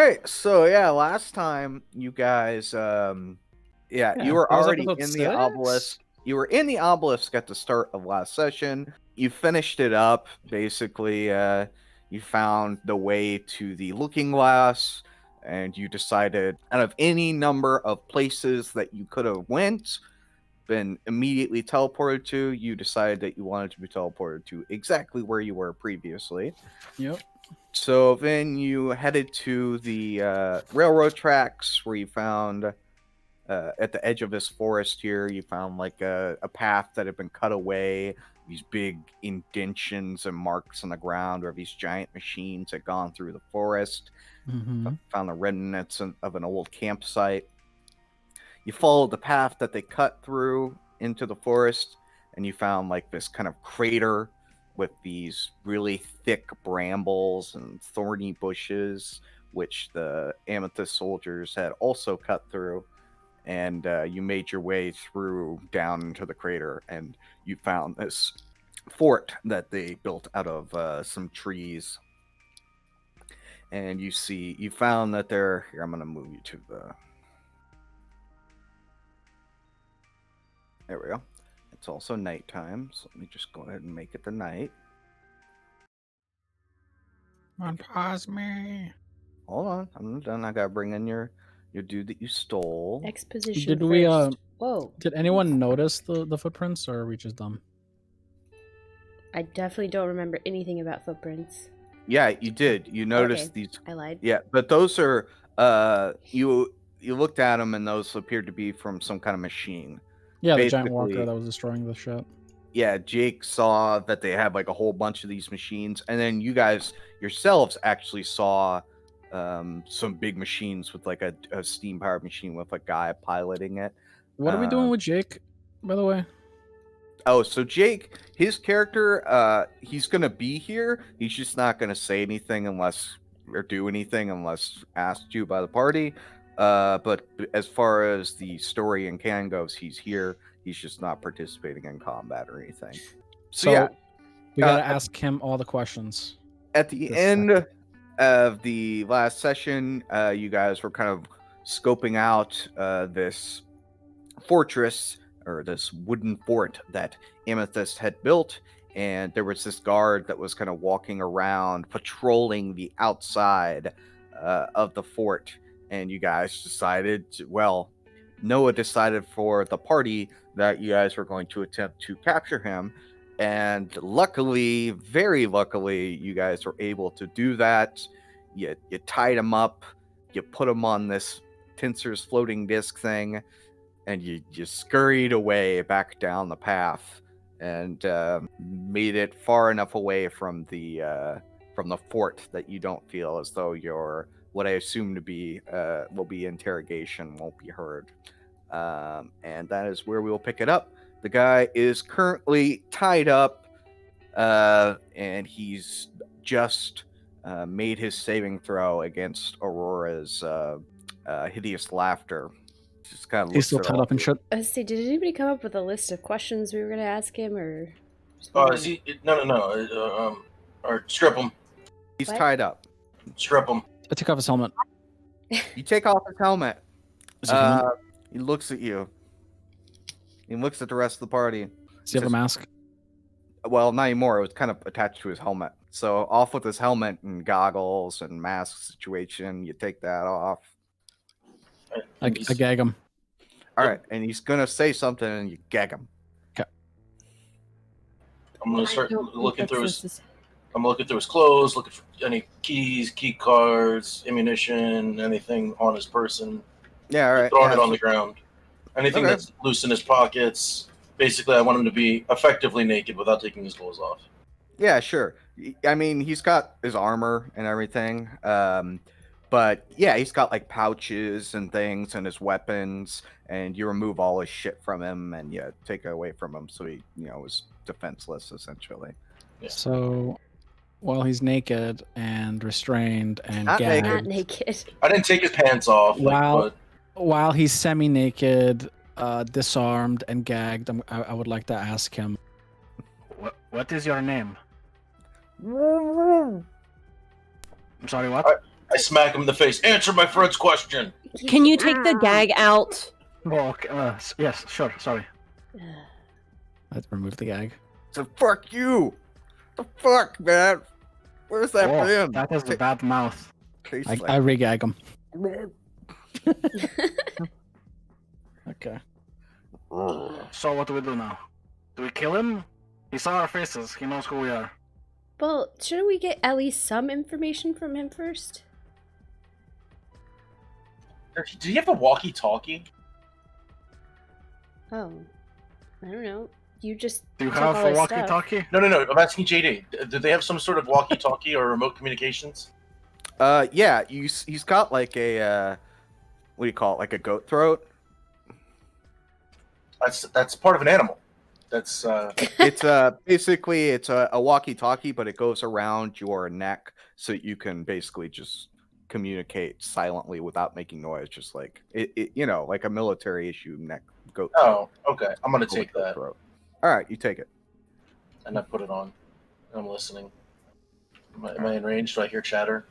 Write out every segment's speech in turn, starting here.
right, so yeah, last time you guys, Yeah, you were that was already episode in the 6? obelisk. You were in the obelisk at the start of last session. You finished it up. Basically, you found the way to the looking glass, and you decided out of any number of places that you could have went, been immediately teleported to, you decided that you wanted to be teleported to exactly where you were previously. Yep. So then you headed to the railroad tracks where you found at the edge of this forest here, you found like a path that had been cut away, these big indentions and marks on the ground where these giant machines had gone through the forest. Mm-hmm. Found the remnants of an old campsite. You followed the path that they cut through into the forest, and you found like this kind of crater with these really thick brambles and thorny bushes, which the amethyst soldiers had also cut through. And you made your way through down into the crater, and you found this fort that they built out of some trees. And you found that they're here. I'm going to move you to the. There we go. It's also nighttime, so let me just go ahead and make it the night. Unpause me. Hold on, I'm not done. I gotta bring in your dude that you stole. Exposition Did first. we, Whoa. Did anyone notice the footprints, or are we just dumb? I definitely don't remember anything about footprints. Yeah, you did. You noticed Okay. these. I lied. Yeah, but those are you looked at them and those appeared to be from some kind of machine. Yeah, the giant walker Basically, that was destroying the shit. yeah, Jake saw that they had like a whole bunch of these machines, and then you guys yourselves actually saw some big machines with like a steam powered machine with a guy piloting it. What are we doing with Jake, by the way? Oh, so Jake, his character, he's gonna be here. He's just not gonna say anything or do anything unless asked to by the party. But as far as the story and canon goes, he's here. He's just not participating in combat or anything. So yeah, we gotta ask him all the questions. at the end of the last session, you guys were kind of scoping out this fortress or this wooden fort that Amethyst had built, and there was this guard that was kind of walking around patrolling the outside of the fort. And you guys decided, Noah decided for the party that you guys were going to attempt to capture him. And luckily, very luckily, you guys were able to do that. You tied him up, you put him on this Tinser's floating disc thing, and you scurried away back down the path and made it far enough away from the fort that you don't feel as though your what I assume to be will be interrogation won't be heard. And that is where we will pick it up. The guy is currently tied up, and he's just made his saving throw against Aurora's hideous laughter. Just kind of He's still tied up and shit. Let's see, did anybody come up with a list of questions we were going to ask him, or? Is he? No. Or strip him. He's What? tied up. Strip him. I took off his helmet. You take off his helmet. Is he human? He looks at you. He looks at the rest of the party. Does he have a mask? Well, not anymore. It was kind of attached to his helmet. So off with his helmet and goggles and mask situation. You take that off. I gag him. All right, and he's gonna say something, and you gag him. Okay. I'm gonna start looking through his. I'm looking through his clothes, looking for any keys, key cards, ammunition, anything on his person. Yeah, all right. Throwing it on the ground. Anything Okay. that's loose in his pockets. Basically, I want him to be effectively naked without taking his clothes off. Yeah, sure. I mean, he's got his armor and everything. But yeah, he's got like pouches and things and his weapons, and you remove all his shit from him and you take it away from him, so he, is defenseless essentially. Yeah. So, while he's naked and restrained and Not gagged, Not naked. I didn't take his pants off. while he's semi-naked, disarmed and gagged, I would like to ask him, What is your name? I'm sorry, what? I smack him in the face. Answer my friend's question. Can you take the gag out? Oh, yes, sure. Sorry. Let's remove the gag. So fuck you. The fuck, man. Where's that been? That has a bad mouth. Tastes I re-gag him. Okay. So what do we do now? Do we kill him? He saw our faces. He knows who we are. Well, shouldn't we get at least some information from him first? Do you have a walkie-talkie? Oh, I don't know. You just Do you took have all a his stuff. walkie-talkie? No. I'm asking JD. Do they have some sort of walkie-talkie or remote communications? Yeah, he's got like a what do you call it? Like a goat throat. That's part of an animal. That's It's basically it's a walkie-talkie, but it goes around your neck, so you can basically just communicate silently without making noise, just like it you know, like a military issue neck goat. Oh, okay. I'm gonna take that. Throat. All right, you take it. And I put it on. I'm listening. Am I in range? Do I hear chatter?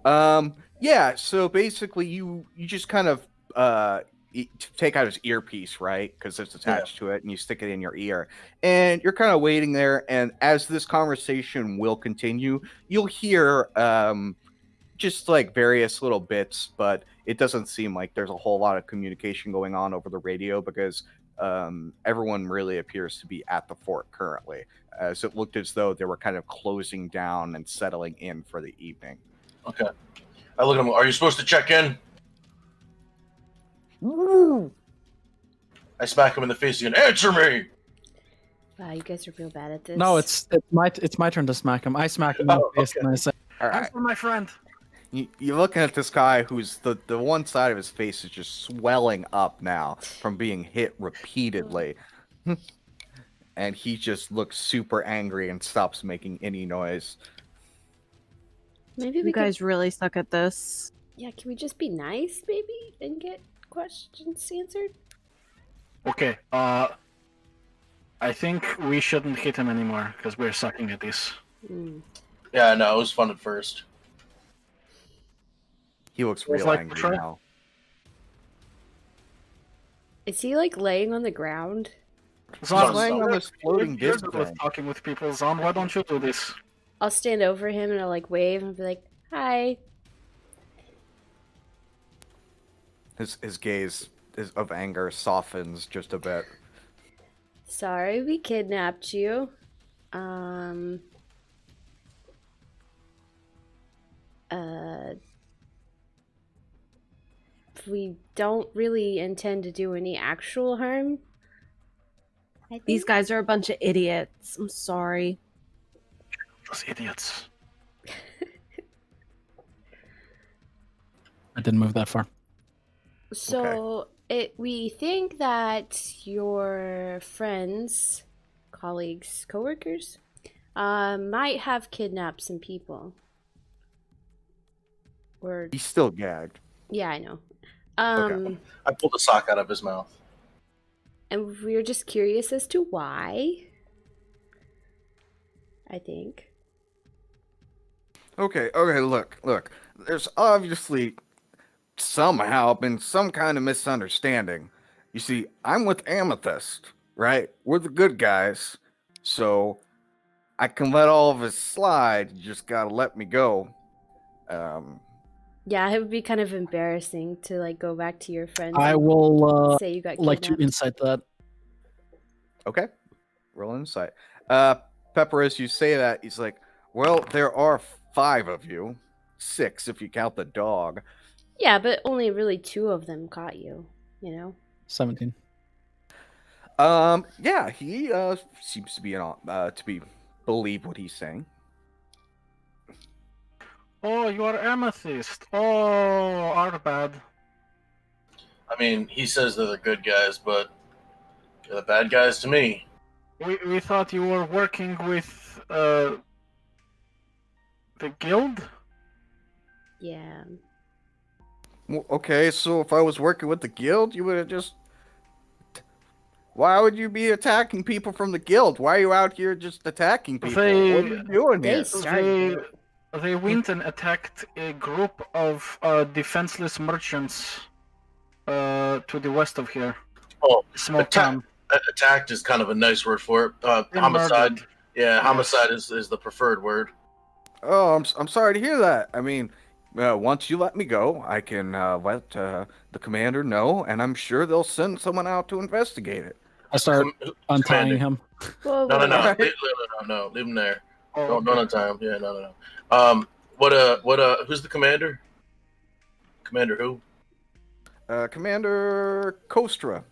Yeah. So basically, you just kind of take out his earpiece, right? Because it's attached to it, and you stick it in your ear, and you're kind of waiting there. And as this conversation will continue, you'll hear just like various little bits, but it doesn't seem like there's a whole lot of communication going on over the radio because everyone really appears to be at the fort currently, as it looked as though they were kind of closing down and settling in for the evening. Okay. I look at him. Are you supposed to check in? Woo! I smack him in the face again. Answer me! Wow, you guys are real bad at this. No, it's my turn to smack him. I smack him in the face and I say, All right. "Answer my friend." You're looking at this guy who's the one side of his face is just swelling up now from being hit repeatedly. And he just looks super angry and stops making any noise. Maybe You we guys really suck at this. Yeah, can we just be nice, maybe, and get questions answered? Okay. I think we shouldn't hit him anymore because we're sucking at this. Yeah, no, it was fun at first. He looks Feels real like angry betrayal. now. Is he like laying on the ground? He's laying on this floating You're disc good with thing. talking with people, Zon. Why don't you do this? I'll stand over him and I'll like wave and be like, "Hi." His gaze of anger softens just a bit. Sorry, we kidnapped you. We don't really intend to do any actual harm. I think. These guys are a bunch of idiots. I'm sorry. Those idiots. I didn't move that far. So we think that your friends, colleagues, coworkers, might have kidnapped some people. Or He's still gagged. yeah, I know. Okay. I pulled a sock out of his mouth. And we're just curious as to why. I think. Okay, look. There's obviously somehow been some kind of misunderstanding. You see, I'm with Amethyst, right? We're the good guys, so I can let all of this slide. You just gotta let me go. Yeah, it would be kind of embarrassing to like go back to your friends. I and will say you got like to kidnapped. insight that. Okay, roll insight. Pepper, as you say that, he's like, well, there are 5 of you. 6 if you count the dog. Yeah, but only really 2 of them caught you. You know. 17. Yeah, he seems to be believe what he's saying. Oh, you are Amethyst. Oh, our bad. I mean, he says they're the good guys, but they're the bad guys to me. We thought you were working with the guild? Yeah. Well, okay, so if I was working with the guild, you would have just... Why would you be attacking people from the guild? Why are you out here just attacking people? What are you doing They here? started. They went and attacked a group of defenseless merchants to the west of here. Oh, Small town. attacked is kind of a nice word for it. They Homicide. murdered. Yeah, Yes. homicide is the preferred word. Oh, I'm sorry to hear that. I mean, once you let me go, I can let the commander know, and I'm sure they'll send someone out to investigate it. I start untying Commander. him. Whoa, No, whoa, no, whoa. no. Leave him there. Oh, Don't untie him. Yeah, no. Who's the commander? Commander who? Commander Kostra.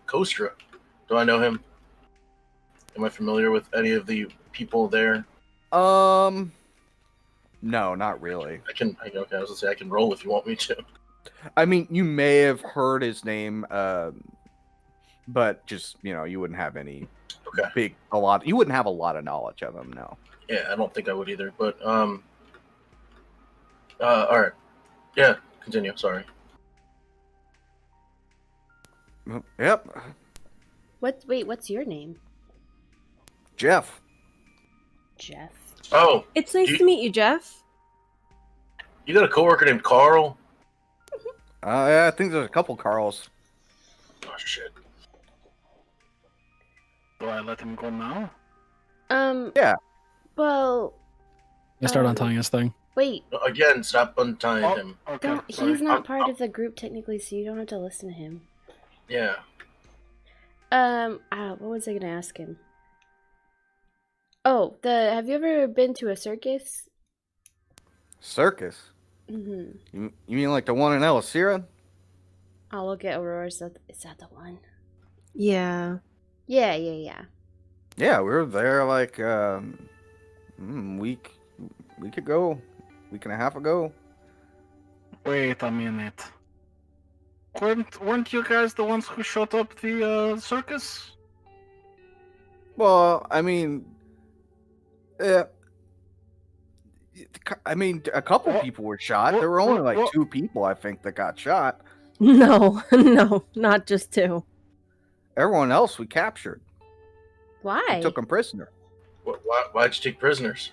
Kostra. Do I know him? Am I familiar with any of the people there? No, not really. Okay, I was gonna say I can roll if you want me to. I mean, you may have heard his name, but just, you wouldn't have any you wouldn't have a lot of knowledge of him, no. Yeah, I don't think I would either. But all right. Yeah, continue. Sorry. Yep. What's your name? Jeff. Jeff. Oh, It's nice to meet you, Jeff. you got a coworker named Carl? Yeah, I think there's a couple Carls. Oh shit. Do I let him go now? Yeah. Well, I start untying his thing. wait. Again, stop untying him. Okay. Don't. sorry. He's not part of the group technically, so you don't have to listen to him. Yeah. What was I gonna ask him? Oh, have you ever been to a circus? Circus? Mm-hmm. You mean like the one in Elisira? I'll look at Aurora. Is that the one? Yeah. Yeah. Yeah, we were there like week ago, week and a half ago. Wait a minute. Weren't you guys the ones who shot up the circus? Well, I mean, a couple people were shot. There were only like what? 2 people, I think, that got shot. No, no, not just 2. Everyone else we captured. Why? We took them prisoner. Why'd you take prisoners?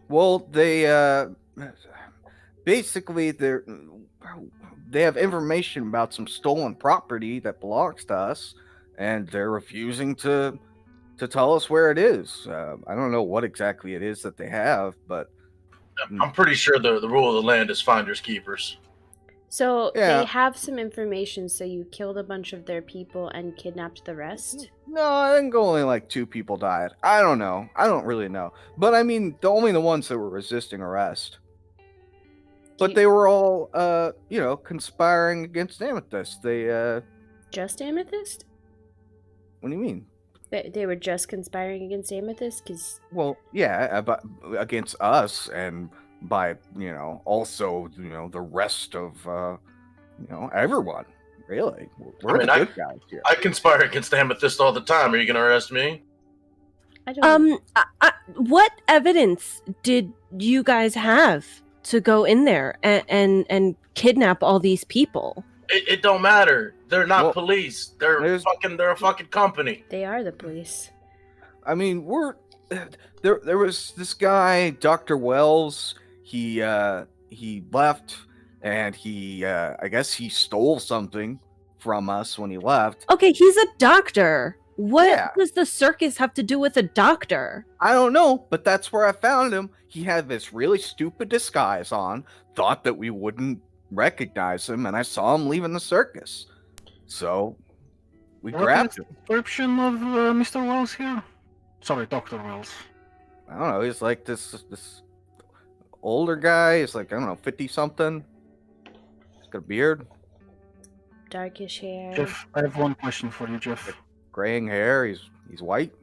Well, they basically they have information about some stolen property that belongs to us, and they're refusing to tell us where it is. I don't know what exactly it is that they have, but I'm pretty sure the rule of the land is finders keepers. So Yeah. they have some information. So you killed a bunch of their people and kidnapped the rest. no, I think only like 2 people died. I don't know. I don't really know. But I mean, only the ones that were resisting arrest. But they were all, conspiring against Amethyst. They, Just Amethyst? what do you mean? They were just conspiring against Amethyst, because Well, yeah, but against us and by, also, the rest of, everyone, really. We're the good guys here. I conspire against Amethyst all the time. Are you gonna arrest me? I don't. What evidence did you guys have to go in there and kidnap all these people? It don't matter. They're not Well, police. They're a fucking company. They are the police. I mean, there was this guy, Dr. Wells. He left, and I guess he stole something from us when he left. Okay, he's a doctor. What Yeah. does the circus have to do with a doctor? I don't know, but that's where I found him. He had this really stupid disguise on, thought that we wouldn't recognize him, and I saw him leaving the circus. So we grabbed him. Description of Mr. Wells here? Sorry, Dr. Wells. I don't know. He's like this older guy. He's like, I don't know, 50-something. He's got a beard, Darkish hair. Jeff, I have one question for you, Jeff. graying hair. He's white.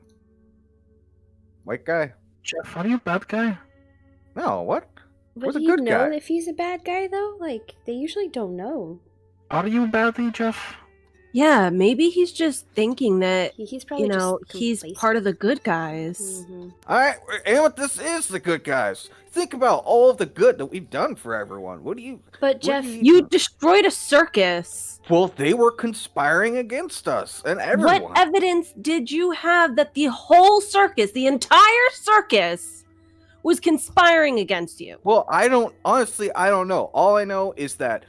White guy. Jeff, are you a bad guy? No, what? Would Where's a he good know guy? if he's a bad guy though? Like they usually don't know. Are you baddie, Jeff? Yeah, maybe he's just thinking that, He's probably he's just part of the good guys. Mm-hmm. All right, Amethyst is the good guys. Think about all of the good that we've done for everyone. What do you? But what Jeff, do You destroyed a circus. Well, they were conspiring against us and everyone. What evidence did you have that the whole circus, the entire circus, was conspiring against you. Well, I don't know. All I know is that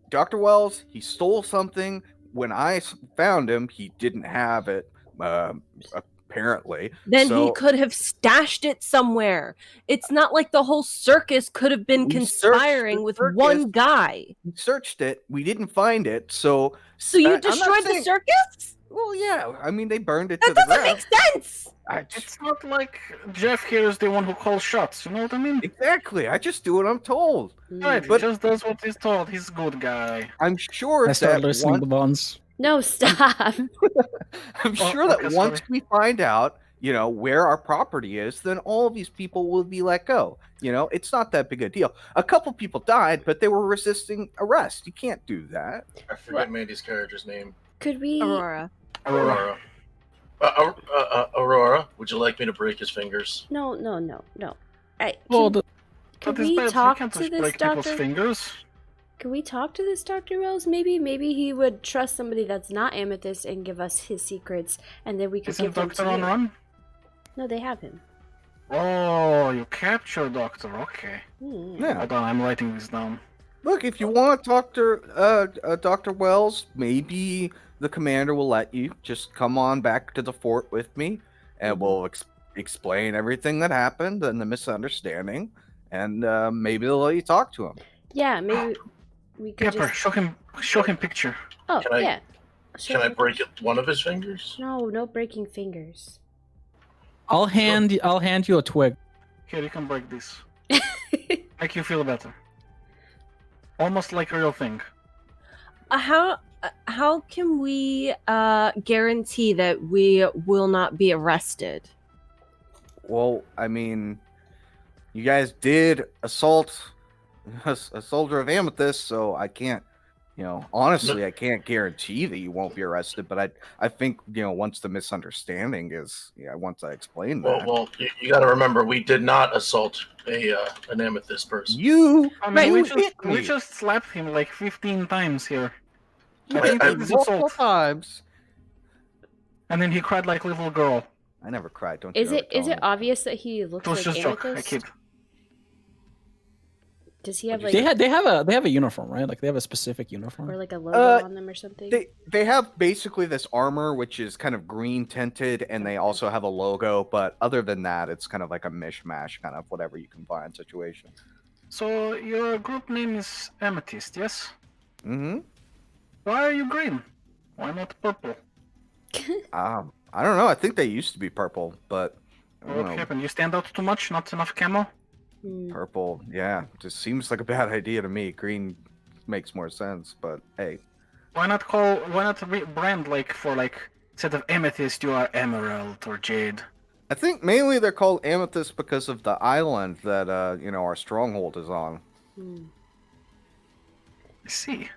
Dr. Wells, he stole something. When I found him, he didn't have it, apparently. Then he could have stashed it somewhere. It's not like the whole circus could have been conspiring with one guy. We searched it. We didn't find it. So you destroyed the circus? Well, yeah. I mean, they burned it to the ground. That doesn't make sense. It's not like Jeff here is the one who calls shots. You know what I mean? Exactly. I just do what I'm told. Right. He just does what he's told. He's a good guy. I'm sure I started that listening to Bonds. No, stop. I'm sure that once we find out, where our property is, then all of these people will be let go. It's not that big a deal. A couple people died, but they were resisting arrest. You can't do that. I forget Mandy's character's name. Could we? Aurora. Aurora, would you like me to break his fingers? No. Well, Can we talk to this people's doctor? fingers? Can we talk to this Dr. Wells? Maybe he would trust somebody that's not Amethyst and give us his secrets, and then we could Isn't give them Doctor to on you. run? No, they have him. Oh, you captured Doctor. Okay. Yeah. Hold on, I'm writing this down. Look, if you want to talk to Dr. Wells, maybe the commander will let you just come on back to the fort with me, and we'll explain everything that happened and the misunderstanding, and maybe they'll let you talk to him. Yeah, maybe we could Pepper, just... show him picture. Oh, Can I- yeah. Can I break one of his fingers? No breaking fingers. I'll hand you a twig. Here, you can break this. Make you feel better. Almost like a real thing. How can we guarantee that we will not be arrested? Well, I mean, you guys did assault a soldier of Amethyst, so I can't, honestly, I can't guarantee that you won't be arrested. But I think, once the misunderstanding is, once I explain that. Well, you got to remember, we did not assault an Amethyst person. I mean, You we just slapped him like 15 times here. multiple times. And then he cried like a little girl. I never cried. Don't Is you? it obvious that he looks It was like just a joke. I Amethyst? kid. Does he have like They have a uniform, right? Like they have a specific uniform. or like a logo on them or something? They have basically this armor which is kind of green tinted, and they also have a logo. But other than that, it's kind of like a mishmash, kind of whatever you can find situation. So your group name is Amethyst, yes? Mm-hmm. Why are you green? Why not purple? I don't know. I think they used to be purple, but I don't What know. happened? You stand out too much? Not enough camo? Purple, yeah, just seems like a bad idea to me. Green makes more sense, but hey. Why not brand instead of amethyst you are emerald or jade? I think mainly they're called Amethyst because of the island that our stronghold is on. I see.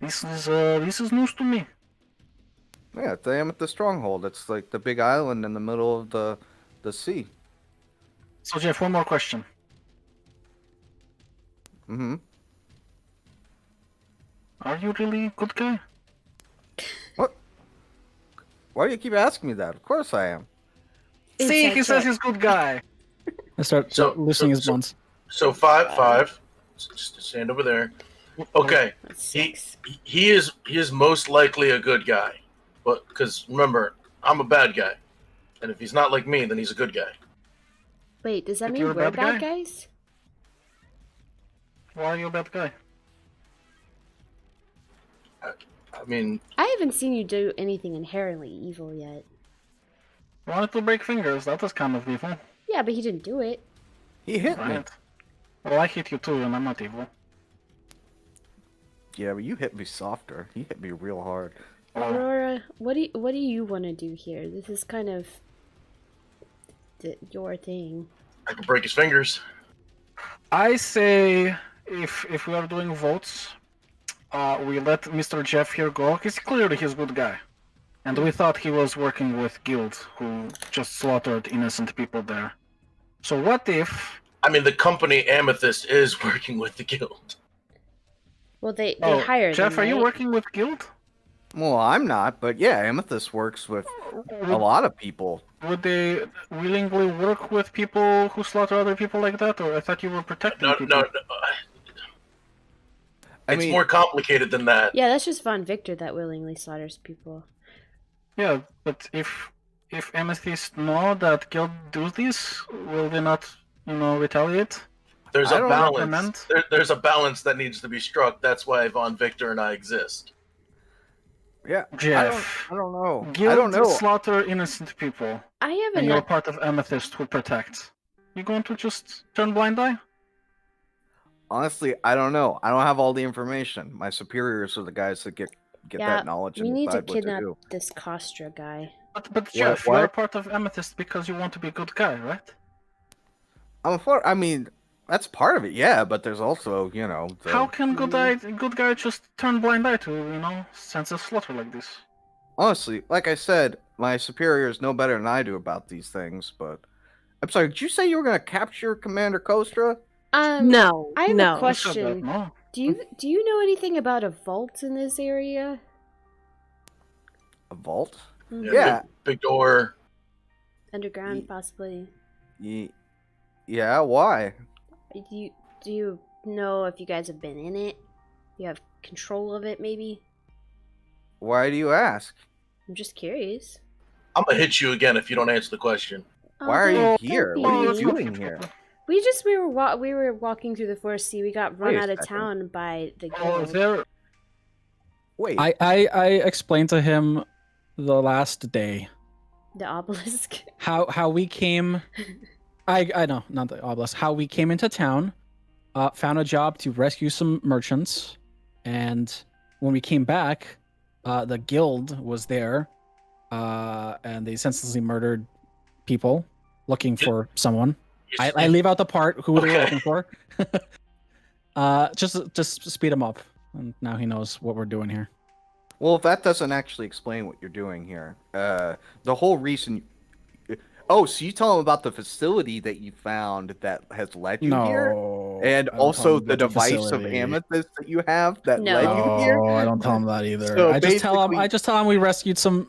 This is news to me. Yeah, it's the Amethyst stronghold. It's like the big island in the middle of the sea. So Jeff, one more question. Mm-hmm. Are you really a good guy? What? Why do you keep asking me that? Of course I am. See, he says he's a good guy. I start listening his Bonds. So 5-5. Just stand over there. Okay. He is most likely a good guy, but because remember, I'm a bad guy, and if he's not like me, then he's a good guy. Wait, does that If mean you're a we're bad bad guy? guys? Why are you a bad guy? I mean, I haven't seen you do anything inherently evil yet. Wanted to break fingers. That was kind of evil. Yeah, but he didn't do it. He hit me. Right. Well, I hit you too, and I'm not evil. Yeah, but you hit me softer. He hit me real hard. Aurora, what do you want to do here? This is kind of your thing. I can break his fingers. I say if we are doing votes, we let Mr. Jeff here go. He's clearly a good guy. And we thought he was working with Guild, who just slaughtered innocent people there. So what if... I mean, the company Amethyst is working with the guild. Well, they hired Jeff, him, are you right? working with Guild? Well, I'm not, but yeah, Amethyst works with a lot of people. Would they willingly work with people who slaughter other people like that? Or I thought you were protecting people. No. It's more complicated than that. Yeah, that's just Von Victor that willingly slaughters people. Yeah, but if Amethyst know that Guild do this, will they not, retaliate? There's a balance. There's a balance that needs to be struck. That's why Von Victor and I exist. Yeah, Jeff. I don't know. Guild I don't know. Slaughter innocent people. I have and you're part of Amethyst who protect. You going to just turn blind eye? Honestly, I don't know. I don't have all the information. My superiors are the guys that get that knowledge and need to decide what to kidnap do. this Kostra guy. But Jeff, you're a part of Amethyst because you want to be a good guy, right? I mean, that's part of it, yeah. But there's also, How can good guy just turn blind eye to, sense of slaughter like this? Honestly, like I said, my superiors know better than I do about these things. But I'm sorry, did you say you were going to capture Commander Kostra? No. I have no. a question. Do you know anything about a vault in this area? A vault? Mm-hmm. Yeah. Big door. Underground, possibly. Yeah. Why? Do you know if you guys have been in it? You have control of it, maybe? Why do you ask? I'm just curious. I'm gonna hit you again if you don't answer the question. Why are you here? What are you doing here? We were walking through the forest. See, we got run out of town by the guild. Wait. I explained to him the last day. The obelisk. How we came. I know, not the obelisk. How we came into town, found a job to rescue some merchants, and when we came back, the guild was there, and they senselessly murdered people looking for someone. I leave out the part who they were looking for. Just speed him up, and now he knows what we're doing here. Well, if that doesn't actually explain what you're doing here, the whole reason. Oh, so you tell him about the facility that you found that has led you here, and also the device of Amethyst that you have that led you here. Oh, I don't tell him that either. So I just tell him we rescued some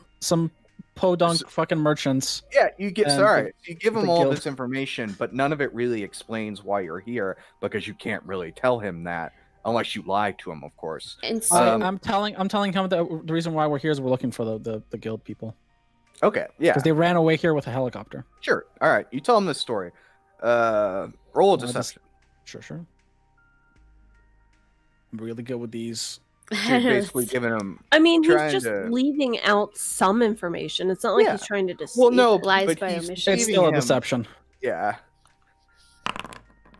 podunk fucking merchants. Yeah, you give him all this information, but none of it really explains why you're here because you can't really tell him that unless you lie to him, of course. And I'm telling him that the reason why we're here is we're looking for the guild people. Okay, yeah. Because they ran away here with a helicopter. Sure. All right, you tell him this story. Roll a deception. Sure. I'm really good with these. So you're basically giving him. I mean, he's just leaving out some information. It's not like he's trying to deceive. Well, no, lies by omission. It's still a deception. Yeah.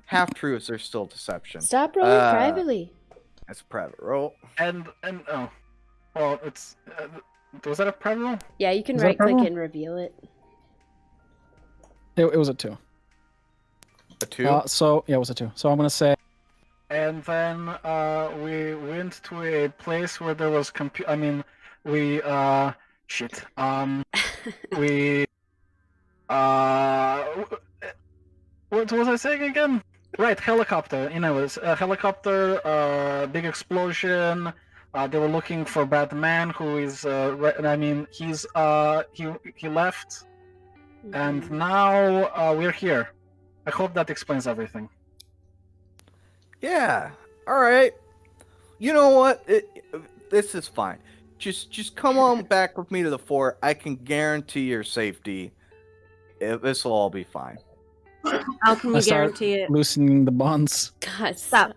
Half truths are still deception. Stop rolling privately. That's a private roll. And well, it's was that a private roll? Yeah, you can right click and reveal it. It was a 2. A 2? So yeah, it was a 2. So I'm gonna say. And then we went to a place where there was we what was I saying again? Right, helicopter. It was a helicopter, big explosion. They were looking for Batman, who is he left, and now we're here. I hope that explains everything. Yeah. All right. You know what? This is fine. Just come on back with me to the fort. I can guarantee your safety. This will all be fine. How can you guarantee it? Loosening the bonds. God, stop.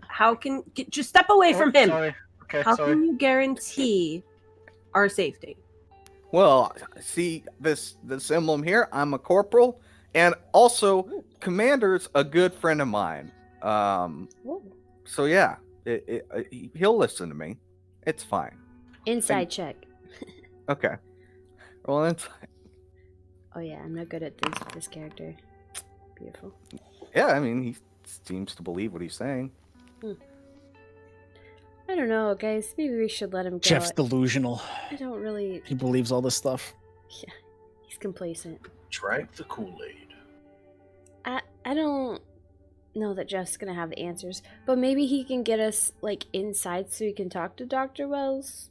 Just step away from him. Sorry. Okay, How can you guarantee our safety? Well, see this emblem here. I'm a corporal, and also Commander's a good friend of mine. So yeah, he'll listen to me. It's fine. Inside check. Okay. Roll inside. Oh yeah, I'm not good at this character. Beautiful. Yeah, I mean, he seems to believe what he's saying. I don't know, guys. Maybe we should let him go. Jeff's delusional. I don't really. He believes all this stuff. Yeah, he's complacent. Drank the Kool-Aid. I don't know that Jeff's gonna have the answers, but maybe he can get us inside so we can talk to Dr. Wells.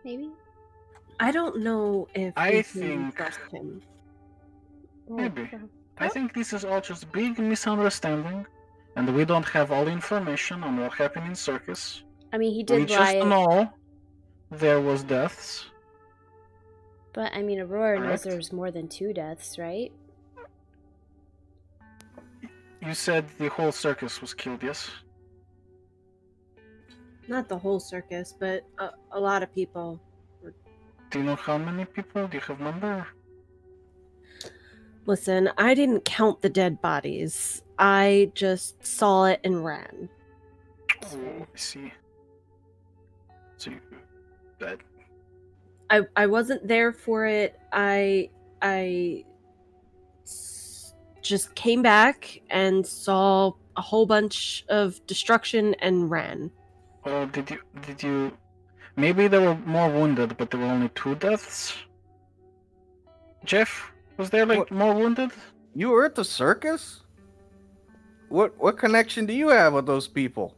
Maybe. I don't know if I we can think- trust him. Maybe. Oh, I think this is all just big misunderstanding, and we don't have all the information on what happened in circus. I mean, he We did just riot, know there was deaths. but I mean, Aurora knows Correct. there's more than 2 deaths, right? You said the whole circus was killed, yes? Not the whole circus, but a lot of people. Do you know how many people? Do you have number? Listen, I didn't count the dead bodies. I just saw it and ran. Oh, I see. So you, that I wasn't there for it. Just came back and saw a whole bunch of destruction and ran. Oh, did you? Maybe there were more wounded, but there were only 2 deaths. Jeff, was there like What? more wounded? You were at the circus? What connection do you have with those people?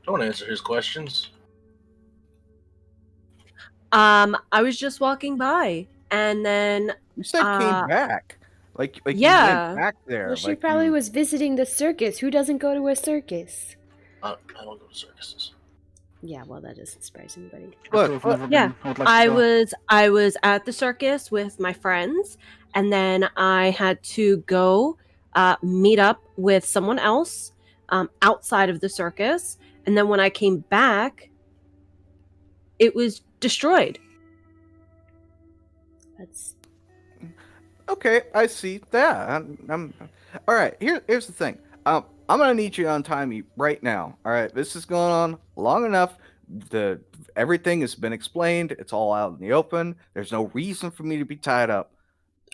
Don't answer his questions. I was just walking by, and then You said came back. Like yeah. you went back there. Well, she like probably you- was visiting the circus. Who doesn't go to a circus? I don't go to circuses. Yeah, well, that doesn't surprise anybody. Look, I've never yeah, been. I would like to go. I was at the circus with my friends, and then I had to go meet up with someone else outside of the circus, and then when I came back, it was destroyed. That's Okay, I see that. I'm all right. Here's the thing. I'm gonna need you to untie me right now. All right, this is going on long enough. Everything has been explained. It's all out in the open. There's no reason for me to be tied up.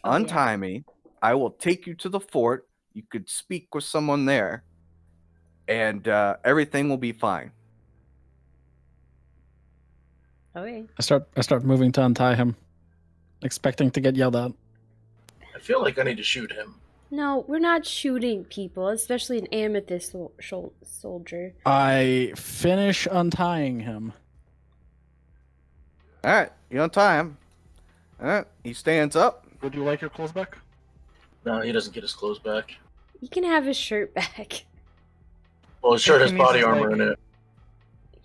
Oh, yeah. Untie me. I will take you to the fort. You could speak with someone there, and everything will be fine. okay. I start moving to untie him, expecting to get yelled at. I feel like I need to shoot him. No, we're not shooting people, especially an amethyst soldier. I finish untying him. All right, you untie him. All right, he stands up. Would you like your clothes back? No, he doesn't get his clothes back. You can have his shirt back. Well, his shirt has He needs body his armor in leg. it.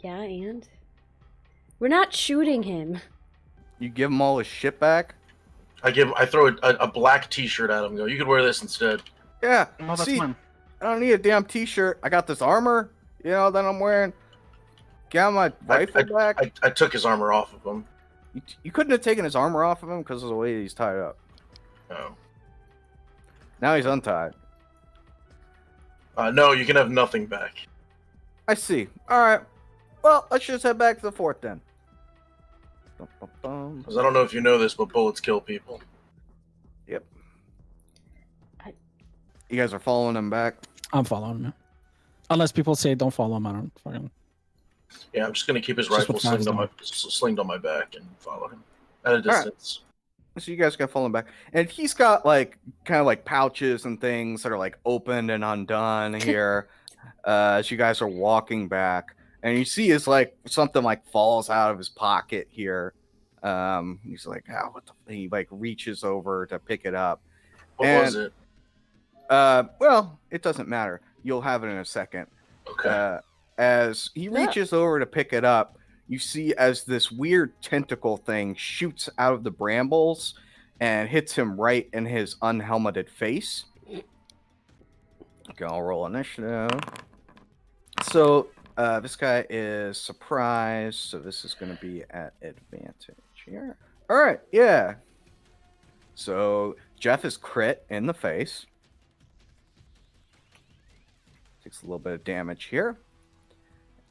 Yeah, and we're not shooting him. You give him all his shit back. I throw a black T-shirt at him. And go, you could wear this instead. Yeah. No, that's see, mine. I don't need a damn t-shirt. I got this armor, that I'm wearing. Got my rifle back. I took his armor off of him. You couldn't have taken his armor off of him because of the way he's tied up. Oh. Now he's untied. No, you can have nothing back. I see. All right. Well, let's just head back to the fort then. Bum, bum, bum. Because I don't know if you know this, but bullets kill people. Yep. You guys are following him back. I'm following him. Unless people say don't follow him, I don't fucking. Yeah, I'm just gonna keep his Just rifle what Five's slinged on my back and follow him at a distance. So you guys got following back, and he's got kind of pouches and things that are opened and undone here. As you guys are walking back, and you see is something falls out of his pocket here. He's like, "Oh, what the?" He reaches over to pick it up. What was it? Well, it doesn't matter. You'll have it in a second. Okay. As he reaches over to pick it up, you see as this weird tentacle thing shoots out of the brambles and hits him right in his unhelmeted face. Okay, I'll roll initiative. So this guy is surprised, so this is going to be at advantage here. All right, yeah. So Jeff is crit in the face. Takes a little bit of damage here.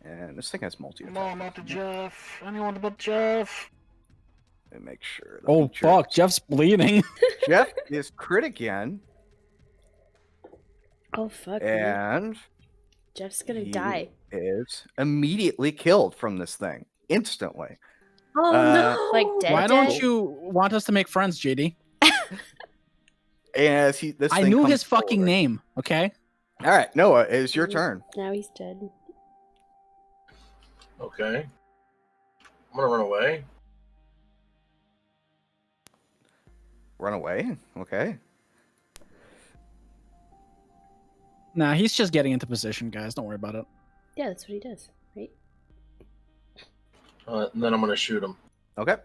And this thing has multi-attack. No, not the Jeff. Anyone but Jeff. Let me make sure. Oh fuck, Jeff's bleeding. Jeff is crit again, Oh fuck! man. and Jeff's gonna he die. is immediately killed from this thing instantly. Oh no! Like dead. Why don't you want us to make friends, JD? As this I thing knew comes his fucking forward. name. Okay. All right, Noah, it is your turn. Now he's dead. Okay. I'm gonna run away. Run away? Okay. Nah, he's just getting into position, guys. Don't worry about it. Yeah, that's what he does, right? And then I'm gonna shoot him. Okay.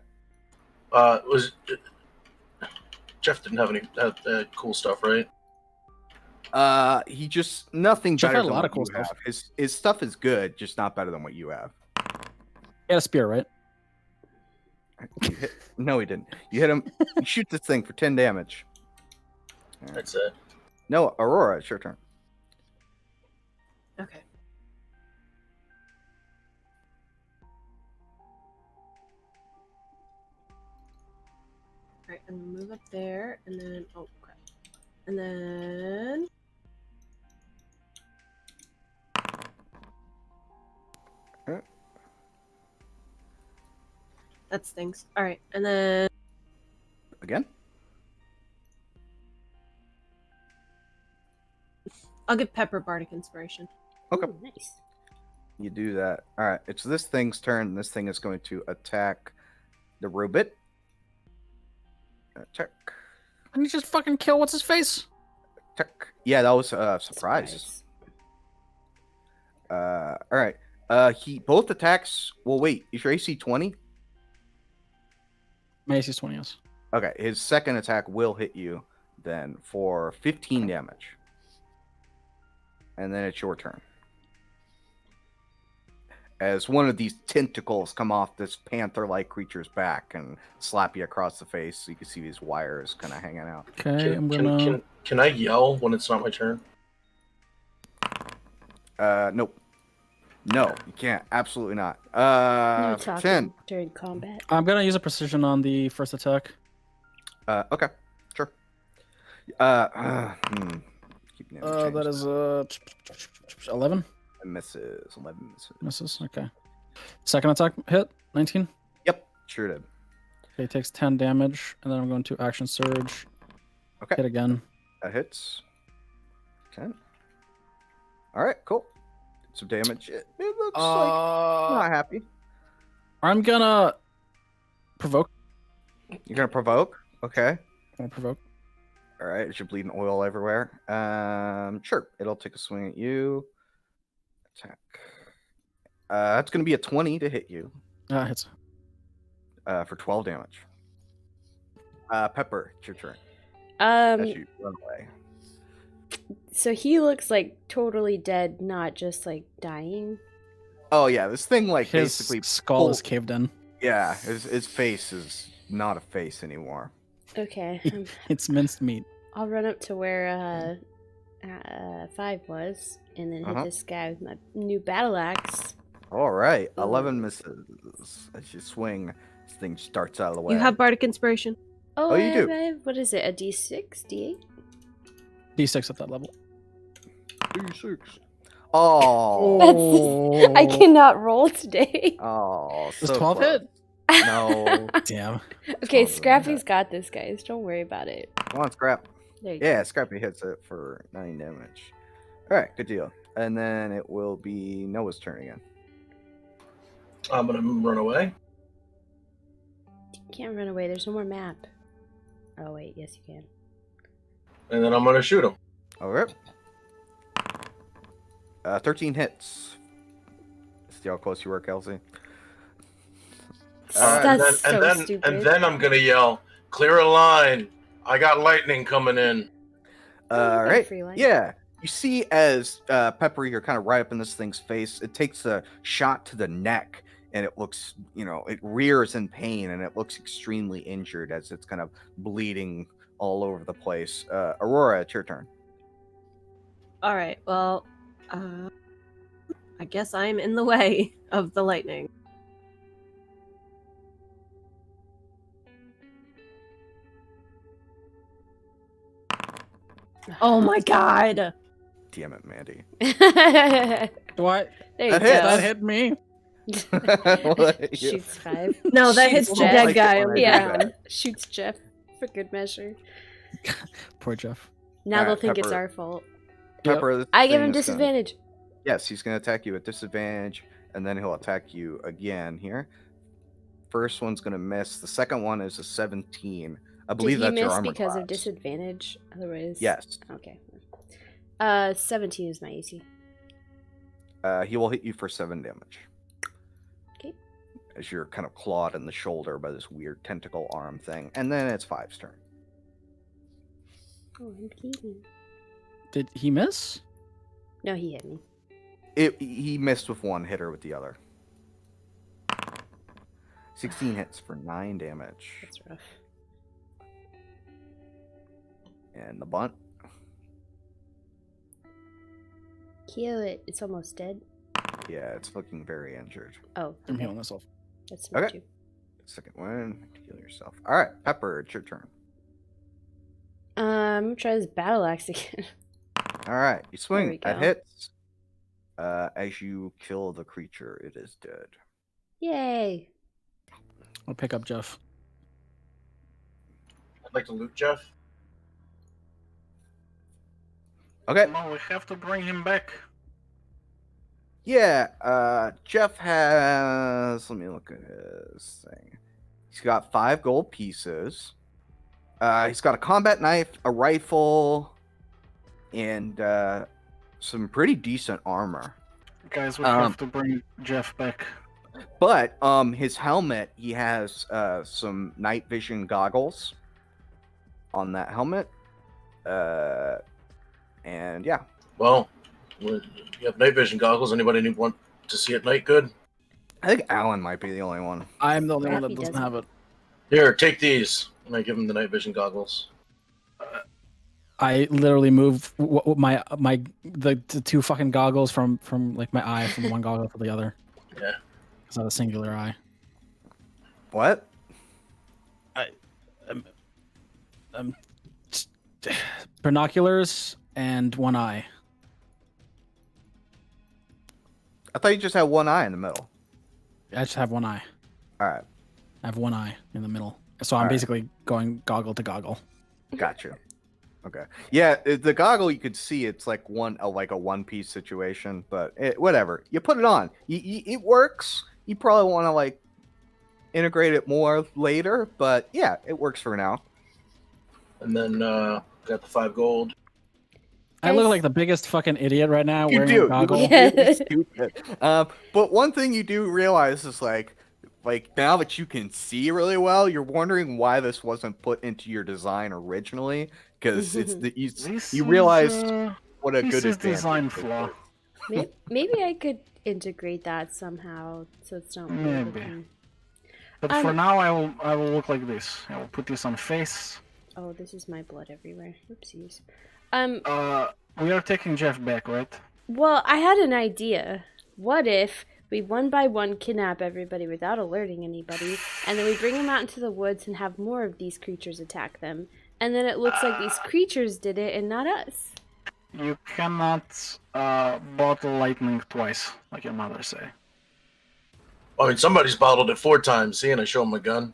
Jeff didn't have any cool stuff, right? He just nothing Jeff better had a than lot what of cool you stuff. have. His stuff is good, just not better than what you have. He had a spear, right? No, he didn't. You hit him. You shoot this thing for 10 damage. That's it. No, Aurora, it's your turn. Okay. Alright, and move up there, and then oh crap. And then that stings. Alright, and then Again? I'll give Pepper Bardic Inspiration. Okay. Ooh, nice. You do that. All right. It's this thing's turn. This thing is going to attack the robot. Attack. And he just fucking kill what's his face? Attack. Yeah, that was a surprise. All right. He both attacks. Well, wait. Is your AC 20? My AC's 20, yes. Okay. His second attack will hit you then for 15 damage. And then it's your turn. As one of these tentacles come off this panther-like creature's back and slap you across the face, so you can see these wires kind of hanging out. Okay, I'm gonna... Can I yell when it's not my turn? Nope. No, you can't. Absolutely not. No talking 10. during combat. I'm gonna use a precision on the first attack. Okay, sure. Keep That is 11. It misses. 11 misses. Misses. Okay. Second attack hit 19. Yep, sure did. Okay, takes 10 damage, and then I'm going to action surge. Okay. Hit again. That hits. 10. All right, cool. Some damage. It looks like not happy. I'm gonna provoke. You're gonna provoke. Okay. I'm gonna provoke. All right. Is your bleeding oil everywhere? Sure. It'll take a swing at you. Attack. That's gonna be a 20 to hit you. Hits. For 12 damage. Pepper, it's your turn. As you run away. So he looks like totally dead, not just like dying. Oh yeah, this thing like His basically skull is caved in. Yeah, his face is not a face anymore. Okay. It's minced meat. I'll run up to where 5 was, and then hit this guy with my new battle axe. All right, Ooh. 11 misses. As you swing, this thing starts out of the way. You have Bardic Inspiration. Oh, you do. I have, what is it? A D6, D8? D6 at that level. D6. Oh. I cannot roll today. Oh. Does so 12 close. hit? No. Damn. Okay, Stronger than Scrappy's that. got this, guys. Don't worry about it. Come on, Scrap. There you Yeah, Scrappy hits it for 9 damage. All right, good deal. And then it will be Noah's turn again. I'm gonna run away. go. You can't run away. There's no more map. Oh, wait. Yes, you can. And then I'm gonna shoot him. All right. 13 hits. See how close you were, Kelsey? That's so stupid. And then I'm gonna yell, "Clear a line! I got lightning coming in." All right. free line. Yeah. You see as Pepper, you're kind of right up in this thing's face. It takes a shot to the neck, and it looks, it rears in pain, and it looks extremely injured as it's kind of bleeding all over the place. Aurora, it's your turn. All right. Well, I guess I'm in the way of the lightning. Oh my god! Damn it, Mandy. What? There you That go. hits. That hit me. Shoots 5. No, that hits Shoots the Jeff. dead like guy it on when the I do ground. that. Shoots Jeff for good measure. Poor Jeff. Now All they'll right, think it's Pepper. our fault. Pepper, this I give thing him is gonna- disadvantage. Yes, he's going to attack you at disadvantage, and then he'll attack you again here. First one's going to miss. The second one is a 17. I believe Did he that's your miss armor because of class. disadvantage? Otherwise, Yes. Okay. 17 is my AC. He will hit you for 7 damage. Okay. As you're kind of clawed in the shoulder by this weird tentacle arm thing. And then it's 5's turn. Oh, I'm kidding. Did he miss? No, he hit me. He missed with one hitter with the other. 16 hits for 9 damage. That's rough. And the bunt. Kill it. It's almost dead. Yeah, it's looking very injured. Oh, I'm okay. healing myself. That's smart Okay. too. Second one, heal yourself. All right, Pepper, it's your turn. I'm gonna try this battle axe again. All right, you we swing. That go. hits. As you kill the creature, it is dead. Yay! I'll pick up Jeff. I'd like to loot Jeff. Okay. No, we have to bring him back. Yeah, Jeff has. Let me look at his thing. He's got 5 gold pieces. He's got a combat knife, a rifle, and some pretty decent armor. Guys, we have to bring Jeff back. But his helmet, he has some night vision goggles on that helmet. And yeah. Well, you have night vision goggles. Anybody want to see at night good? I think Alan might be the only one. I'm the only one Crap, that he doesn't doesn't. have it. Here, take these. And I give him the night vision goggles. I literally move the 2 fucking goggles from like my eye from one goggle to the other. Yeah. It's not a singular eye. What? Binoculars and one eye. I thought you just had one eye in the middle. I just have one eye. All right. I have one eye in the middle. So I'm Alright. basically going goggle to goggle. Gotcha. Okay. Yeah, the goggle you could see it's like a one-piece situation, but whatever. You put it on. It works. You probably want to like integrate it more later, but yeah, it works for now. And then got the 5 gold. I look Guys- like the biggest fucking idiot right now You wearing do. a goggle. You look really stupid. But one thing you do realize is like now that you can see really well, you're wondering why this wasn't put into your design originally, because you realize what a this good is advantage design it flaw. is. Maybe I could integrate that somehow so it's not weird Maybe. looking. But for now, I will look like this. I will put this on face. Oh, this is my blood everywhere. Oopsies. We are taking Jeff back, right? Well, I had an idea. What if we one by one kidnap everybody without alerting anybody, and then we bring them out into the woods and have more of these creatures attack them, and then it looks like these creatures did it and not us. You cannot bottle lightning twice, like your mother say. I mean, somebody's bottled it 4 times. See, and I show him a gun.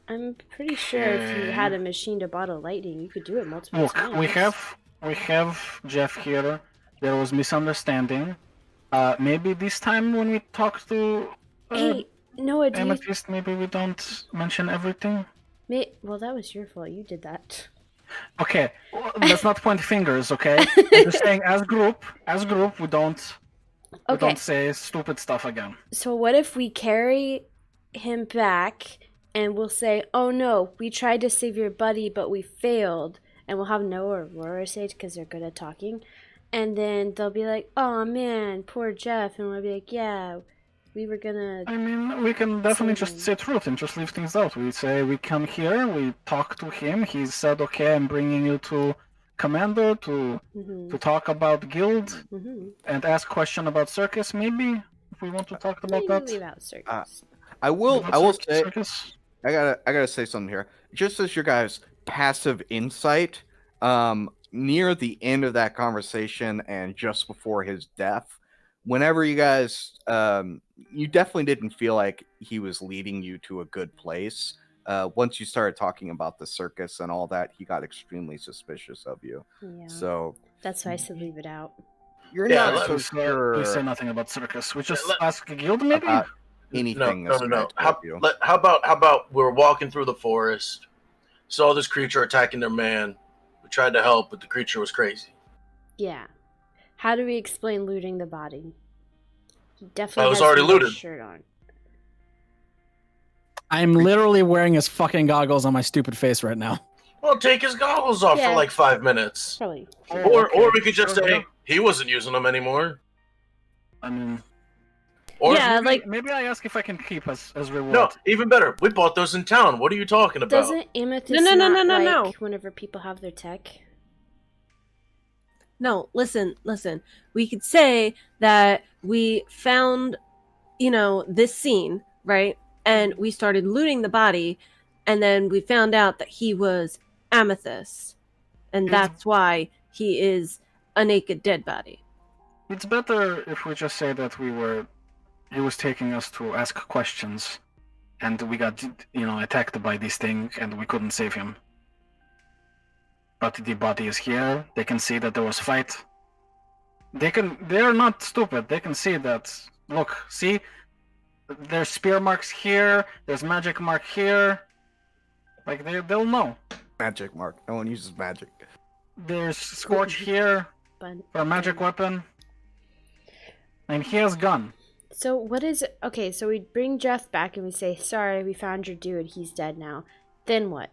I'm pretty sure if you had a machine to bottle lightning, you could do it multiple Look, times. we have Jeff here. There was misunderstanding. Maybe this time when we talk to Hey, Noah, do you... Amethyst, maybe we don't mention everything. Well, that was your fault. You did that. Okay, well, let's not point fingers, okay? I'm just saying, as group, we don't say stupid stuff again. So what if we carry him back and we'll say, oh no, we tried to save your buddy, but we failed. And we'll have Noah or Aurora say it because they're good at talking. And then they'll be like, oh man, poor Jeff. And we'll be like, yeah, we were gonna... I mean, we can definitely just him. say truth and just leave things out. We say we come here, we talk to him. He said, okay, I'm bringing you to Commander to talk about Guild and ask question about Circus, maybe, if we want to talk about Maybe that. leave out Circus. I will say, Circus? I gotta say something here. Just as your guys' passive insight, near the end of that conversation and just before his death, whenever you guys, you definitely didn't feel like he was leading you to a good place. Once you started talking about the circus and all that, he got extremely suspicious of you. Yeah. So That's why I said leave it out. you're Yeah, not so Please sure say nothing about Circus. We just let- ask Guild, maybe? about anything. No. this guy told How you. about we're walking through the forest. saw this creature attacking their man. We tried to help, but the creature was crazy. Yeah. How do we explain looting the body? He definitely I was has already no looted. shirt on. I'm literally wearing his fucking goggles on my stupid face right now. Well, take his goggles off Yeah. for like 5 minutes. Probably. Or we could just Sure, say yeah. he wasn't using them anymore. I mean, Or Yeah, maybe I ask if I can keep as reward. no, even better. We bought those in town. What are you talking about? Doesn't Amethyst No, not no, like no. whenever people have their tech? No, listen. We could say that we found, this scene, right? And we started looting the body, and then we found out that he was Amethyst. And that's why he is a naked dead body. It's better if we just say that he was taking us to ask questions, and we got, attacked by this thing, and we couldn't save him. But the body is here. They can see that there was fight. They're not stupid. They can see that. Look, see? There's spear marks here. There's magic mark here. Like, they'll know. Magic mark. No one uses magic. There's scorch here But for a magic weapon. And he has gun. so what is okay? So we bring Jeff back and we say, "Sorry, we found your dude. He's dead now." Then what?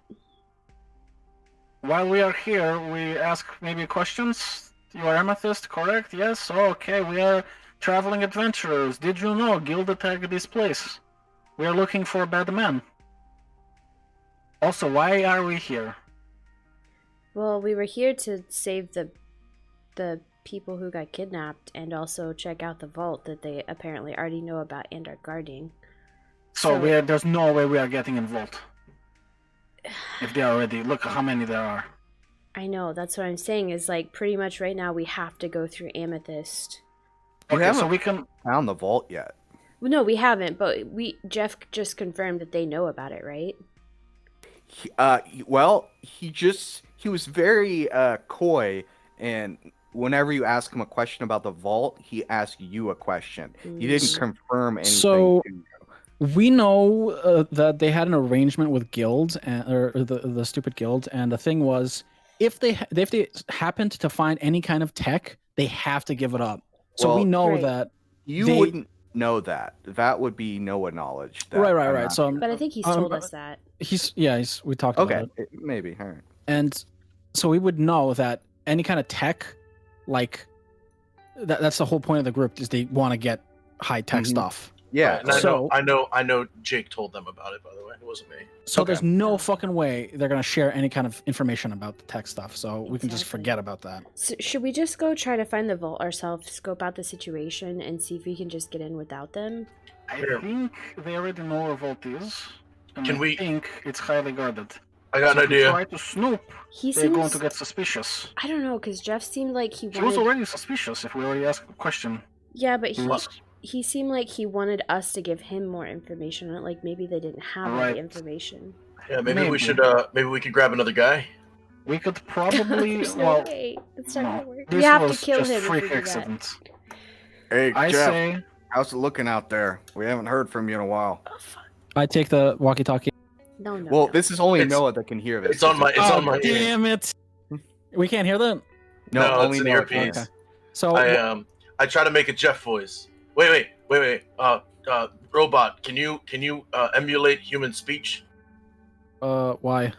While we are here, we ask maybe questions. You are Amethyst, correct? Yes? Okay, we are traveling adventurers. Did you know Guild attacked this place? We are looking for a bad man. Also, why are we here? Well, we were here to save the people who got kidnapped and also check out the vault that they apparently already know about and are guarding. So there's no way we are getting involved. If they are already, look how many there are. I know, that's what I'm saying, is like pretty much right now we have to go through Amethyst. You Okay, so haven't we can. found the vault yet. Well, no, we haven't, but Jeff just confirmed that they know about it, right? He was very coy, and whenever you ask him a question about the vault, he asked you a question. He didn't confirm anything. So- to you. We know that they had an arrangement with guild or the stupid guild, and the thing was, if they happened to find any kind of tech, they have to give it up. So we Well, know Right. that. You they- wouldn't know that. That would be Noah knowledge. That Right. I'm not- So But I think he's Um, told us that. we talked about Okay, it, maybe. All right. and so we would know that any kind of tech, like that's the whole point of the group, is they want to get high tech Mhm. stuff. Yeah. And So- I know Jake told them about it, by the way. It wasn't me. So Okay. there's no fucking way they're gonna share any kind of information about the tech stuff. So we can just Exactly. forget about that. So should we just go try to find the vault ourselves, scope out the situation, and see if we can just get in without them? I Here. think they already know where vault is. And Can I we- think it's highly guarded. I got So an if we idea. try to snoop, He they're going seems. to get suspicious. I don't know, because Jeff seemed like he He was wanted. already suspicious if we already asked a question. Yeah, but He was. he seemed like he wanted us to give him more information on it. Like maybe they didn't have all Right. the information. Yeah, maybe we Maybe. should. Maybe we could grab another guy. We could probably. There's no well, way. That's not no. gonna work. This We have was to kill just him if we freak do that. accident. Hey, I Jeff, say. how's it looking out there? We haven't heard from you in a while. Oh, fuck. I take the walkie-talkie. No, no. Well, no. this is only It's- Noah that can hear this. It's on my. It's oh, on my. ear. damn it! We can't hear that. No, No, only it's an Noah can hear. earpiece. Okay. So I try to make a Jeff voice. Wait. Robot, can you emulate human speech? why?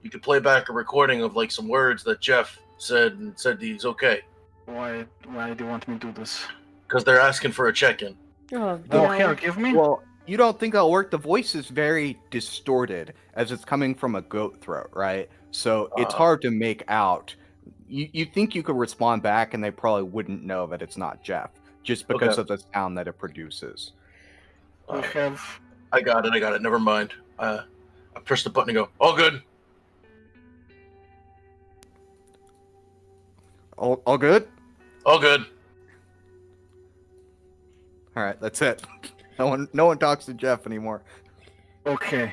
You could play back a recording of like some words that Jeff said and said he's okay Why do you want me to do this? because they're asking for a check-in. Oh, Oh, no. here, give me. Well, you don't think that'll work? The voice is very distorted as it's coming from a goat throat, right? So it's hard to make out. You think you could respond back, and they probably wouldn't know that it's not Jeff, just because Okay. of the sound that it produces. We have. I got it. Never mind. I pressed the button and go, all good. All good? All good. All right, that's it. No one talks to Jeff anymore. Okay.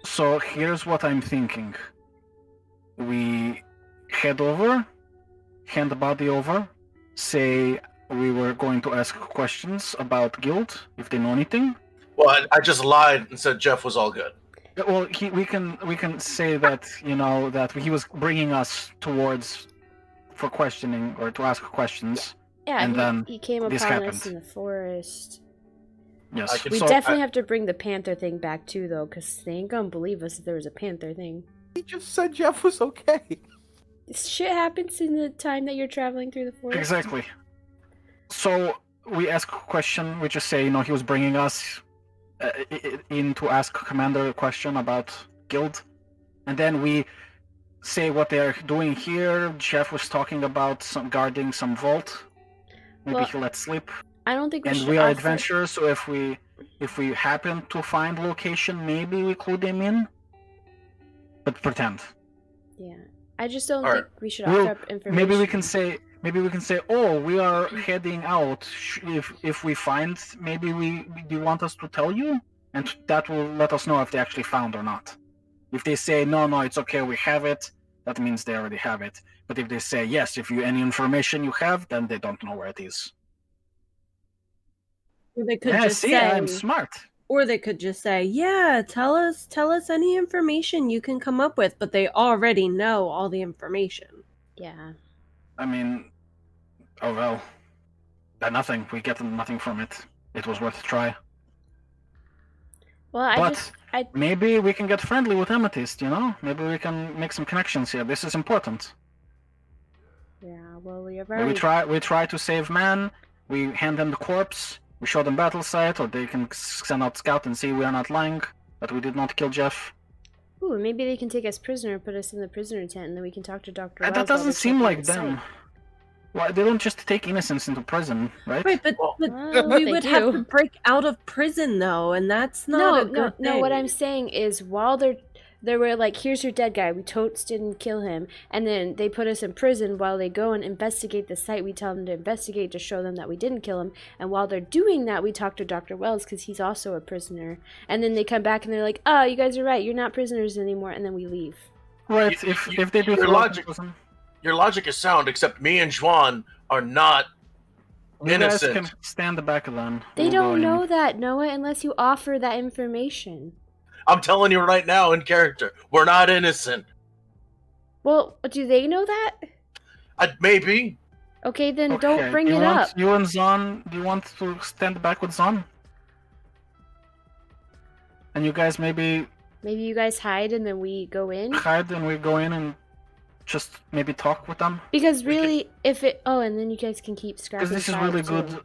So here's what I'm thinking. We head over, hand the body over, say we were going to ask questions about guild if they know anything. Well, I just lied and said Jeff was all good. Well, we can say that that he was bringing us towards for questioning or to ask questions. Yeah, And then he came this upon us happened. in the forest. Yes. I can We So, definitely have to bring the panther thing back too, though, because they ain't gonna believe us if there was a panther thing. He just said Jeff was okay. This shit happens in the time that you're traveling through the forest. Exactly. So we ask a question. We just say, he was bringing us in to ask Commander a question about guild, and then we say what they're doing here. Jeff was talking about guarding some vault. Maybe Well, he let slip. I don't think we And should we are offer... adventurers, so if we happen to find location, maybe we clue them in. But pretend. Yeah, I just don't Alright. think we should offer up information. Maybe we can say, oh, we are heading out. If we find, maybe do you want us to tell you? And that will let us know if they actually found or not. If they say no, it's okay, we have it, that means they already have it. But if they say yes, if any information you have, then they don't know where it is. Or they could Yeah, just see, say, I'm smart. or they could just say, yeah, tell us any information you can come up with, but they already know all the information. Yeah. I mean, oh well. Nothing. We get nothing from it. It was worth a try. Well, But maybe we can get friendly with Amethyst, Maybe we can make some connections here. This is important. Yeah, well, we have already... We try to save man. We hand them the corpse. We show them battle site, or they can send out scout and see we are not lying, that we did not kill Jeff. Ooh, maybe they can take us prisoner and put us in the prisoner tent, and then we can talk to Dr. Wells. That doesn't seem like them. them. Well, they don't just take innocents into prison, right? Right, but Well, we they would have do. to break out of prison, though, and that's not a good thing. No, what I'm saying is while they were like, here's your dead guy, we totes didn't kill him, and then they put us in prison while they go and investigate the site. We tell them to investigate to show them that we didn't kill him, and while they're doing that, we talk to Dr. Wells because he's also a prisoner, and then they come back and they're like, oh, you guys are right, you're not prisoners anymore, and then we leave. Right, if they do your throw us in logic- prison, Your logic is sound, except me and Juan are not you guys innocent. can stand the back of them. They We'll go don't in. know that, Noah, unless you offer that information. I'm telling you right now in character, we're not innocent. Well, do they know that? Maybe. Okay, then Okay, don't bring do it you want- up. You and Zon, do you want to stand back with Zon? And you guys maybe Maybe you guys hide and then we go in? hide and we go in and just maybe talk with them? Because really, if it... Oh, and then you guys can keep scrapping Because this is fire, really too. good.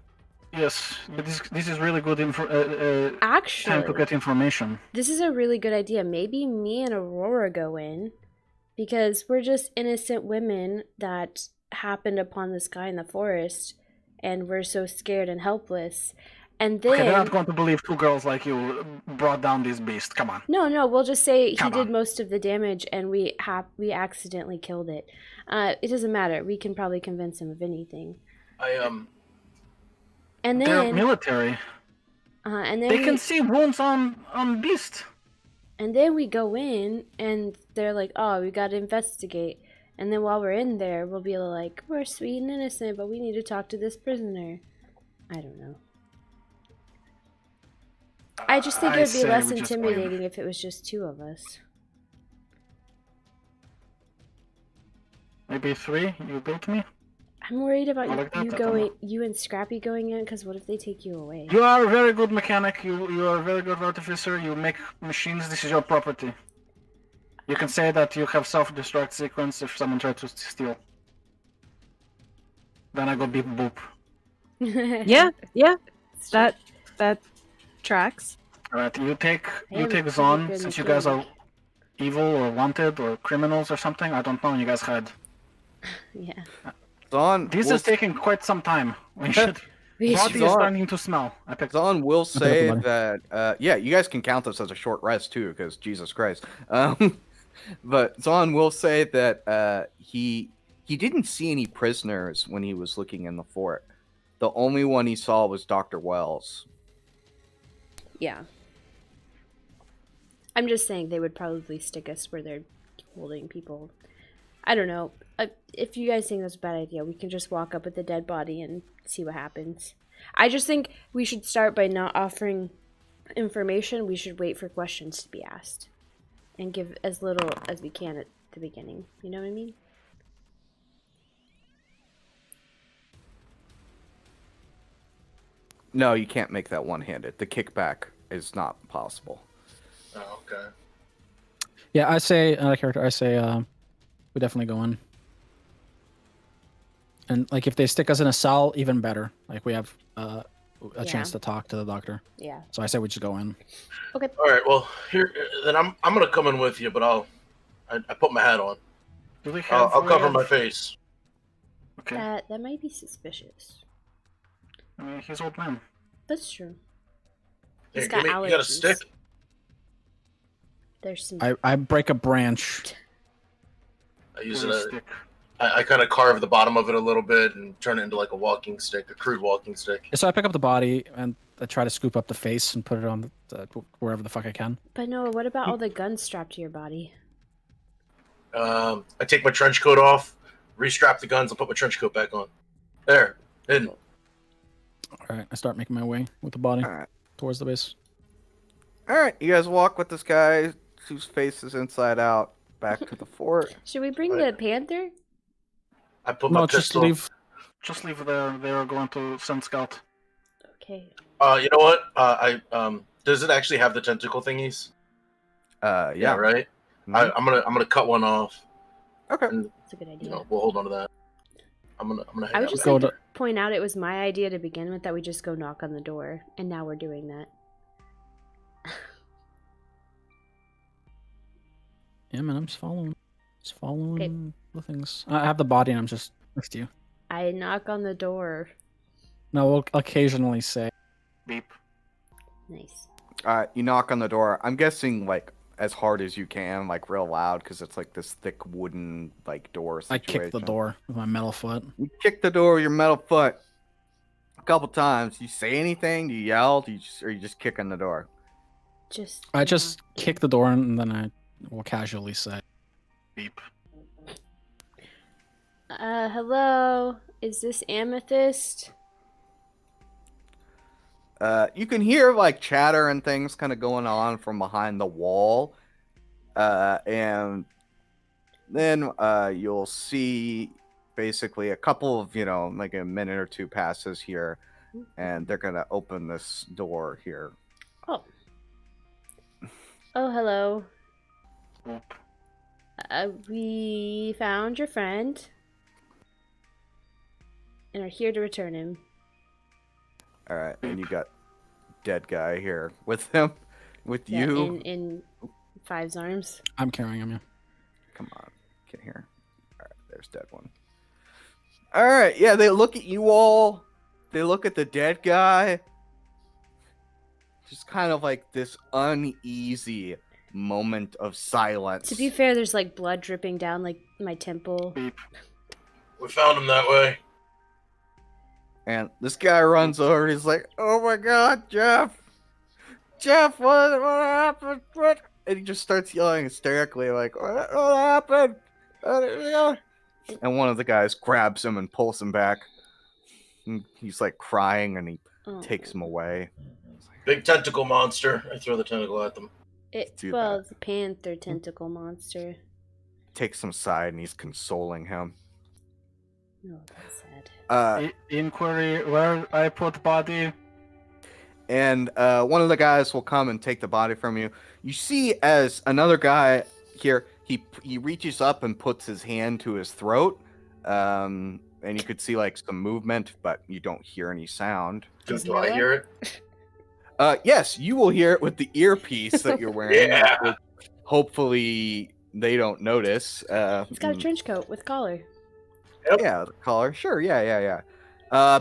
Yes, but this is really good time Actually, to get information. this is a really good idea. Maybe me and Aurora go in, because we're just innocent women that happened upon this guy in the forest, and we're so scared and helpless. And then... Okay, they're not going to believe two girls like you brought down this beast. Come on. No, we'll just say Come he did on. most of the damage and we accidentally killed it. It doesn't matter. We can probably convince him of anything. And They're then, military. and then They can see wounds on beast. And then we go in, and they're like, "Oh, we gotta investigate." And then while we're in there, we'll be like, "We're sweet and innocent, but we need to talk to this prisoner." I don't know. I just think it would be say less we just go in. intimidating if it was just two of us. Maybe 3. You built me. I'm worried about I like that, you I don't going, know. you and Scrappy going in, because what if they take you away? You are a very good mechanic. You are a very good artificer. You make machines. This is your property. You can say that you have self-destruct sequence if someone tries to steal. Then I go beep boop. Yeah, that tracks. Alright, you take I am pretty Zon, good since you guys are mechanic. evil or wanted or criminals or something. I don't know, and you guys hide. Yeah. Zon, This will, is taking quite some time. We should. We Body should- is Zon- starting to smell. I picked Zon will say money. that, yeah, you guys can count this as a short rest too, because Jesus Christ. But Zon will say that he didn't see any prisoners when he was looking in the fort. The only one he saw was Dr. Wells. Yeah. I'm just saying they would probably stick us where they're holding people. I don't know. If you guys think that's a bad idea, we can just walk up with the dead body and see what happens. I just think we should start by not offering information. We should wait for questions to be asked. and give as little as we can at the beginning. You know what I mean? No, you can't make that one-handed. The kickback is not possible. Oh, okay. Yeah, I say character. I say we definitely go in. And like if they stick us in a cell, even better. Like we have a chance to talk to the doctor. Yeah. So I say we just go in. Okay. All right. Well, here then I'm gonna come in with you, but I put my hat on. Do they have I'll cover way my of- face. Okay. That might be suspicious. I mean, he's old man. That's true. Here, He's got you got a allergies. stick? There's some. I break a branch. I use With a it. stick. I kind of carve the bottom of it a little bit and turn it into like a walking stick, a crude walking stick. So I pick up the body and I try to scoop up the face and put it on wherever the fuck I can. But Noah, what about all the guns strapped to your body? I take my trench coat off, restrap the guns, and put my trench coat back on. There, in. All right, I start making my way with the body All right. towards the base. All right, you guys walk with this guy whose face is inside out back to the fort. Should we bring the panther? I put my No, just pistol. leave. Just leave there. They are going to send scout. Okay. You know what? Does it actually have the tentacle thingies? Yeah. Right. Mhm. I'm gonna cut one off. Okay. And That's a good idea. you know, we'll hold on to that. I'm gonna hang I would out just with Go like to point out it was my idea to begin with that we just go knock on the door, and now we're doing that. Yeah, man, I'm just following. Just following the things. I have the body and I'm just next to you. I knock on the door. No, we'll occasionally say. Beep. Nice. You knock on the door. I'm guessing like as hard as you can, like real loud, because it's like this thick wooden like door I situation. kick the door with my metal foot. You kick the door with your metal foot a couple times. You say anything? Do you yell? Or you just kick on the door? Just. I just knock. kick the door and then I will casually say. Beep. Hello. Is this Amethyst? You can hear like chatter and things kind of going on from behind the wall. And then you'll see basically a couple of, like a minute or two passes here, and they're going to open this door here. Oh. Oh, hello. Oop. We found your friend and are here to return him. All right, and you got dead guy here with him, with Yeah, you. in Five's arms. I'm carrying him, yeah. Come on, get here. All right, there's dead one. All right, yeah, they look at you all. They look at the dead guy. Just kind of like this uneasy moment of silence. To be fair, there's like blood dripping down like my temple. Beep. We found him that way. And this guy runs over. He's like, "Oh my God, Jeff! Jeff, what happened? What?" And he just starts yelling hysterically, like, "What happened?" And one of the guys grabs him and pulls him back. And he's like crying, and he takes him away. Big tentacle monster. I throw the tentacle at them. Too Well, bad. it's a panther tentacle monster. Takes him aside, and he's consoling him. No, that's sad. Inquiry where I put body. And one of the guys will come and take the body from you. You see, as another guy here, he reaches up and puts his hand to his throat, and you could see like some movement, but you don't hear any sound. Do I hear it? Yes, you will hear it with the earpiece that you're wearing. Yeah. which hopefully they don't notice. He's got a trench coat with collar. Yeah, the collar. Sure. Yeah.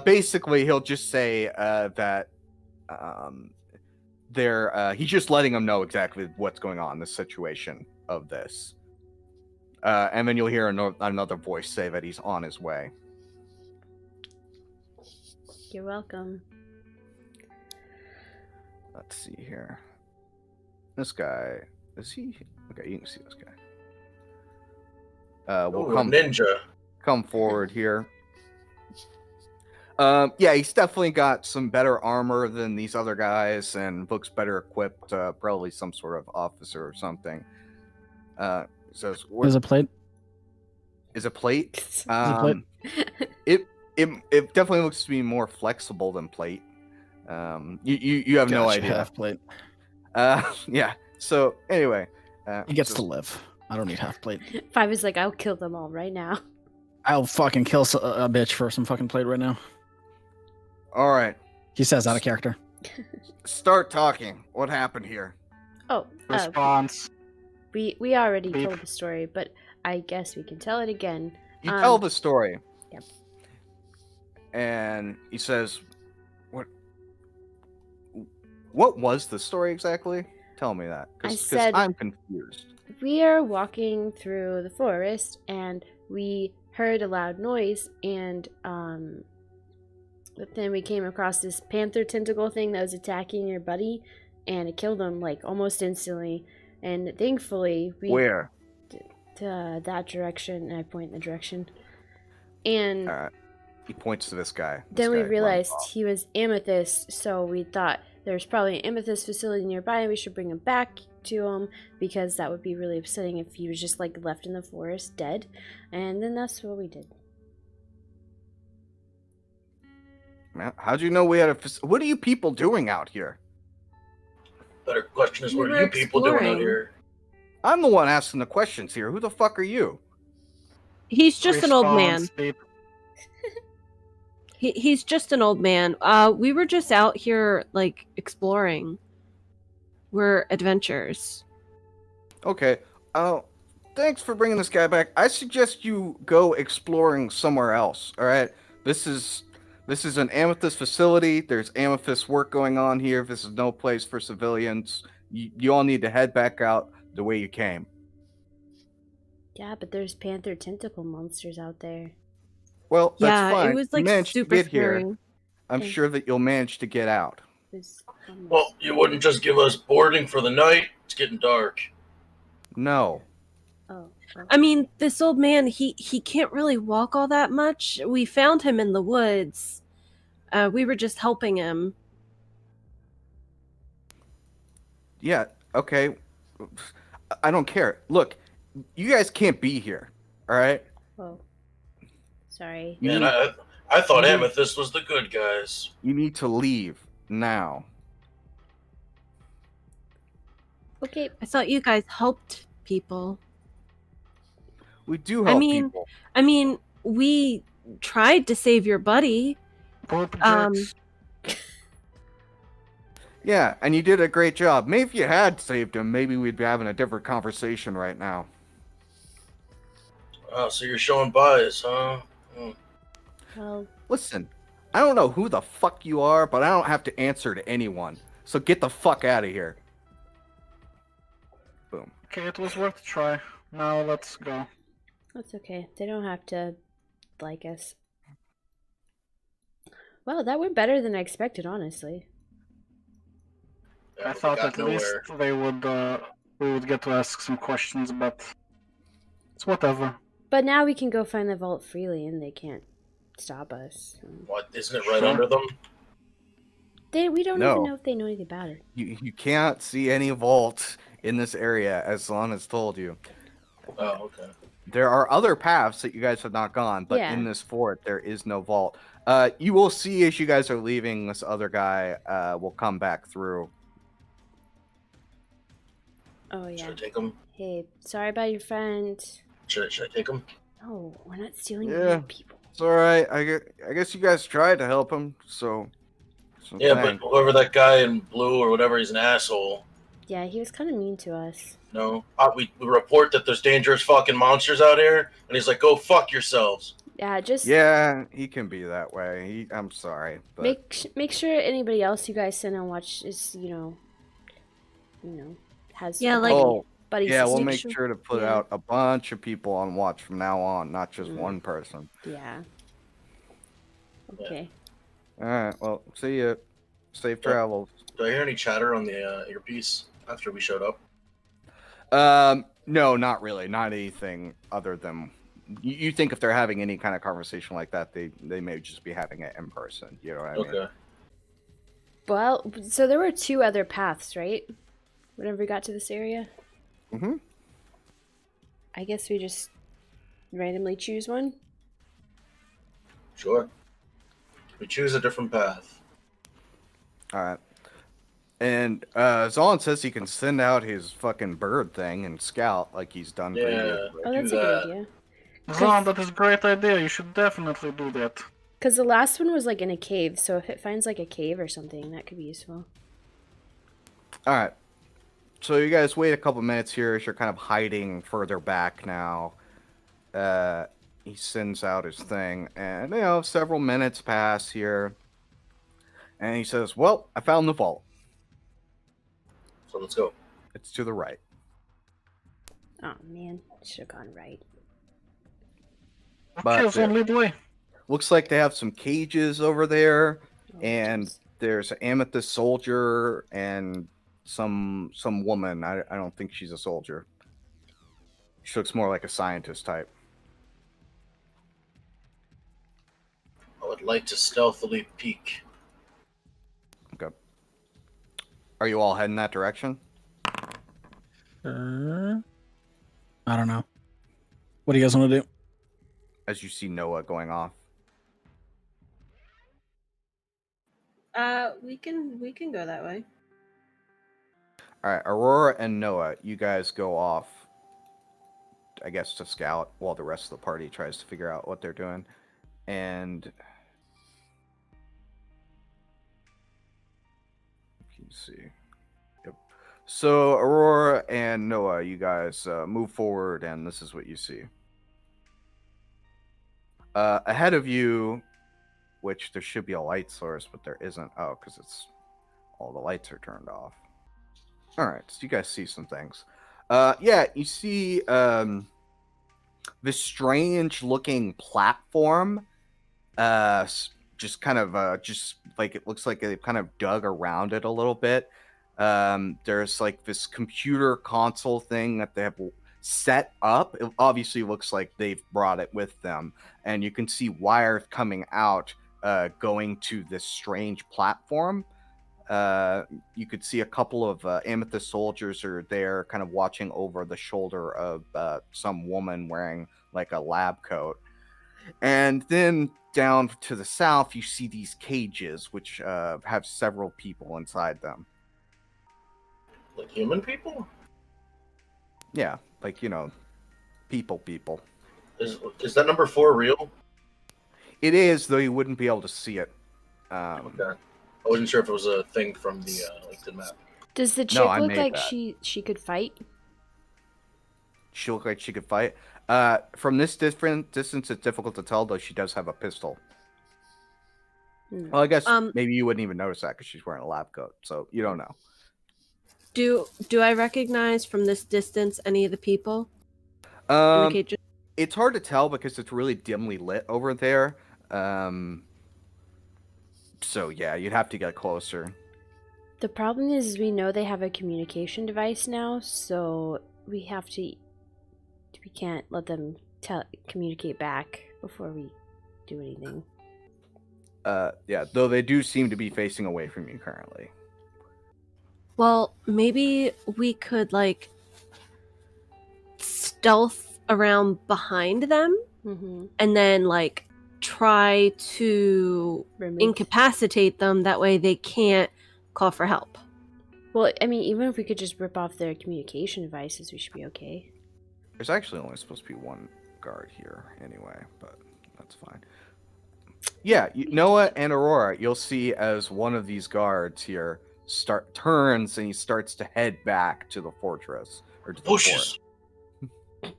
Basically, he'll just say that he's just letting them know exactly what's going on in the situation of this. And then you'll hear another voice say that he's on his way. You're welcome. Let's see here. This guy, is he? Okay, you can see this guy. We'll Ooh, a ninja. come forward here. Yeah, he's definitely got some better armor than these other guys and looks better equipped, probably some sort of officer or something. Says, There's a plate. is a plate? Is a plate? It definitely looks to be more flexible than plate. You have no Gotcha, idea. half plate. Yeah. So anyway, He gets to live. I don't need half plate. 5 is like, I'll kill them all right now. I'll fucking kill a bitch for some fucking plate right now. All right. He says out of character. Start talking. What happened here? Oh, Response. we already Beep. told the story, but I guess we can tell it again. You tell the story. Yep. And he says, What was the story exactly? Tell me that. I Because said- I'm confused. We are walking through the forest, and we heard a loud noise, and but then we came across this panther tentacle thing that was attacking your buddy, and it killed him like almost instantly. And thankfully, we Where? to that direction, and I point in the direction. And He points to this guy. This then we guy runs realized off. he was amethyst, so we thought there's probably an amethyst facility nearby, and we should bring him back to him because that would be really upsetting if he was just like left in the forest dead. And then that's what we did. Man, how'd you know we had a? What are you people doing out here? Better question is, We what were are you people doing out exploring. here? I'm the one asking the questions here. Who the fuck are you? He's just an old man. Response, beep. He's just an old man. We were just out here like exploring. We're adventurers. Okay. Oh, thanks for bringing this guy back. I suggest you go exploring somewhere else. All right. This is an amethyst facility. There's amethyst work going on here. This is no place for civilians. You all need to head back out the way you came. Yeah, but there's panther tentacle monsters out there. Well, that's Yeah, fine. it was You like managed to super get here. scary. I'm Okay. sure that you'll manage to get out. There's Well, you wouldn't just give us boarding for the night? It's getting dark. No. oh, I mean, this old man, he can't really walk all that much. We found him in the woods. We were just helping him. Yeah, okay. I don't care. Look, you guys can't be here. All right? oh, sorry. You Man, need, I thought Mhm. Amethyst was the good guys. you need to leave now. Okay, I thought you guys helped people. We do help people. I mean, we tried to save your buddy. Poop Um, jokes. Yeah, and you did a great job. Maybe if you had saved him, maybe we'd be having a different conversation right now. Oh, so you're showing bias, huh? Hmm. well, Listen, I don't know who the fuck you are, but I don't have to answer to anyone. So get the fuck out of here. Boom. Okay, it was worth a try. Now let's go. that's okay. They don't have to like us. Well, that went better than I expected, honestly. Yeah, I we thought got at least they would we would get to ask some questions, but it's whatever. But now we can go find the vault freely, and they can't stop us. What, isn't it right Sure. under them? We don't No. even know if they know anything about it. You can't see any vault in this area, as Lon has told you. Oh, okay. There are other paths that you guys have not gone, but Yeah. in this fort, there is no vault. You will see as you guys are leaving, this other guy will come back through. Oh Should yeah. I take them? Hey, sorry about your friend. Should I take them? No, we're not stealing Yeah. real people. It's all right. I guess you guys tried to help him, so Yeah, thanks. but whoever that guy in blue or whatever, he's an asshole. Yeah, he was kind of mean to us. No, we report that there's dangerous fucking monsters out here, and he's like, "Go fuck yourselves." Yeah, just Yeah, he can be that way. I'm sorry, but make sure anybody else you guys send and watch is has Yeah, a like- oh buddy yeah, we'll system. make sure to put Yeah. out a bunch of people on watch from now on, not just Mm. one person. Yeah. Okay. All right. Well, see you. Safe travels. Did I hear any chatter on the earpiece after we showed up? No, not really. Not anything other than you think if they're having any kind of conversation like that, they may just be having it in person. You know what I mean? Okay. Well, so there were 2 other paths, right? Whenever we got to this area. Mm-hmm. I guess we just randomly choose one. Sure. We choose a different path. All right. And Zolan says he can send out his fucking bird thing and scout like he's done Yeah. previously. Oh, Do that's a good that. idea. Zon, that is a great idea. You should definitely do that. Because the last one was like in a cave, so if it finds like a cave or something, that could be useful. All right. So you guys wait a couple minutes here as you're kind of hiding further back now. He sends out his thing, and several minutes pass here, and he says, "Well, I found the vault. So let's go. It's to the right." Oh man, should have gone right. But Okay, Zon, lead the way. looks like they have some cages over there, Oh, and jeez. there's an amethyst soldier and some woman. I don't think she's a soldier. She looks more like a scientist type. I would like to stealthily peek. Okay. Are you all heading that direction? I don't know. What do you guys want to do? As you see Noah going off. We can go that way. All right, Aurora and Noah, you guys go off, I guess, to scout while the rest of the party tries to figure out what they're doing. And you can see. Yep. So Aurora and Noah, you guys move forward, and this is what you see. Ahead of you, which there should be a light source, but there isn't. Oh, because it's all the lights are turned off. All right, so you guys see some things. Yeah, you see this strange-looking platform. Just kind of, just like it looks like they've kind of dug around it a little bit. There's like this computer console thing that they have set up. It obviously looks like they've brought it with them, and you can see wires coming out, going to this strange platform. You could see a couple of amethyst soldiers are there kind of watching over the shoulder of some woman wearing like a lab coat. And then down to the south, you see these cages, which have several people inside them. Like human people? Yeah, like, people. Is that number 4 real? It is, though you wouldn't be able to see it. Okay. I wasn't sure if it was a thing from the the map. Does the chick I look made like that. she could fight? She looked like she could fight. From this different distance, it's difficult to tell, though she does have a pistol. Well, I guess maybe you wouldn't even notice that because she's wearing a lab coat, so you don't know. Do I recognize from this distance any of the people in the cages? It's hard to tell because it's really dimly lit over there. So yeah, you'd have to get closer. The problem is we know they have a communication device now, so we can't let them communicate back before we do anything. Yeah, though they do seem to be facing away from you currently. Well, maybe we could like stealth around behind them Mm-hmm. and then like try to incapacitate them. That way they can't call for help. Well, I mean, even if we could just rip off their communication devices, we should be okay. There's actually only supposed to be one guard here anyway, but that's fine. Yeah, Noah and Aurora, you'll see as one of these guards here turns and he starts to head back to the fortress or to the Bushes. fort.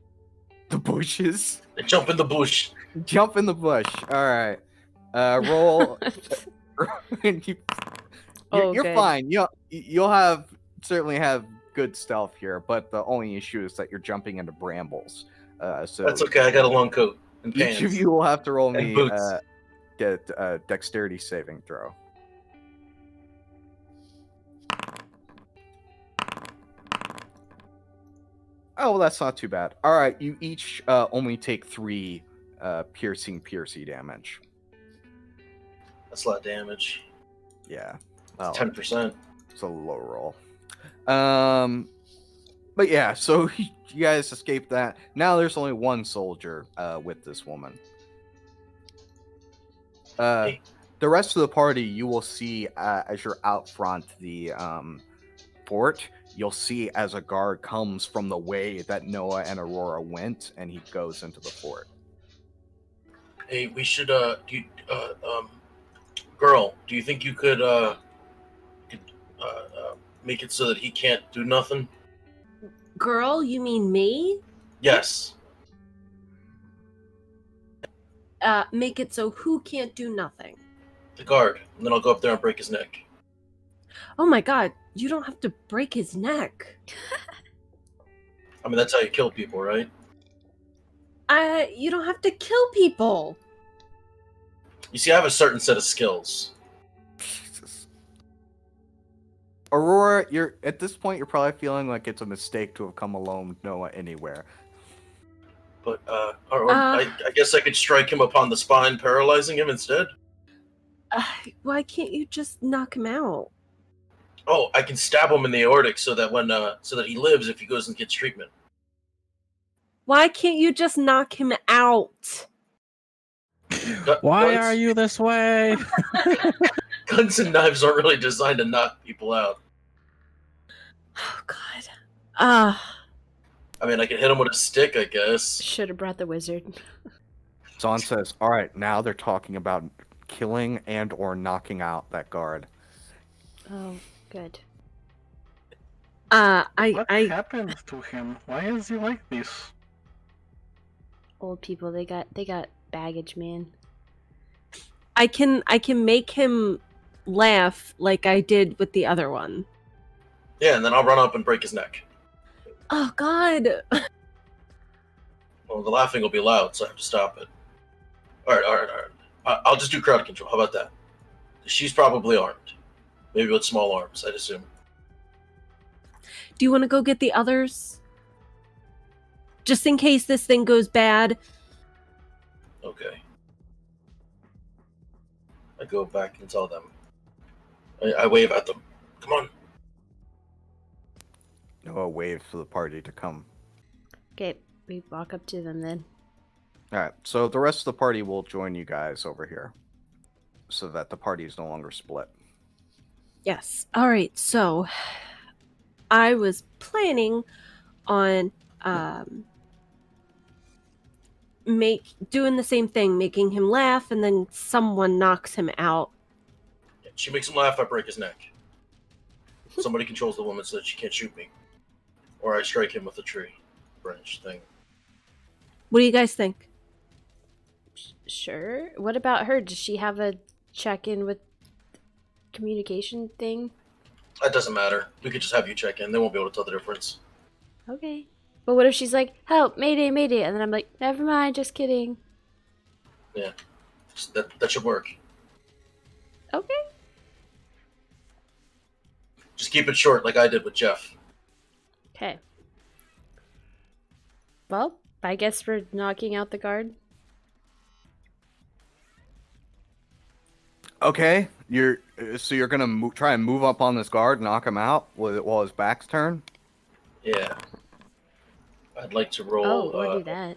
The bushes. They jump in the bush. Jump in the bush. All right. Roll. You're good. fine. You'll certainly have good stealth here, but the only issue is that you're jumping into brambles. So That's okay. I got a long coat and pants. each of you will have to roll And me boots. get a dexterity saving throw. Oh, well, that's not too bad. All right, you each only take 3 piercing damage. That's a lot of damage. Yeah. Well, 10%. it's a low roll. But yeah, so you guys escaped that. Now there's only one soldier with this woman. The rest of the party, you will see as you're out front the fort. You'll see as a guard comes from the way that Noah and Aurora went, and he goes into the fort. Hey, we should girl, do you think you could make it so that he can't do nothing? Girl, you mean me? Yes. Make it so who can't do nothing? The guard. And then I'll go up there and break his neck. Oh my god, you don't have to break his neck. I mean, that's how you kill people, right? You don't have to kill people. You see, I have a certain set of skills. Jesus. Aurora, you're at this point you're probably feeling like it's a mistake to have come alone with Noah anywhere. But I guess I could strike him upon the spine, paralyzing him instead. Why can't you just knock him out? Oh, I can stab him in the aortic so that so that he lives if he goes and gets treatment. Why can't you just knock him out? Why are you this way? Guns and knives aren't really designed to knock people out. Oh god. I mean, I can hit him with a stick, I guess. Should have brought the wizard. Zahn says, all right, now they're talking about killing and or knocking out that guard. Oh, good. What happened to him? Why is he like this? Old people, they got baggage, man. I can make him laugh like I did with the other one. Yeah, and then I'll run up and break his neck. Oh god. Well, the laughing will be loud, so I have to stop it. All right. I'll just do crowd control. How about that? She's probably armed. Maybe with small arms, I'd assume. Do you want to go get the others? Just in case this thing goes bad. Okay. I go back and tell them. I wave at them. Come on. Noah waves for the party to come. Okay, we walk up to them then. All right, so the rest of the party will join you guys over here, so that the party is no longer split. Yes. All right. So I was planning on doing the same thing, making him laugh, and then someone knocks him out. She makes him laugh, I break his neck. Somebody controls the woman so that she can't shoot me. Or I strike him with a tree branch thing. What do you guys think? Sure. What about her? Does she have a check-in with communication thing? That doesn't matter. We could just have you check in. They won't be able to tell the difference. Okay. But what if she's like, help, mayday, mayday, and then I'm like, never mind, just kidding. Yeah. That should work. Okay. Just keep it short like I did with Jeff. Okay. Well, I guess we're knocking out the guard. Okay, you're gonna try and move up on this guard, knock him out while his back's turned. Yeah. I'd like to roll. Oh, we'll do that.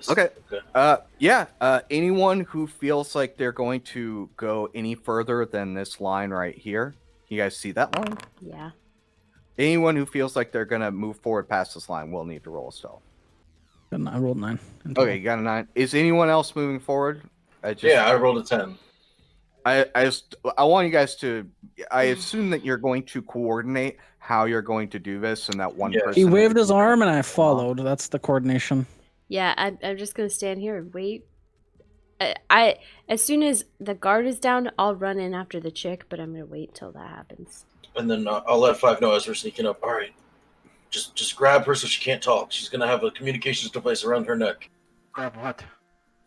Okay. Anyone who feels like they're going to go any further than this line right here, you guys see that line? Yeah. Anyone who feels like they're gonna move forward past this line will need to roll a stealth. I rolled 9. Okay, you got a 9. Is anyone else moving forward? I rolled a 10. I want you guys to. I assume that you're going to coordinate how you're going to do this, and that one person. He waved his arm, and I followed. That's the coordination. Yeah, I'm just gonna stand here and wait. I as soon as the guard is down, I'll run in after the chick, but I'm gonna wait till that happens. And then I'll let 5 know as we're sneaking up. All right, just grab her so she can't talk. She's gonna have a communications device around her neck. Grab what?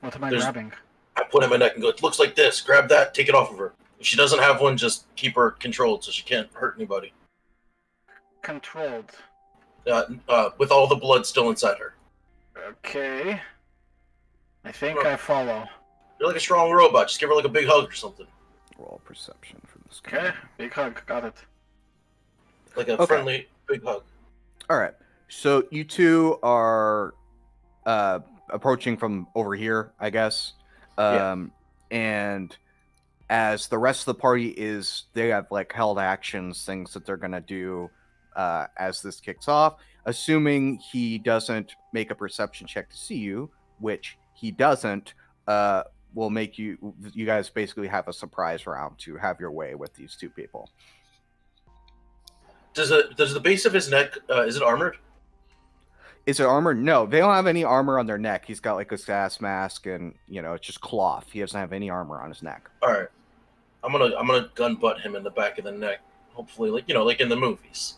What am I grabbing? I put it in my neck and go, it looks like this. Grab that, take it off of her. If she doesn't have one, just keep her controlled so she can't hurt anybody. Controlled. With all the blood still inside her. Okay. I think I follow. You're like a strong robot. Just give her like a big hug or something. Roll perception for this guy. Okay, big hug, got it. Like a friendly big hug. All right. So you two are approaching from over here, I guess. And as the rest of the party they have like held actions, things that they're gonna do as this kicks off. Assuming he doesn't make a perception check to see you, which he doesn't, will make you guys basically have a surprise round to have your way with these two people. Does the base of his neck is it armored? Is it armor? No, they don't have any armor on their neck. He's got like a gas mask, and it's just cloth. He doesn't have any armor on his neck. All right, I'm gonna gun butt him in the back of the neck. Hopefully, like in the movies.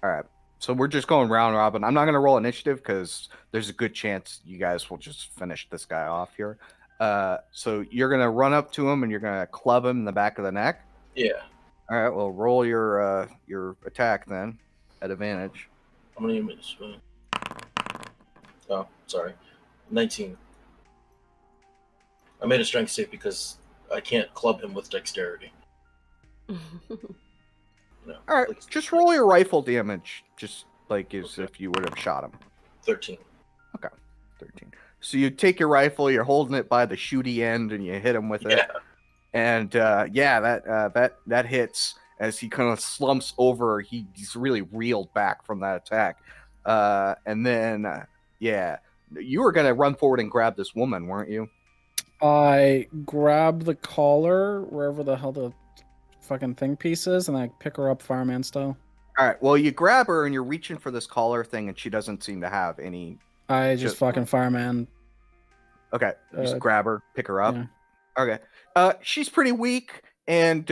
All right. So we're just going round robin. I'm not gonna roll initiative because there's a good chance you guys will just finish this guy off here. So you're gonna run up to him and you're gonna club him in the back of the neck. Yeah. All right. Well, roll your attack then at advantage. I'm gonna use. Oh, sorry. 19. I made a strength save because I can't club him with dexterity. All right, just roll your rifle damage, just like as if you would have shot him. 13. Okay, 13. So you take your rifle, you're holding it by the shooty end, and you hit him with it. And that hits as he kind of slumps over. He's really reeled back from that attack. And then, you were gonna run forward and grab this woman, weren't you? I grab the collar wherever the hell the fucking thing piece is, and I pick her up fireman style. All right. Well, you grab her and you're reaching for this collar thing, and she doesn't seem to have any. I just fucking fireman. Okay. Just grab her, pick her up. Yeah. Okay. She's pretty weak, and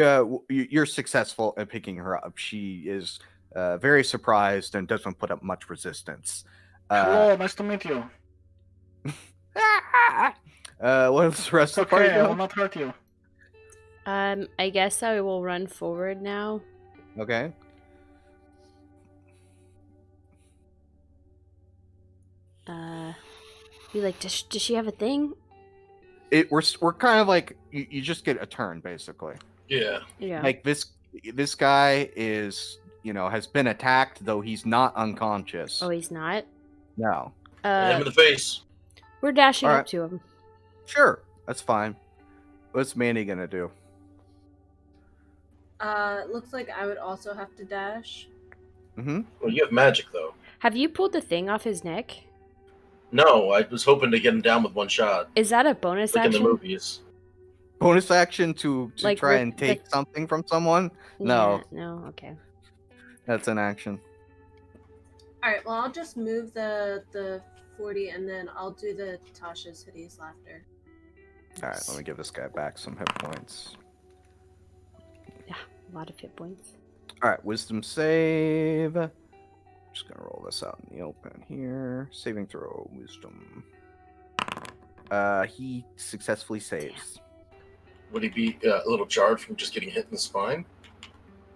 you're successful in picking her up. She is very surprised and doesn't put up much resistance. Hello, nice to meet you. What is the rest of the party Okay, I will doing? not hurt you. I guess I will run forward now. Okay. Be like, does she have a thing? We're kind of like you just get a turn basically. Yeah. Yeah. Like this guy is has been attacked, though he's not unconscious. Oh, he's not? No. Hit him in the face. We're dashing All up right. to him. Sure, that's fine. What's Manny gonna do? Looks like I would also have to dash. Mm-hmm. Well, you have magic though. Have you pulled the thing off his neck? No, I was hoping to get him down with one shot, Is that a bonus like in action? the movies. Bonus action to Like try rip and take the- something from someone? No, Yeah, no, okay. that's an action. Alright, well, I'll just move the 40 and then I'll do the Tasha's hideous laughter. All right, let me give this guy back some hit points. Yeah, a lot of hit points. All right, wisdom save. Just gonna roll this out in the open here. Saving throw, wisdom. He successfully saves. Would he be a little jarred from just getting hit in the spine?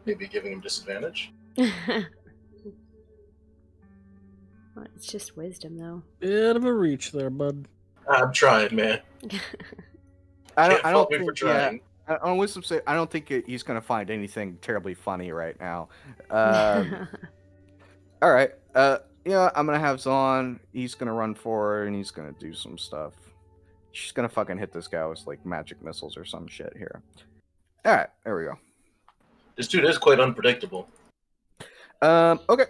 Maybe giving him disadvantage? Well, it's just wisdom, though. Bit of a reach there, bud. I'm trying, man. I Can't don't fault me think. for trying. On wisdom save, I don't think he's gonna find anything terribly funny right now. All right. I'm gonna have Zon. He's gonna run forward and he's gonna do some stuff. She's gonna fucking hit this guy with like magic missiles or some shit here. All right, there we go. This dude is quite unpredictable. Okay.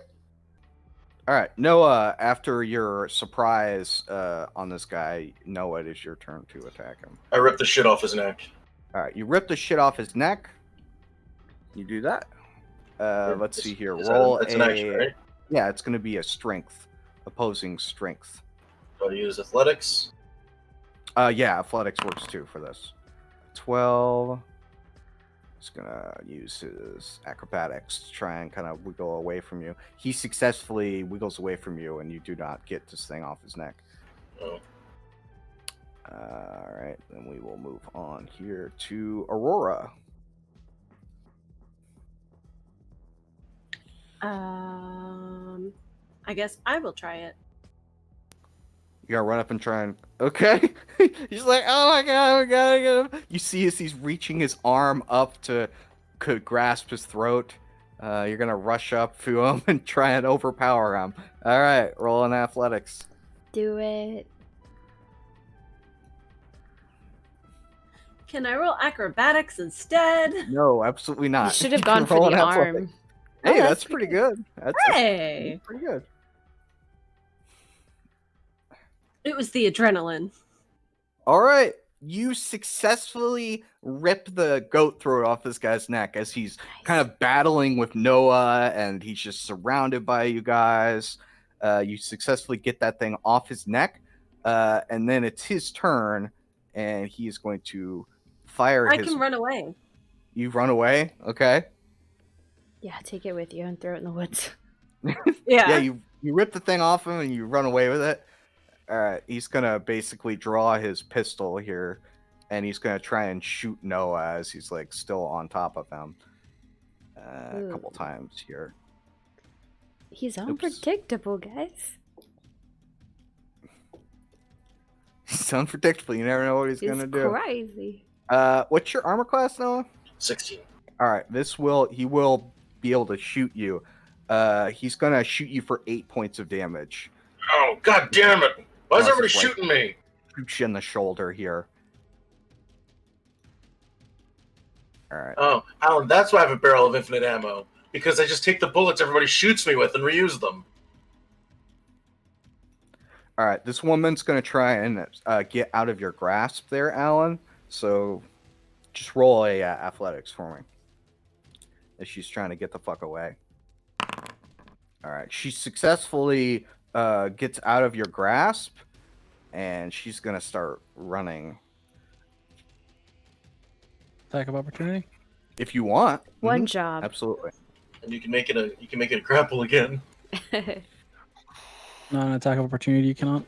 All right, Noah. After your surprise on this guy, Noah, it is your turn to attack him. I ripped the shit off his neck. All right, you rip the shit off his neck. You do that. Let's see here. Roll That's an action, right? Yeah, it's gonna be a strength, opposing strength. So I use athletics. Yeah, athletics works too for this. 12. He's gonna use his acrobatics to try and kind of wiggle away from you. He successfully wiggles away from you, and you do not get this thing off his neck. Oh. All right, then we will move on here to Aurora. I guess I will try it. You gotta run up and try and. Okay. He's like, oh my god, we gotta get him. You see as he's reaching his arm up to could grasp his throat, You're gonna rush up to him and try and overpower him. All right, roll in athletics. Do it. Can I roll acrobatics instead? No, absolutely not. You should have You gone can for roll the in athletics. arm. Hey, Oh, that's pretty good. That's Hey! pretty good. It was the adrenaline. All right, you successfully rip the goat throat off this guy's neck as he's kind of battling with Noah, and he's just surrounded by you guys. You successfully get that thing off his neck, and then it's his turn, and he is going to fire I his. can run away. You run away, okay? Yeah, take it with you and throw it in the woods. Yeah, you rip the thing off him and you run away with it. All right, he's gonna basically draw his pistol here, and he's gonna try and shoot Noah as he's like still on top of him a couple times here. He's unpredictable, guys. He's unpredictable. You never know what he's gonna do. Crazy. What's your armor class, Noah? 16. All right, he will be able to shoot you. He's gonna shoot you for 8 points of damage. Oh, god damn it! Why is Plus, everybody it's like- shooting me? Shoots you in the shoulder here. All right. Oh, Alan, that's why I have a barrel of infinite ammo. Because I just take the bullets everybody shoots me with and reuse them. All right, this woman's going to try and get out of your grasp there, Alan. So just roll a athletics for me. As she's trying to get the fuck away. All right, she successfully gets out of your grasp, and she's going to start running. Attack of opportunity. If you want. One Mhm, job. Absolutely. And you can make it a grapple again. Not an attack of opportunity. You cannot.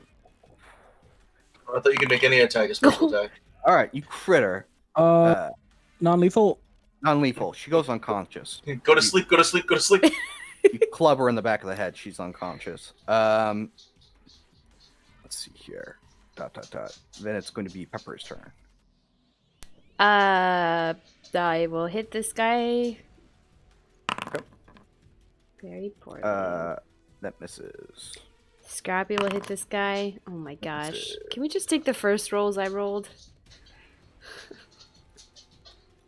I thought you could make any attack a special attack. All right, you critter. Non-lethal. Non-lethal. She goes unconscious. Go to sleep, go to sleep, go to sleep. You club her in the back of the head. She's unconscious. Let's see here. ... Then it's going to be Pepper's turn. I will hit this guy. Okay. Very poorly. That misses. Scrappy will hit this guy. Oh my gosh. Misses. Can we just take the first rolls I rolled?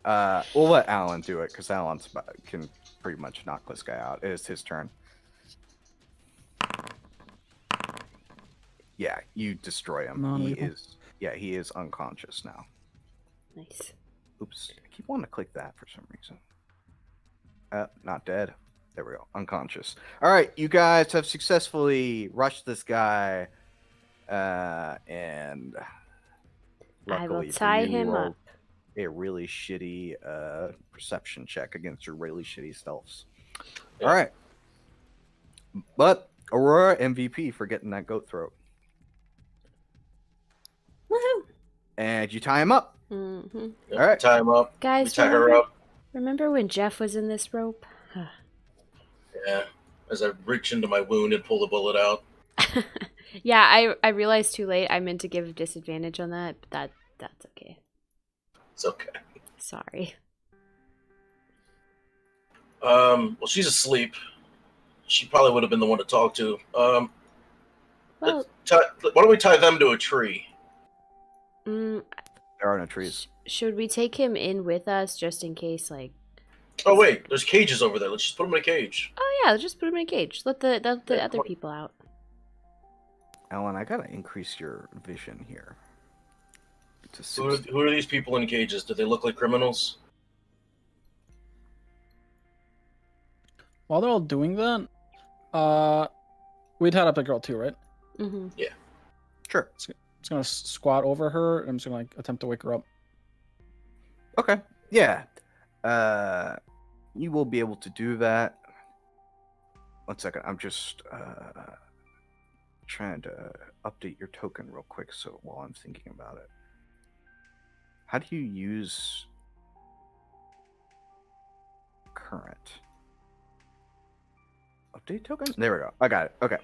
We'll let Alan do it because Alan can pretty much knock this guy out. It is his turn. Yeah, you destroy him. Non-lethal. He is unconscious now. Nice. Oops, I keep wanting to click that for some reason. Not dead. There we go. Unconscious. All right, you guys have successfully rushed this guy, and I will luckily for tie you, him rolled up. a really shitty perception check against your really shitty stealths. Yeah. All right, but Aurora MVP for getting that goat throat, Woohoo! and you tie him up. Mm-hmm. Yep, All right. Tie him up. We Guys, tie her up. remember when Jeff was in this rope? Yeah. As I reach into my wound and pull the bullet out. Yeah, I realized too late. I meant to give disadvantage on that, but that's okay. It's okay. Sorry. Well, she's asleep. She probably would have been the one to talk to. Well, Why don't we tie them to a tree? mm, There are no trees. should we take him in with us just in case, like... Oh wait, there's cages over there. Let's just put them in a cage. Oh yeah, just put him in a cage. Let the Yeah, other cool. people out. Alan, I gotta increase your vision here. To Who 60. are these people in cages? Do they look like criminals? While they're all doing that, we tied up the girl too, right? Mm-hmm. Sure. Just gonna squat over her. And I'm just gonna like attempt to wake her up. Okay. Yeah. You will be able to do that. 1 second. I'm just trying to update your token real quick. So while I'm thinking about it, how do you use current update token? There we go. I got it. Okay.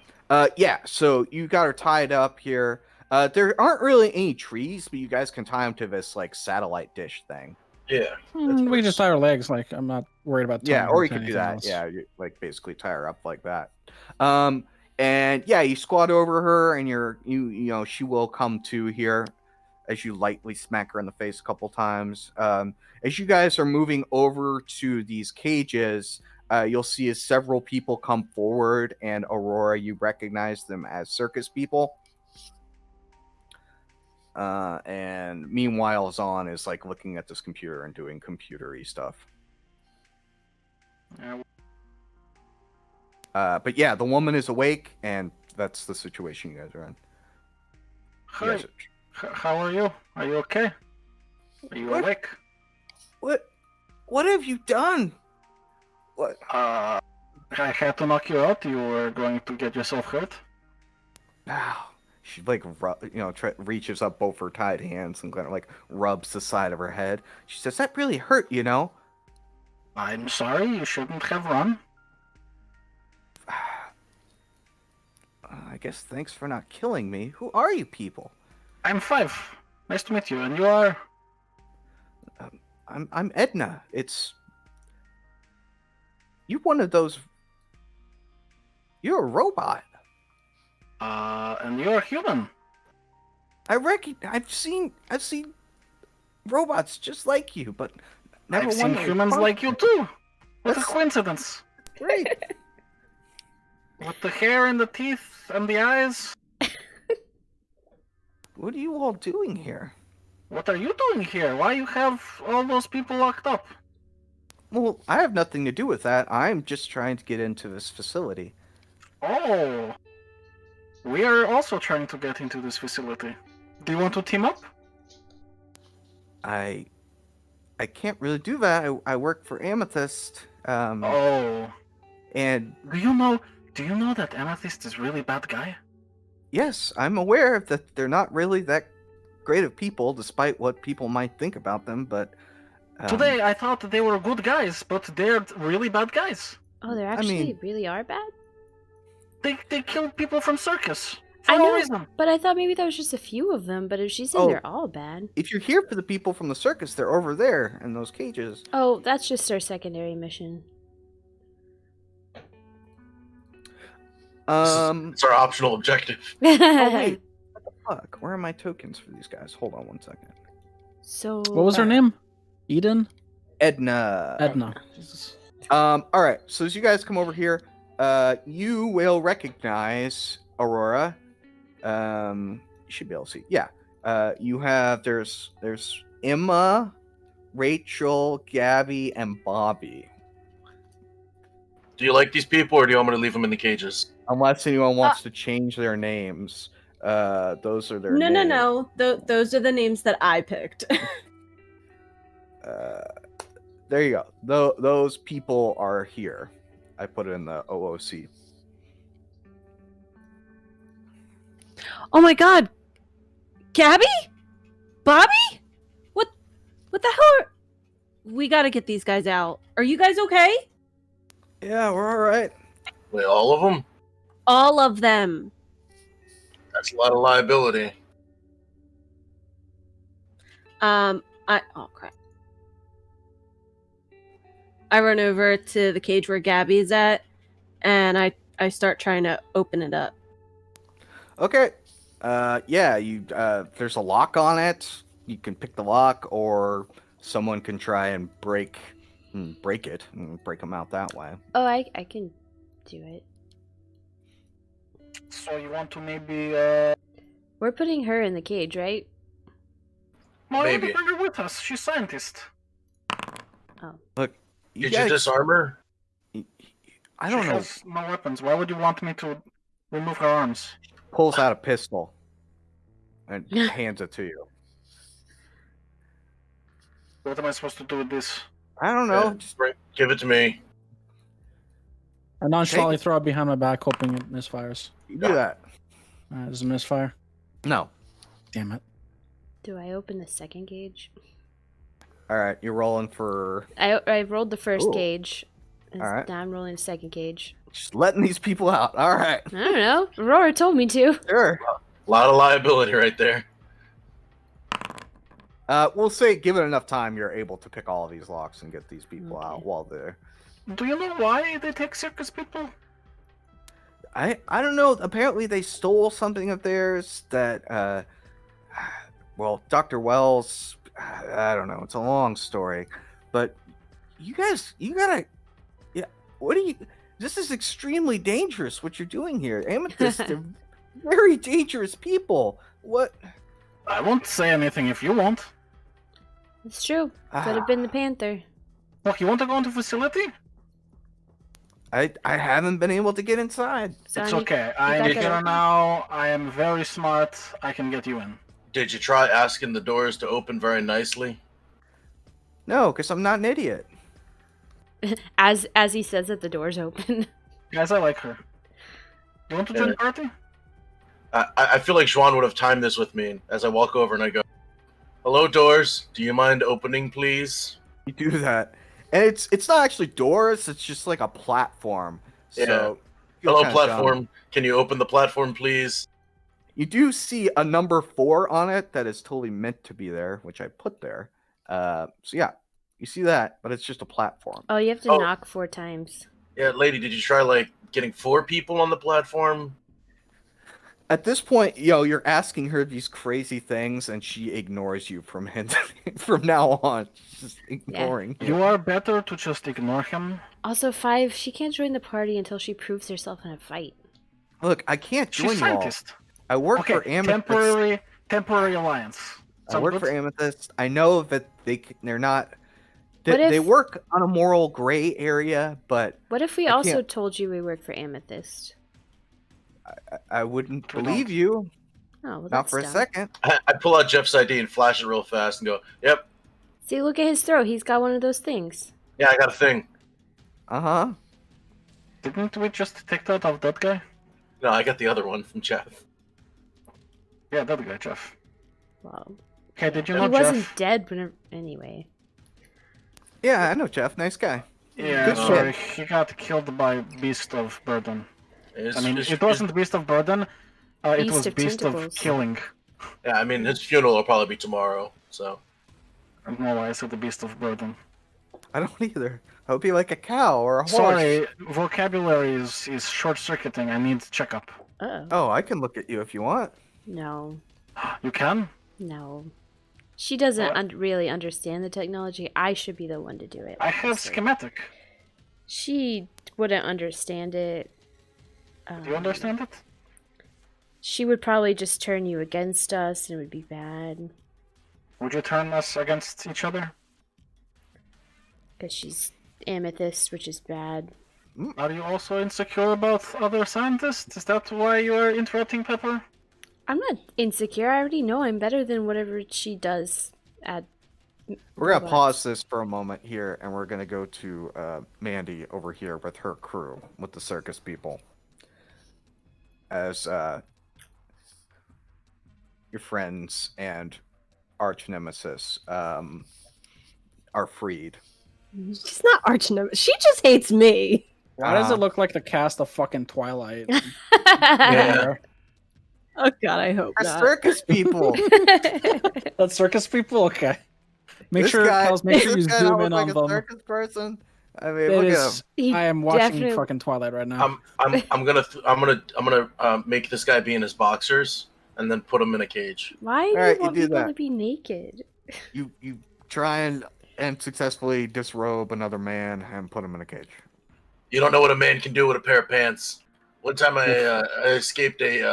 Yeah. So you got her tied up here. There aren't really any trees, but you guys can tie them to this like satellite dish thing. Yeah. We can just tie her legs. Like, I'm not worried about tying Yeah, her or you to could do anything that. else. Yeah, you, like basically tie her up like that. And yeah, you squat over her, and you know she will come to here as you lightly smack her in the face a couple times. As you guys are moving over to these cages, you'll see as several people come forward, and Aurora, you recognize them as circus people. And meanwhile, Zahn is like looking at this computer and doing computery stuff. Yeah. But yeah, the woman is awake, and that's the situation you guys are in. You Hi. guys How are you? Are you okay? Are you What? awake? What have you done? What? I had to knock you out. You were going to get yourself hurt. Ow. She like reaches up both her tied hands and kind of like rubs the side of her head. She says, "That really hurt, you know." I'm sorry. You shouldn't have run. I guess thanks for not killing me. Who are you people? I'm 5. Nice to meet you. And you are? I'm Edna. You're one of those. You're a robot. And you're human. I've seen robots just like you, but never I've seen one that was humans like you too. What a That's- coincidence. Great. With the hair and the teeth and the eyes. What are you all doing here? What are you doing here? Why you have all those people locked up? Well, I have nothing to do with that. I'm just trying to get into this facility. Oh. We are also trying to get into this facility. Do you want to team up? I can't really do that. I work for Amethyst. Oh. And Do you know that Amethyst is really bad guy? yes, I'm aware that they're not really that great of people, despite what people might think about them. But Today I thought that they were good guys, but they're really bad guys. Oh, they actually mean- really are bad? They kill people from circus. For I no know, reason. but I thought maybe that was just a few of them, but if she's saying Oh. they're all bad. if you're here for the people from the circus, they're over there in those cages. Oh, that's just our secondary mission. It's our optional objective. Oh wait, what the fuck? Where are my tokens for these guys? Hold on one second. So What was her name? Eden? Edna. Edna. Jesus. All right. So as you guys come over here, you will recognize Aurora. You should be able to see. Yeah. You have there's Emma, Rachel, Gabby, and Bobby. Do you like these people, or do you want me to leave them in the cages? Unless anyone wants to change their names, those are their No, names. no. Those are the names that I picked. There you go. Those people are here. I put it in the OOC. Oh my god! Gabby? Bobby? What the hell are... We gotta get these guys out. Are you guys okay? Yeah, we're all right. Wait, all of them? All of them. That's a lot of liability. Oh crap. I run over to the cage where Gabby's at, and I start trying to open it up. Okay. Yeah, you there's a lock on it. You can pick the lock, or someone can try and break it and break them out that way. Oh, I can do it. So you want to maybe We're putting her in the cage, right? no, I want Maybe. to bring her with us. She's scientist. Look, Did guys- you disarm her? I don't She know. has no weapons. Why would you want me to remove her arms? Pulls out a pistol and hands it to you. What am I supposed to do with this? I don't know. Yeah, Just give it to me. I nonchalantly throw it behind my back, hoping it misfires. you do that. Does it misfire? No. Damn it. Do I open the second cage? All right, you're rolling for I rolled the first Ooh. cage. And All right. Now I'm rolling the second cage. just letting these people out. All right. I don't know. Aurora told me to. Sure. A lot of liability right there. We'll say, given enough time, you're able to pick all of these locks and get these people out while they're. Do you know why they take circus people? I don't know. Apparently, they stole something of theirs that. Well, Dr. Wells. I don't know. It's a long story, but you gotta. Yeah. What are you? This is extremely dangerous. What you're doing here, Amethyst. They're very dangerous people. What? I won't say anything if you won't. It's true. Could have been the Panther. Look, you want to go into facility? I haven't been able to get inside. It's Sonny, okay. you I'm got here that. now. I am very smart. I can get you in. Did you try asking the doors to open very nicely? No, because I'm not an idiot. As he says that, the door's open. Guys, I like her. You want to join the party? I feel like Juan would have timed this with me as I walk over and I go, "Hello, doors. Do you mind opening, please?" You do that, and it's not actually doors. It's just like a platform. So, Yeah. feel Hello, kinda platform. dumb. Can you open the platform, please? You do see a number 4 on it that is totally meant to be there, which I put there. So yeah, you see that, but it's just a platform. Oh, you have to Oh. knock 4 times. Yeah, lady, did you try like getting 4 people on the platform? At this point, you're asking her these crazy things, and she ignores you from from now on. She's just ignoring you. You are better to just ignore him. Also, 5, she can't join the party until she proves herself in a fight. Look, I can't join She's you all. scientist. I work Okay, for Amethyst. temporary alliance. I Sound work good? for Amethyst. I know that they're not. What They if- work on a moral gray area, but What if we I also can't- told you we work for Amethyst? I wouldn't We believe don't. you. Oh, well, Not that's for a dumb. second. I pull out Jeff's ID and flash it real fast and go, "Yep, See, look at his throat. He's got one of those things. yeah, I got a thing." Uh-huh. Didn't we just take that off that guy? No, I got the other one from Jeff. Yeah, that guy, Jeff. Well, Okay, did you he know wasn't Jeff? dead when anyway. Yeah, I know Jeff. Nice guy. Yeah, Good sorry, shit. he got killed by Beast of Burden. His- I mean, his- it wasn't Beast of Burden. It Beast was of Beast of Tentacles. Killing. Yeah, I mean, his funeral will probably be tomorrow, so. I don't know why I said the Beast of Burden. I don't either. I would be like a cow or a horse. Sorry, vocabulary is short-circuiting. I need checkup. Uh-oh. Oh, I can look at you if you want. No. You can? No. She doesn't What? really understand the technology. I should be the one to do it. I have obviously. schematic. She wouldn't understand it. Do you understand it? She would probably just turn you against us, and it would be bad. Would you turn us against each other? Because she's amethyst, which is bad. Are you also insecure about other scientists? Is that why you are interrupting Pepper? I'm not insecure. I already know I'm better than whatever she does at. We're gonna robots. pause this for a moment here, and we're gonna go to Mandy over here with her crew, with the circus people, as your friends and arch nemesis are freed. She's not arch nemesis. She just hates me. Why does it look like the cast of fucking Twilight? Yeah. Oh god, I hope Our not. circus people. That's circus people. Okay. Make This sure, guy, Kels, make sure this you guy don't zoom look in like on a them. circus person. I mean, It look at him. is. He I am watching definitely- fucking Twilight right now. I'm gonna make this guy be in his boxers and then put him in a cage. Why do Alright, you you want do people that. to be naked? You try and successfully disrobe another man and put him in a cage. You don't know what a man can do with a pair of pants. One time I escaped a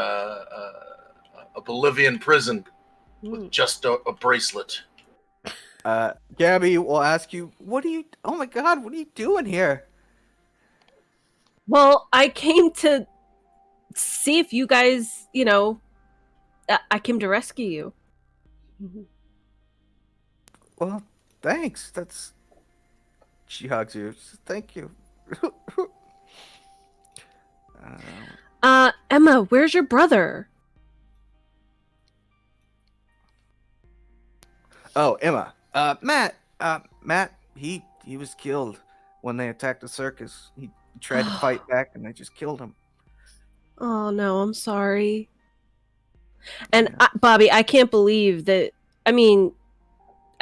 Bolivian prison with just a bracelet. Gabby will ask you, oh my god, what are you doing here? Well, I came to see if you guys, I came to rescue you. Well, thanks. She hugs you. She says, thank you. Emma, where's your brother? Oh, Emma. Matt, he was killed when they attacked the circus. He tried to fight back and they just killed him. Oh no, I'm sorry. And Bobby, I can't believe that. I mean,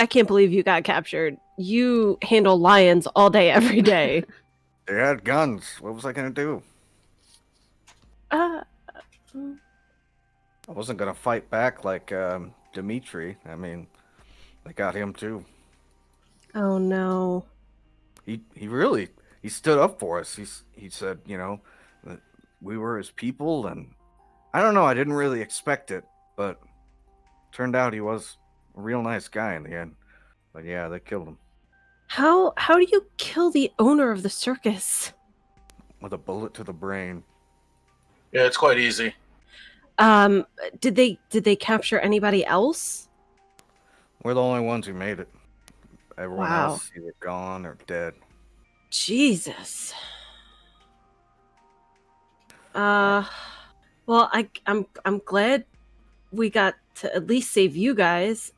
I can't believe you got captured. You handle lions all day, every day. They had guns. What was I gonna do? uh, I wasn't gonna fight back like Dimitri. I mean, they got him too. oh no. He really stood up for us. He said, you know, that we were his people, and I don't know. I didn't really expect it, but turned out he was a real nice guy in the end. But yeah, they killed him How do you kill the owner of the circus? with a bullet to the brain. Yeah, it's quite easy. Did they capture anybody else? We're the only ones who made it. Everyone Wow. else either gone or dead. Jesus. Well, I'm glad we got to at least save you guys.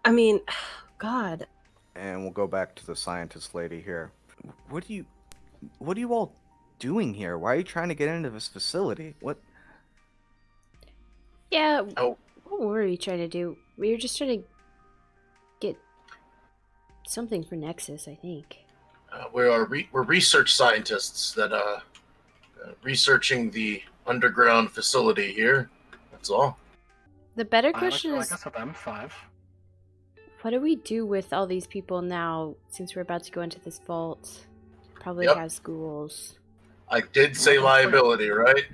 I mean, God. And we'll go back to the scientist lady here. What are you all doing here? Why are you trying to get into this facility? What? Yeah. Oh. What were we trying to do? We were just trying to get something for Nexus, I think. We're research scientists that researching the underground facility here. That's all. The better I question like is, us at M5. what do we do with all these people now, since we're about to go into this vault? Probably Yep. has ghouls. I did say liability, right?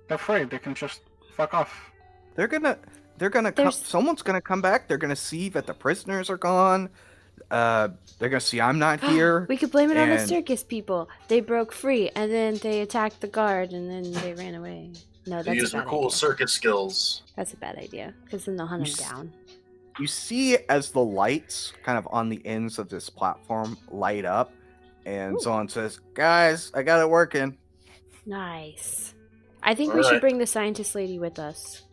They're afraid. They can just fuck off. They're gonna come. There's- Someone's gonna come back. They're gonna see that the prisoners are gone. They're gonna see I'm not here. We could blame it on the and- circus people. They broke free, and then they attacked the guard, and then they ran away. No, They that's use a their bad cool idea. circuit skills. That's a bad idea, because then they'll hunt You him s- down. You see as the lights kind of on the ends of this platform light up, and Ooh. someone says, "Guys, I got it working." Nice. I think we should Alright. bring the scientist lady with us.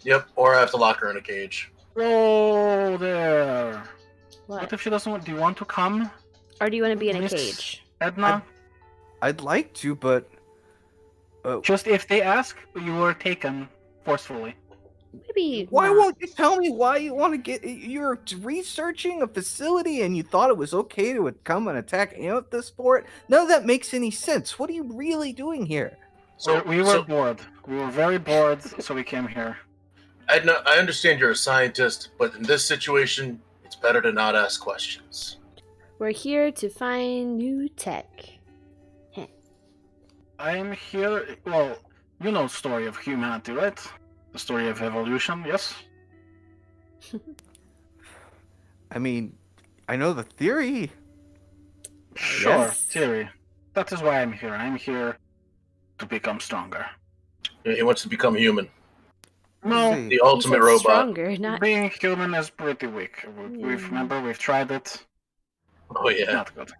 Yep, or I have to lock her in a cage. Oh, there. What? What if she doesn't want? Do you want to come, Or do you want to be in a Miss- cage? Edna? I'd like to, but Just if they ask, you were taken forcefully. Maybe. why not. won't you tell me why you want to get? You're researching a facility, and you thought it was okay to come and attack Amethyst Sport. None of that makes any sense. What are you really doing here? So we were bored. We were very bored, so we came here. Edna, I understand you're a scientist, but in this situation, it's better to not ask questions. We're here to find new tech. I'm here. Well, you know the story of humanity, right? The story of evolution, yes? I mean, I know the theory. Sure, Yes. theory. That is why I'm here. I'm here to become stronger. He wants to become human. No, See. The You ultimate said robot. Stronger, not. being human is pretty weak. We've Hmm. remember we've tried it. Oh yeah. Not good.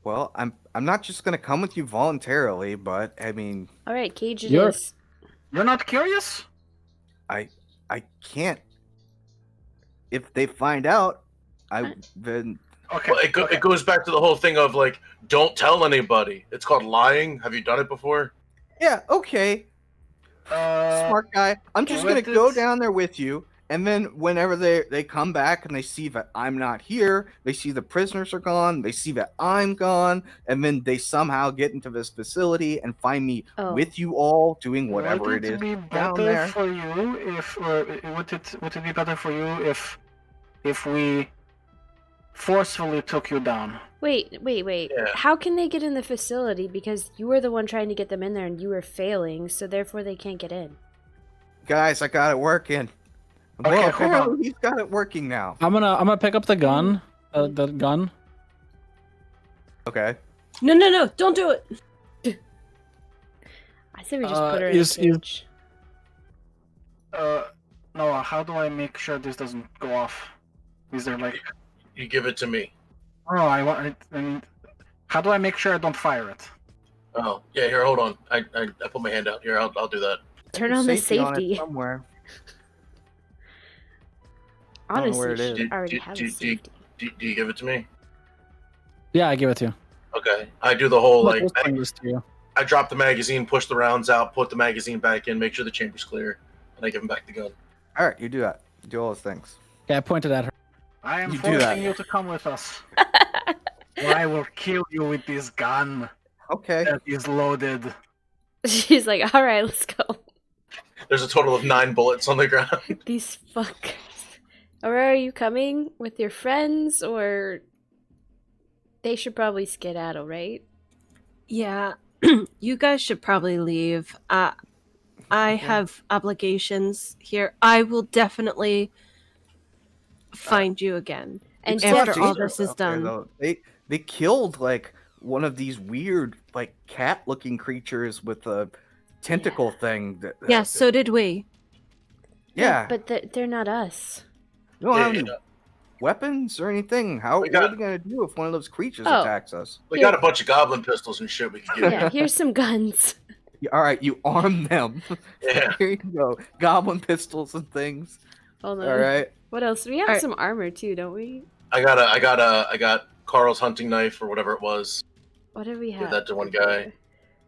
Well, I'm not just gonna come with you voluntarily, but I mean, All right, cage it You're- is. You're not curious? I can't. If they find out, Huh? then Okay. Well, okay. it goes back to the whole thing of like, don't tell anybody. It's called lying. Have you done it before? yeah, okay, smart guy. I'm just gonna with go it- down there with you, and then whenever they come back and they see that I'm not here, they see the prisoners are gone, they see that I'm gone, and then they somehow get into this facility and find me Oh. with you all doing whatever would it it is be down better there. for you if would it be better for you if we forcefully took you down? Wait. Yeah. How can they get in the facility? Because you were the one trying to get them in there, and you were failing, so therefore they can't get in. Guys, I got it working. Okay, Well, hold on. apparently he's got it working now. I'm gonna pick up the gun. The gun. Okay. No, don't do it. I say we just put her in is- a is- cage. Noah, how do I make sure this doesn't go off? Is there like You give it to me. oh I want it and how do I make sure I don't fire it? Oh yeah. Here, hold on. I put my hand out. Here, I'll do that. Turn on the on it safety. somewhere. I don't know Honestly, where it she is. should already Do- have do- a do- safety. Do you give it to me? Yeah, I give it to you. Okay. I do the whole Look, like. let's bring this to you. I drop the magazine, push the rounds out, put the magazine back in, make sure the chamber's clear, and I give him back the gun. All right, you do that. Do all those things. Yeah, I pointed at her. I am You do that. forcing you to come with us. Or I will kill you with this gun Okay. that is loaded. She's like, all right, let's go. There's a total of 9 bullets on the ground. These fuckers. Aurora, are you coming with your friends, or they should probably skedaddle, right? Yeah, you guys should probably leave. I have obligations here. I will definitely find you again And It's Jeff, after not all this is dangerous out there, done. though. They killed like one of these weird like cat-looking creatures with a tentacle thing. That, Yeah, so did we. yeah. but they're not us. You don't have Yeah, any weapons or anything. What are we gonna do if one of those creatures Oh. attacks us? We got a bunch of goblin pistols and shit we can give you. Yeah, here's some guns. All right, you arm them. Yeah. Here you go, goblin pistols and things. Hold on. All right. What else? We have Alright. some armor too, don't we? I got Carl's hunting knife or whatever it was. What do we have? Give that to one guy.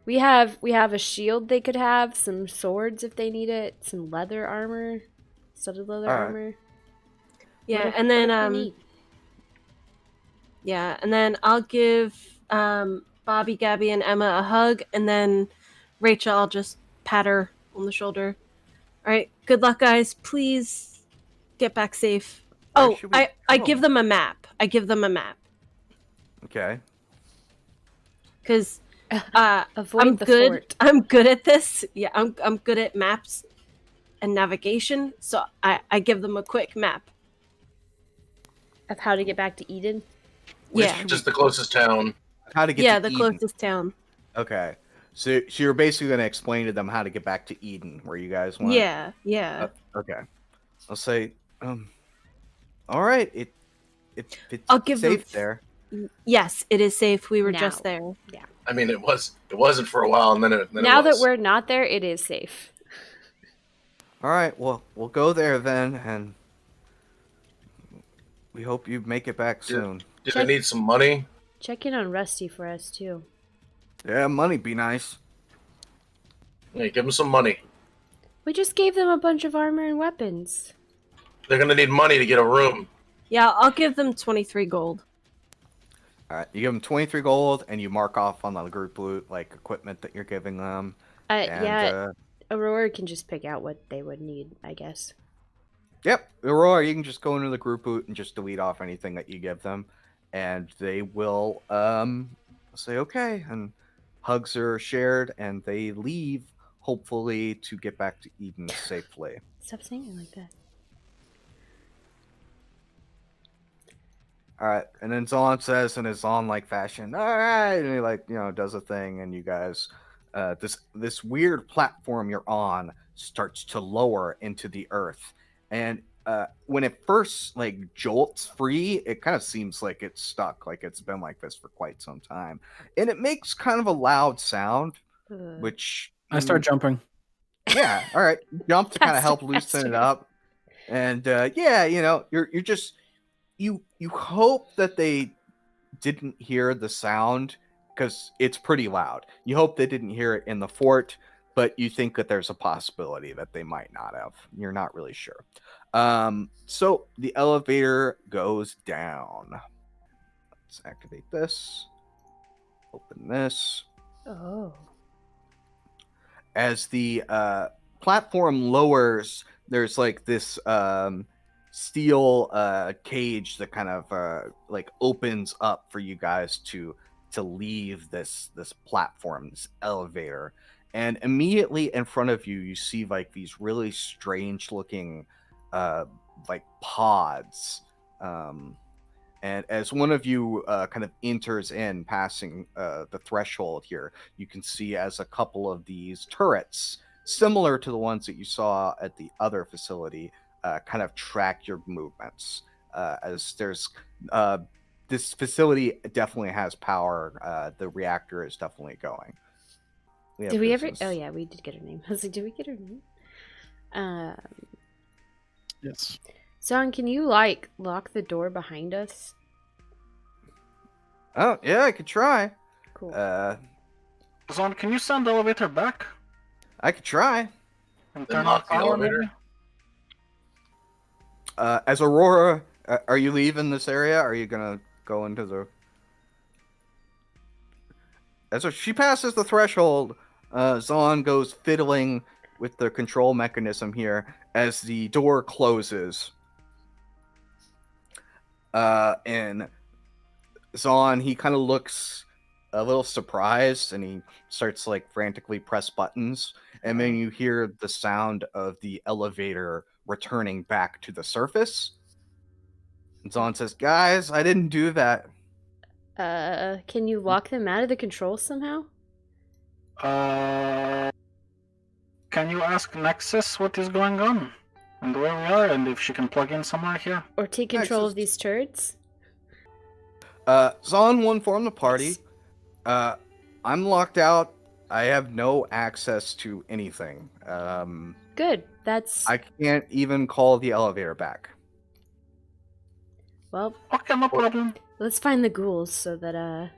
We have a shield they could have, some swords if they need it, some leather armor, studded leather Alright. armor. Yeah, What and if we then need? yeah, and then I'll give Bobby, Gabby, and Emma a hug, and then Rachel, I'll just pat her on the shoulder. All right, good luck, guys. Please get back safe. Where Oh, should we I go? give them a map. I give them a map Okay. because Avoid I'm the good. fort. I'm good at this. Yeah, I'm good at maps and navigation. So I give them a quick map. Of how to get back to Eden. Yeah, Just the closest town. How to get yeah, to the Eden. closest town. Okay. So you're basically gonna explain to them how to get back to Eden, where you guys want. Yeah, yeah. Okay. I'll say, all right. It's I'll give them safe there. Yes, it is safe. We were just Now. there. I mean, it wasn't for a while, and then it Now that was. we're not there, it is safe. All right. Well, we'll go there then, and we hope you make it back soon. Do they need some money? Check in on Rusty for us too. Yeah, money be nice. Yeah, give them some money. We just gave them a bunch of armor and weapons. They're gonna need money to get a room. Yeah, I'll give them 23 gold. All right. You give them 23 gold, and you mark off on the group loot like equipment that you're giving them. And, Yeah, Aurora can just pick out what they would need, I guess. Yep, or you can just go into the group boot and just delete off anything that you give them, and they will say okay, and hugs are shared, and they leave, hopefully to get back to Eden safely. Stop saying it like that. All right, and then Zon says in his Zon-like fashion, all right, and he does a thing, and you guys, this weird platform you're on starts to lower into the earth. And when it first jolts free, it kind of seems like it's stuck, like it's been like this for quite some time, and it makes kind of a loud sound, which I start jumping. yeah, all right, jump to kind of help Faster, loosen faster. it up, and you're just you hope that they didn't hear the sound because it's pretty loud. You hope they didn't hear it in the fort, but you think that there's a possibility that they might not have. You're not really sure. So the elevator goes down. Let's activate this. Open this. Oh. As the platform lowers, there's this steel cage that kind of opens up for you guys to leave this platform, this elevator. And immediately in front of you, you see these really strange looking pods. And as one of you kind of enters in, passing the threshold here, you can see as a couple of these turrets, similar to the ones that you saw at the other facility, kind of track your movements. As there's this facility definitely has power. The reactor is definitely going. Did we ever? Oh yeah, we did get her name. I was like, did we get her name? Yes. Zon, can you lock the door behind us? Oh yeah, I could try. Cool. Zon, can you send the elevator back? I could try. And Then turn lock off the power, elevator? maybe? As Aurora, are you leaving this area? Are you gonna go into the? As she passes the threshold, Zon goes fiddling with the control mechanism here as the door closes. And Zon, he kind of looks a little surprised, and he starts like frantically press buttons, and then you hear the sound of the elevator returning back to the surface. And Zon says, "Guys, I didn't do that." Can you lock them out of the controls somehow? Can you ask Nexus what is going on? And where we are, and if she can plug in somewhere here? Or take control Nexus. of these turds? Zon will inform the party. I'm locked out. I have no access to anything. Good. That's... I can't even call the elevator back. Well, Okay, no problem. let's find the ghouls so that,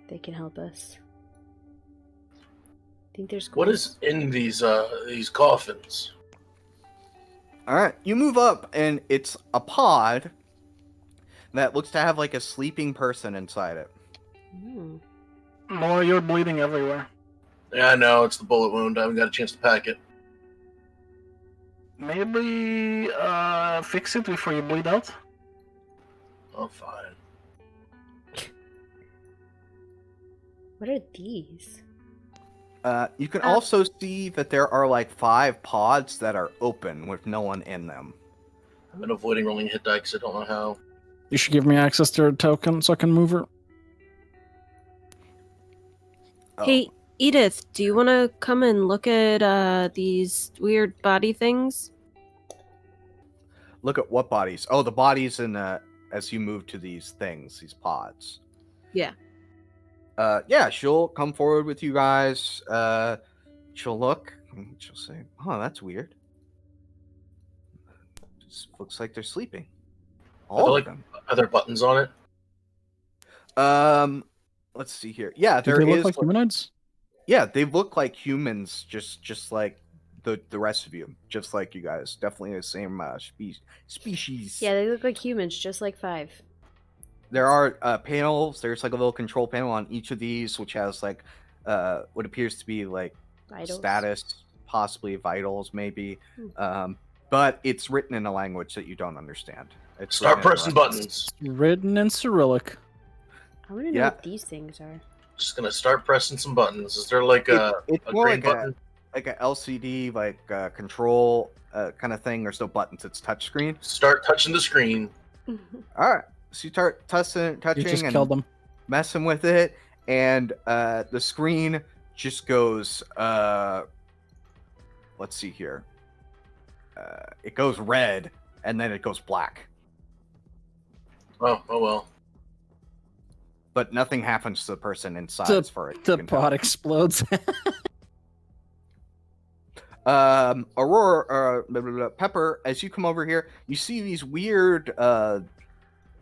they can help us. Think there's ghouls? What is in these coffins? All right, you move up, and it's a pod that looks to have like a sleeping person inside it. Hmm. Laura, you're bleeding everywhere. Yeah, I know, it's the bullet wound. I haven't got a chance to pack it. Maybe fix it before you bleed out? Oh, fine. What are these? You can also see that there are like 5 pods that are open with no one in them. I've been avoiding rolling hit die because I don't know how. You should give me access to her token so I can move her. Oh. Hey, Edith, do you want to come and look at these weird body things? Look at what bodies? Oh, the bodies in as you move to these things, these pods. Yeah. Yeah, she'll come forward with you guys. She'll look, and she'll say, "Oh, that's weird. Just looks like they're sleeping. All of them." Are there buttons on it? Let's see here. Yeah, Do there they look is. like humanoids? Yeah, they look like humans, just like the rest of you, just like you guys. Definitely the same species. Yeah, they look like humans, just like 5. There are panels. There's like a little control panel on each of these, which has like what appears to be like Vitals. status, possibly vitals, maybe. Hmm. But it's written in a language that you don't understand. It's Start written in pressing a- buttons. Written in Cyrillic. I want to know Yeah. what these things are. Just gonna start pressing some buttons. Is there like It's a more green like button? a LCD like control kind of thing. There's no buttons. It's touchscreen. Start touching the screen. All right. So you start touching You just and killed them. messing with it, and the screen just goes. Let's see here. It goes red, and then it goes black. Oh well. But nothing happens to the person inside, The- as far as you The can tell. pod explodes. Aurora, Pepper, as you come over here, you see these weird,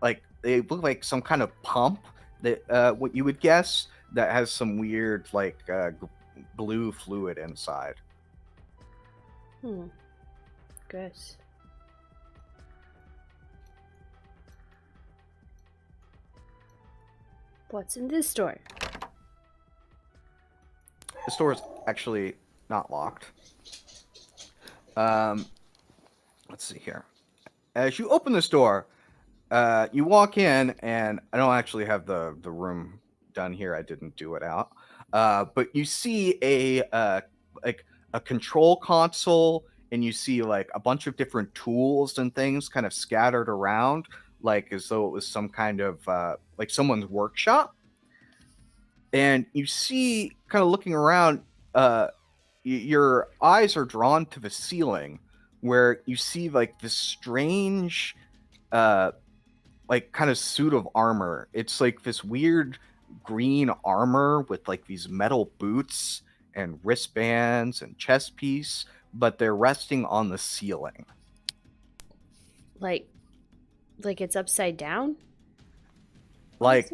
like they look like some kind of pump that, what you would guess, that has some weird, like, blue fluid inside. Gross. What's in this store? The store is actually not locked. Let's see here. As you open this door, you walk in, and I don't actually have the room done here. I didn't do it out. But you see a control console, and you see like a bunch of different tools and things kind of scattered around, like as though it was some kind of like someone's workshop. And you see, kind of looking around, your eyes are drawn to the ceiling, where you see like this strange, like kind of suit of armor. It's like this weird green armor with like these metal boots and wristbands and chest piece, but they're resting on the ceiling. Like it's upside down? Like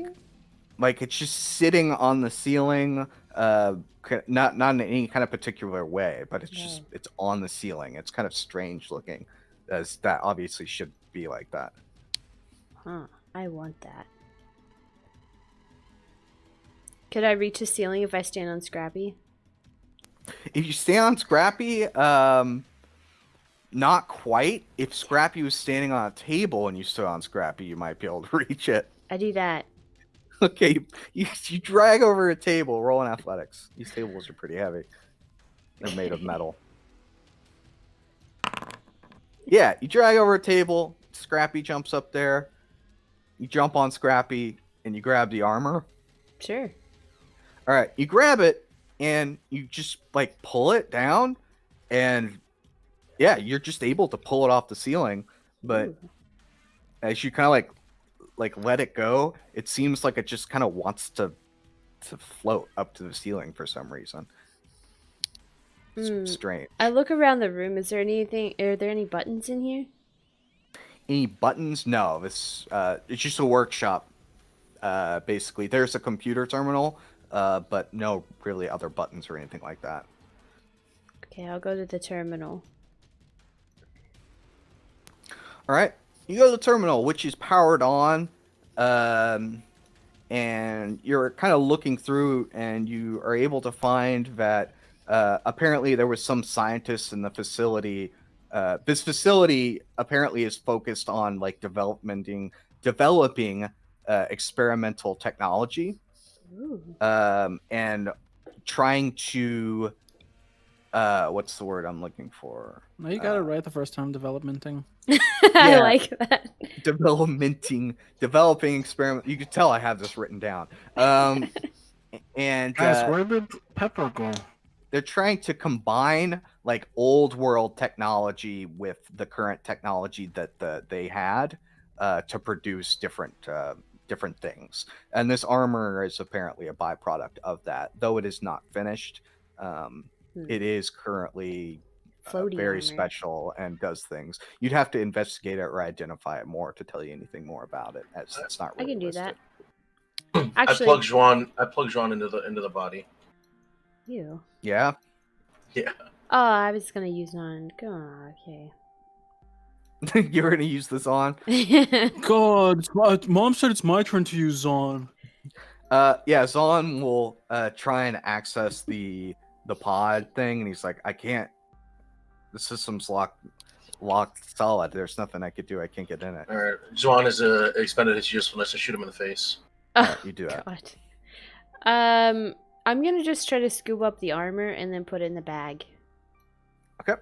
it's just sitting on the ceiling, not in any kind of particular way, but it's just it's on the ceiling. It's kind of strange looking. as that obviously should be like that. Huh. I want that. Could I reach the ceiling if I stand on Scrappy? If you stand on Scrappy, not quite. If Scrappy was standing on a table and you stood on Scrappy, you might be able to reach it. I do that. Okay, you drag over a table. Roll in athletics. These tables are pretty heavy. They're made of metal. Yeah, you drag over a table. Scrappy jumps up there. You jump on Scrappy and you grab the armor. Sure. All right, you grab it and you just like pull it down, and yeah, you're just able to pull it off the ceiling. But Ooh. as you kind of like let it go, it seems like it just kind of wants to float up to the ceiling for some reason. It's strange. I look around the room. Is there anything? Are there any buttons in here? Any buttons? No. This it's just a workshop. Basically, there's a computer terminal, but no really other buttons or anything like that. Okay, I'll go to the terminal. All right, you go to the terminal, which is powered on, and you're kind of looking through, and you are able to find that apparently there was some scientists in the facility. This facility apparently is focused on like developing experimental technology, and trying to what's the word I'm looking for? No, you got it right the first time. Developmenting. I like that. Developing experiment. You could tell I have this written down. And Guys, where did Pepper go? they're trying to combine like old world technology with the current technology that they had to produce different things. And this armor is apparently a byproduct of that, though it is not finished. It is currently very armor. special and does things. You'd have to investigate it or identify it more to tell you anything more about it, as it's not really I can do listed. that. Actually, I plug Juan into the body. You. Yeah. Yeah. Oh, I was gonna use on. Go on. Okay. You're gonna use this on? God, Mom said it's my turn to use Zon. Yeah, Zon will try and access the pod thing, and he's like, I can't. The system's locked solid. There's nothing I could do. I can't get in it. All right, Juan has expended his usefulness to shoot him in the face. Oh, You do that. God. I'm gonna just try to scoop up the armor and then put it in the bag. Okay.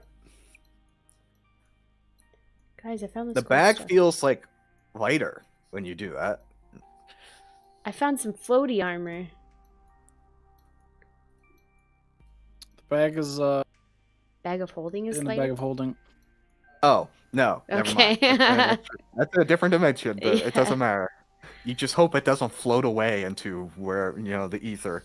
Guys, I found this. The cool bag stuff. feels like lighter when you do that. I found some floaty armor. The bag is Bag of holding is in the lighter. bag of holding. Oh, no. Never Okay. mind. That's a different dimension. But it doesn't matter. You just hope it doesn't float away into where, the ether.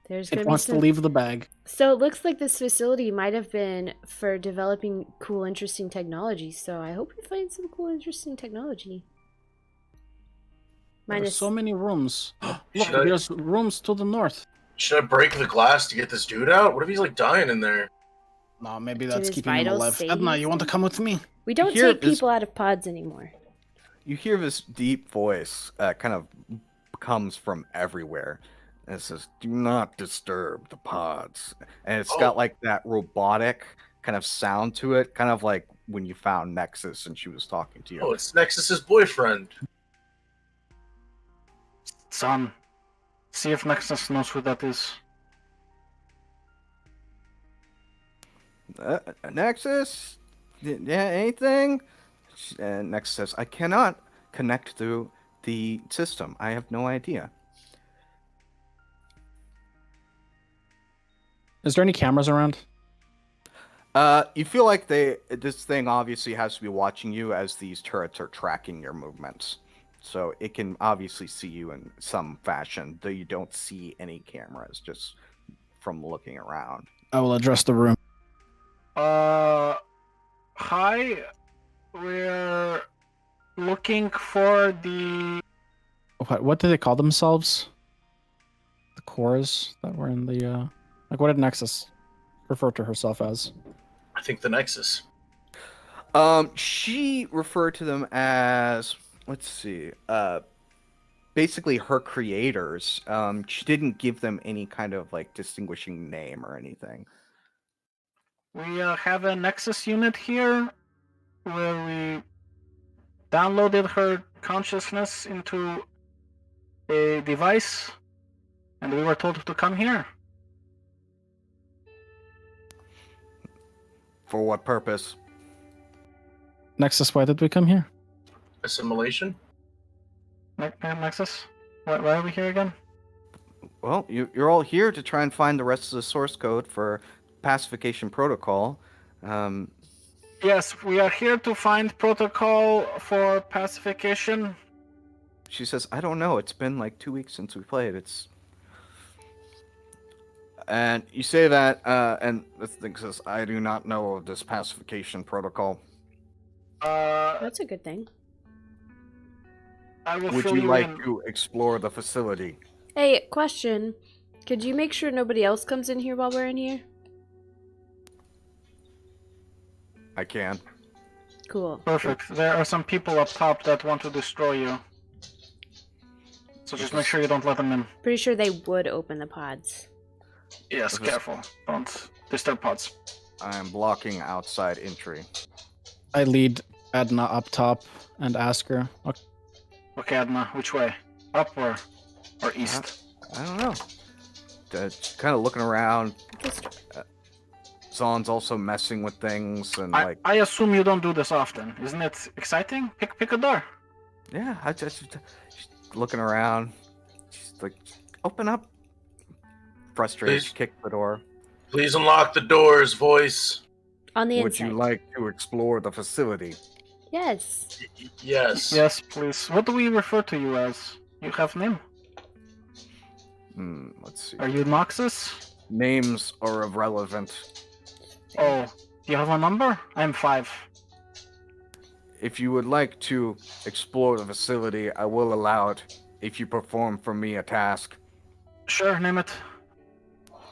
There's gonna It be wants to some... leave the bag. So it looks like this facility might have been for developing cool, interesting technology. So I hope we find some cool, interesting technology. There's Minus so many rooms. Look, Should I- there's rooms to the north. Should I break the glass to get this dude out? What if he's like dying in there? No, maybe Did that's his keeping him vitals alive. save Edna, you you want to still? come with me? we don't Here take is- people out of pods anymore. You hear this deep voice kind of comes from everywhere. And it says, do not disturb the pods. And it's got like that robotic kind of sound to it, kind of like when you found Nexus and she was talking to you. Oh, it's Nexus's boyfriend. Son, see if Nexus knows who that is. Nexus? Yeah, anything? And Nexus says, I cannot connect through the system. I have no idea. Is there any cameras around? You feel like this thing obviously has to be watching you as these turrets are tracking your movements. So it can obviously see you in some fashion, though you don't see any cameras just from looking around. I will address the room. Hi. We're looking for the. What do they call themselves? The cores that were in the like. What did Nexus refer to herself as? I think the Nexus. She referred to them as, let's see, basically her creators. She didn't give them any kind of like distinguishing name or anything. We have a Nexus unit here where we downloaded her consciousness into a device, and we were told to come here. For what purpose? Nexus, why did we come here? Assimilation? Nexus? Why are we here again? Well, you're all here to try and find the rest of the source code for pacification protocol. Yes, we are here to find protocol for pacification. She says, I don't know. It's been like 2 weeks since we played. And you say that, and this thing says, I do not know of this pacification protocol. That's a good thing. I will Would fill you like in. to explore the facility? Hey, question. Could you make sure nobody else comes in here while we're in here? I can. Cool. Perfect. There are some people up top that want to destroy you. So just make sure you don't let them in. Pretty sure they would open the pods. Yes, careful. Don't disturb pods. I am blocking outside entry. I lead Edna up top and ask her. Okay, Adna, which way? Up or east? I don't know. Just kind of looking around. Zon's also messing with things and I assume you don't do this often. Isn't it exciting? Pick a door. Yeah, I just looking around. She's like, open up. Frustrated, Please. she kicked the door. Please unlock the doors, voice. On the Would inside. you like to explore the facility? Yes. Yes. Yes, please. What do we refer to you as? You have name? Let's see. Are you Noxus? Names are irrelevant. Oh, do you have a number? I'm 5. If you would like to explore the facility, I will allow it if you perform for me a task. Sure, name it.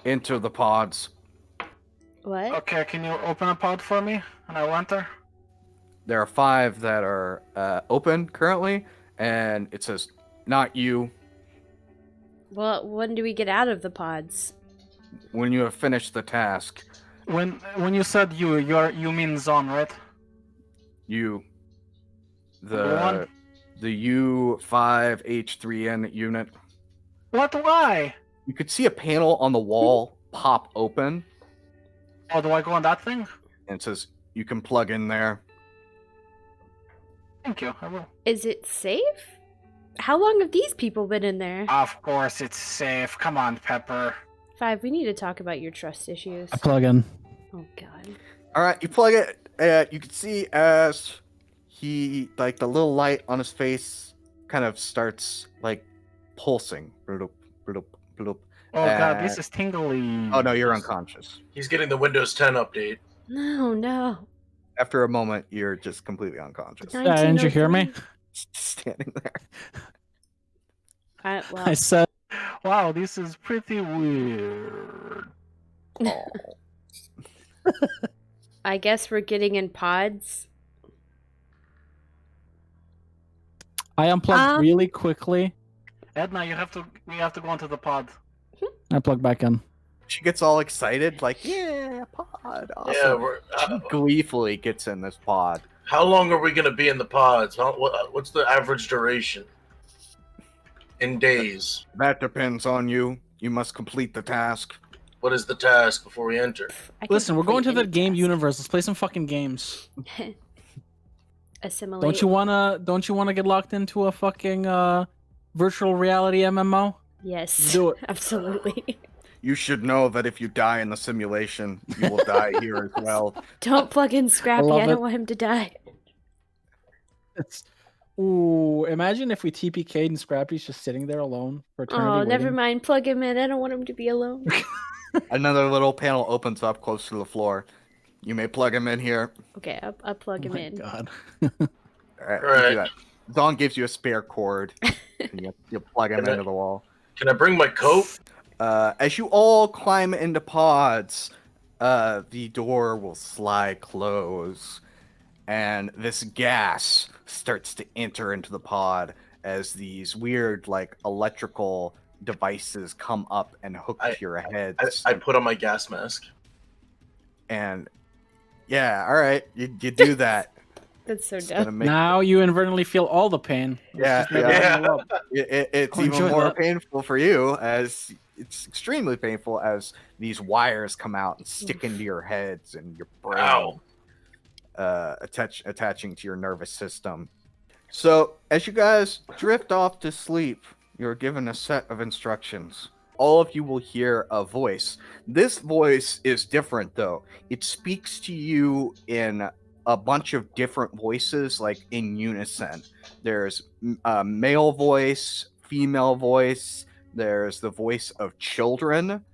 Enter the pods. What? Okay, can you open a pod for me? And I will enter. There are 5 that are open currently, and it says, not you. Well, when do we get out of the pods? When you have finished the task, When you said you mean Zon, right? you, Number one? the U5H3N unit, What? Why? you could see a panel on the wall pop open, Oh, do I go on that thing? and it says, you can plug in there. Thank you, I will. Is it safe? How long have these people been in there? Of course it's safe. Come on, Pepper. 5, we need to talk about your trust issues. I plug in. Oh, God. All right, you plug it. You can see as he, like, the little light on his face kind of starts, like, pulsing. Bloop, bloop, bloop. Oh god, this is tingly. Oh, no, you're unconscious. He's getting the Windows 10 update. No. After a moment, you're just completely unconscious. Didn't you hear me? 1903. Just standing there. Well, I said, Wow, this is pretty weird. Oh. I guess we're getting in pods. I unplugged really quickly. Edna, we have to go into the pod. I plug back in. She gets all excited, like, yeah, pod. Awesome. Yeah, She gleefully gets in this pod. how long are we going to be in the pods? What's the average duration? In days. That depends on you. You must complete the task. What is the task before we enter? I can Listen, we're going to complete the any game task. universe. Let's play some fucking games. Assimilate. Don't you wanna get locked into a fucking virtual reality MMO? Yes. Do it. Absolutely. You should know that if you die in the simulation, you will die here as well. Don't plug in Scrappy. love I don't it. want him to die. Ooh, imagine if we TPK'd and Scrappy's just sitting there alone for eternity. Oh, never waiting. mind. Plug him in. I don't want him to be alone. Another little panel opens up close to the floor. You may plug him in here. Okay, I'll plug him Oh my in. God. All right, Right. do that. Dawn gives you a spare cord. And you plug him And then- into the wall. Can I bring my coat? As you all climb into pods, the door will slide close, and this gas starts to enter into the pod as these weird, like, electrical devices come up and hook to your heads. I put on my gas mask. And yeah, all right, you do that. That's so It's dumb. gonna make Now you inadvertently feel all the pain. Yeah, Just never yeah. level up. it's Oh, even enjoy more that. painful for you, as it's extremely painful as these wires come out and stick into your heads and your brain, Ow. attaching to your nervous system. So as you guys drift off to sleep, you're given a set of instructions. All of you will hear a voice. This voice is different, though. It speaks to you in a bunch of different voices, like in unison. There's a male voice, female voice. There's the voice of children.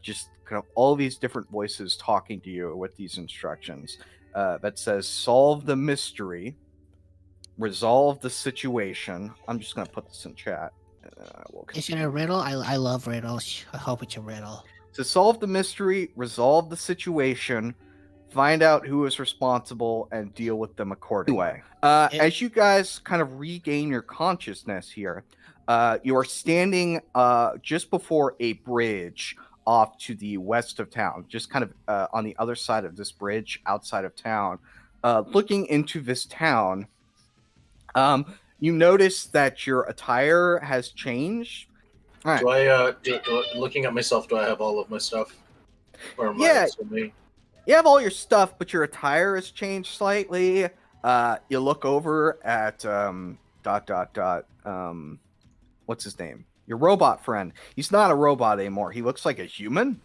Just kind of all these different voices talking to you with these instructions. That says, solve the mystery, resolve the situation. I'm just going to put this in chat. Is it a riddle? I love riddles. I hope it's a riddle. To solve the mystery, resolve the situation, find out who is responsible, and deal with them accordingly. As you guys kind of regain your consciousness here, you are standing just before a bridge off to the west of town, just kind of on the other side of this bridge outside of town, looking into this town. You notice that your attire has changed. All right. Do I, looking at myself, do I have all of my stuff? Or am I assuming? You have all your stuff, but your attire has changed slightly. You look over at what's his name? Your robot friend. He's not a robot anymore. He looks like a human.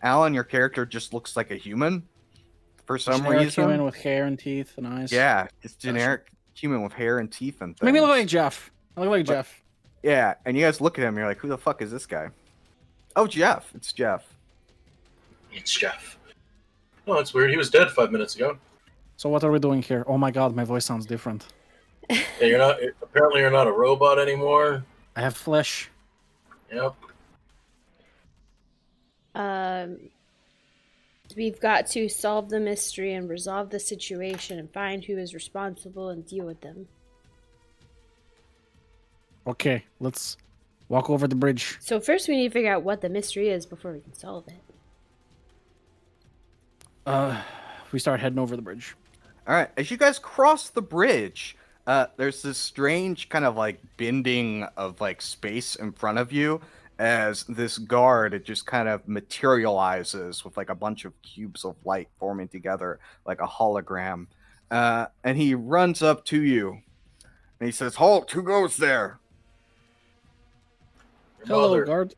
Alan, your character just looks like a human for some Generic reason. human with hair and teeth and eyes. Yeah, just generic human with hair and teeth and things. Make me look like Jeff. I look like Jeff. Yeah, and you guys look at him, you're like, who the fuck is this guy? Oh, Jeff. It's Jeff. It's Jeff. Oh, that's weird. He was dead 5 minutes ago. So what are we doing here? Oh my god, my voice sounds different. Yeah, apparently you're not a robot anymore. I have flesh. Yep. We've got to solve the mystery and resolve the situation and find who is responsible and deal with them. Okay, let's walk over the bridge. So first we need to figure out what the mystery is before we can solve it. We start heading over the bridge. All right, as you guys cross the bridge, there's this strange kind of like bending of like space in front of you as this guard, it just kind of materializes with like a bunch of cubes of light forming together like a hologram. And he runs up to you and he says, "Halt, who goes there?" Your Hello, mother. guard.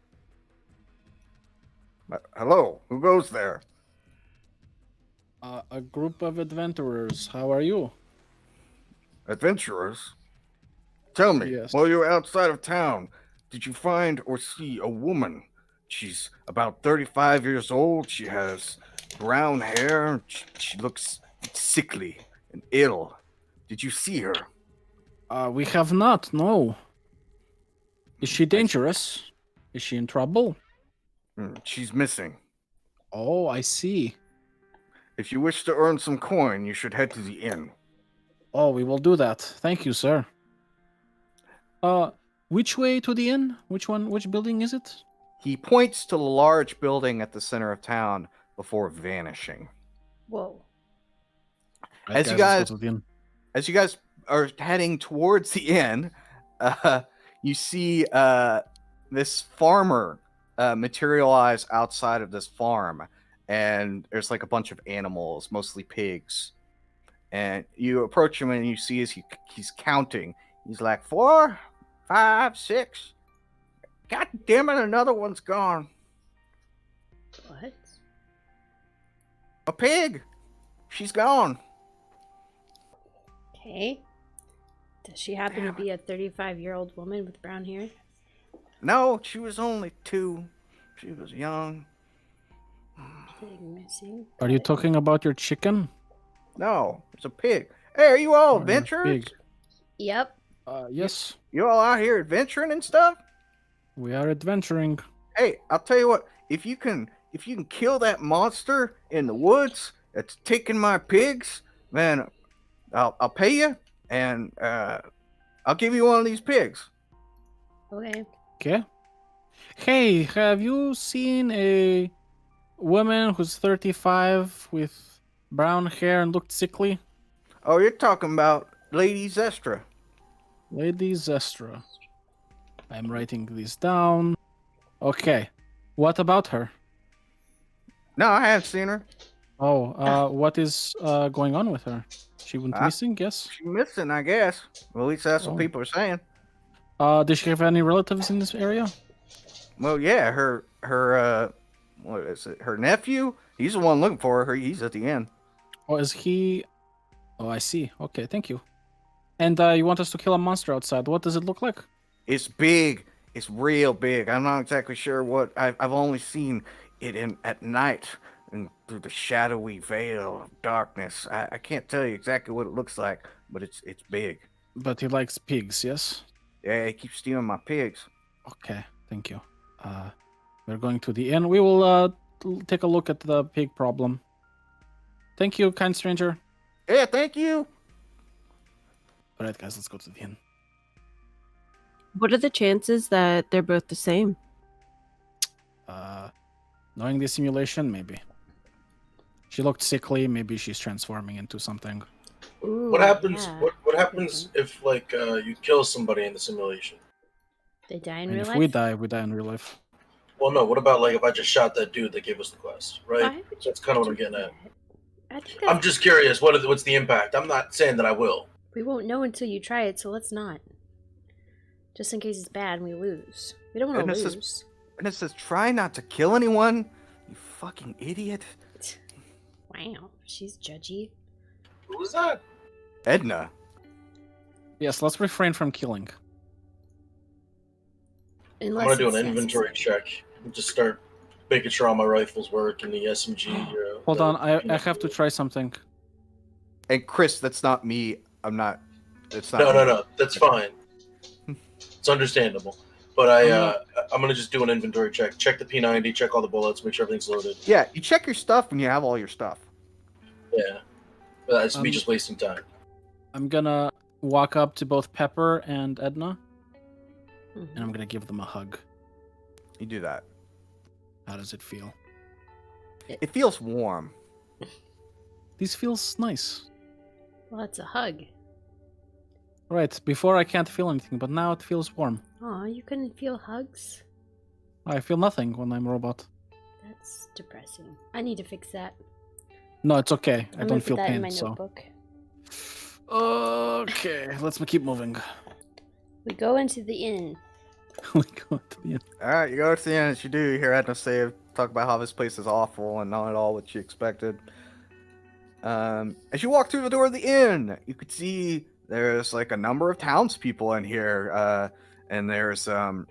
Hello, who goes there? A group of adventurers. How are you? Adventurers? Tell me, Yes. while you were outside of town, did you find or see a woman? She's about 35 years old. She has brown hair. She looks sickly and ill. Did you see her? We have not, no. Is she dangerous? Is she in trouble? She's missing. Oh, I see. If you wish to earn some coin, you should head to the inn. Oh, we will do that. Thank you, sir. Which way to the inn? Which one? Which building is it? He points to the large building at the center of town before vanishing. Whoa. As you let's go to the inn. As you guys are heading towards the inn, you see this farmer materialize outside of this farm, and there's like a bunch of animals, mostly pigs. And you approach him, and you see as he's counting. He's like 4, 5, 6. God damn it! Another one's gone. What? A pig. She's gone. Okay. Does she happen to be a 35-year-old woman with brown hair? No, she was only 2. She was young. Pig missing. Are you talking about your chicken? No, it's a pig. Hey, are you all Or your adventurers? pig? Yep. Yes, You all out here adventuring and stuff? we are adventuring. Hey, I'll tell you what. If you can kill that monster in the woods that's taking my pigs, man, I'll pay you, and I'll give you one of these pigs. Okay. Okay. Hey, have you seen a woman who's 35 with brown hair and looked sickly? Oh, you're talking about Lady Zestra. Lady Zestra. I'm writing these down. Okay. What about her? No, I haven't seen her. Oh, what is going on with her? She went missing, yes? She's missing, I guess. Well, at least that's what Oh. people are saying. Does she have any relatives in this area? Well, yeah, her what is it? Her nephew? He's the one looking for her. He's at the end. Or is he... Oh, I see. Okay, thank you. And you want us to kill a monster outside. What does it look like? It's big. It's real big. I'm not exactly sure what. I've only seen it at night and through the shadowy veil of darkness. I can't tell you exactly what it looks like, but it's big. But he likes pigs, yes? Yeah, he keeps stealing my pigs. Okay, thank you. We're going to the inn. We will take a look at the pig problem. Thank you, kind stranger. Yeah, thank you. All right, guys, let's go to the inn. What are the chances that they're both the same? Knowing the simulation, maybe. She looked sickly. Maybe she's transforming into something. Ooh, What happens? yeah. What happens if like you kill somebody in the simulation? They die in And real if life? we die in real life. Well, no. What about like if I just shot that dude that gave us the quest? Right. Why would That's kind of what I'm getting at. I think I'm that's, just curious. What's the impact? I'm not saying that I will. we won't know until you try it, so let's not. Just in case it's bad and we lose. We don't want And to it says- lose. And it says, try not to kill anyone. You fucking idiot. Wow, she's judgy. Who was that? Edna. Yes, let's refrain from killing. Unless I'm gonna do an it's inventory necessary. check and just start making sure all my rifles work and the SMG. Hold on, I have to try something. And Chris, that's not me. I'm not. It's not. No, me. no. That's fine. It's understandable. But I'm gonna just do an inventory check. Check the P90. Check all the bullets. Make sure everything's loaded. Yeah, you check your stuff when you have all your stuff. Yeah. But that's me just wasting time. I'm gonna walk up to both Pepper and Edna, Mhm. and I'm gonna give them a hug. You do that. How does it feel? It feels warm. This feels nice. Well, it's a hug. Right, before I can't feel anything, but now it feels warm. Aw, you couldn't feel hugs? I feel nothing when I'm a robot. That's depressing. I need to fix that. No, it's okay. I I'm gonna don't put feel that in pain, my so. notebook. Okay, let's keep moving. We go into the inn. We go to the end. All right, you go to the end. As you do, you hear Edna talk about how this place is awful and not at all what she expected. As you walk through the door of the inn, you could see there's like a number of townspeople in here, and there's a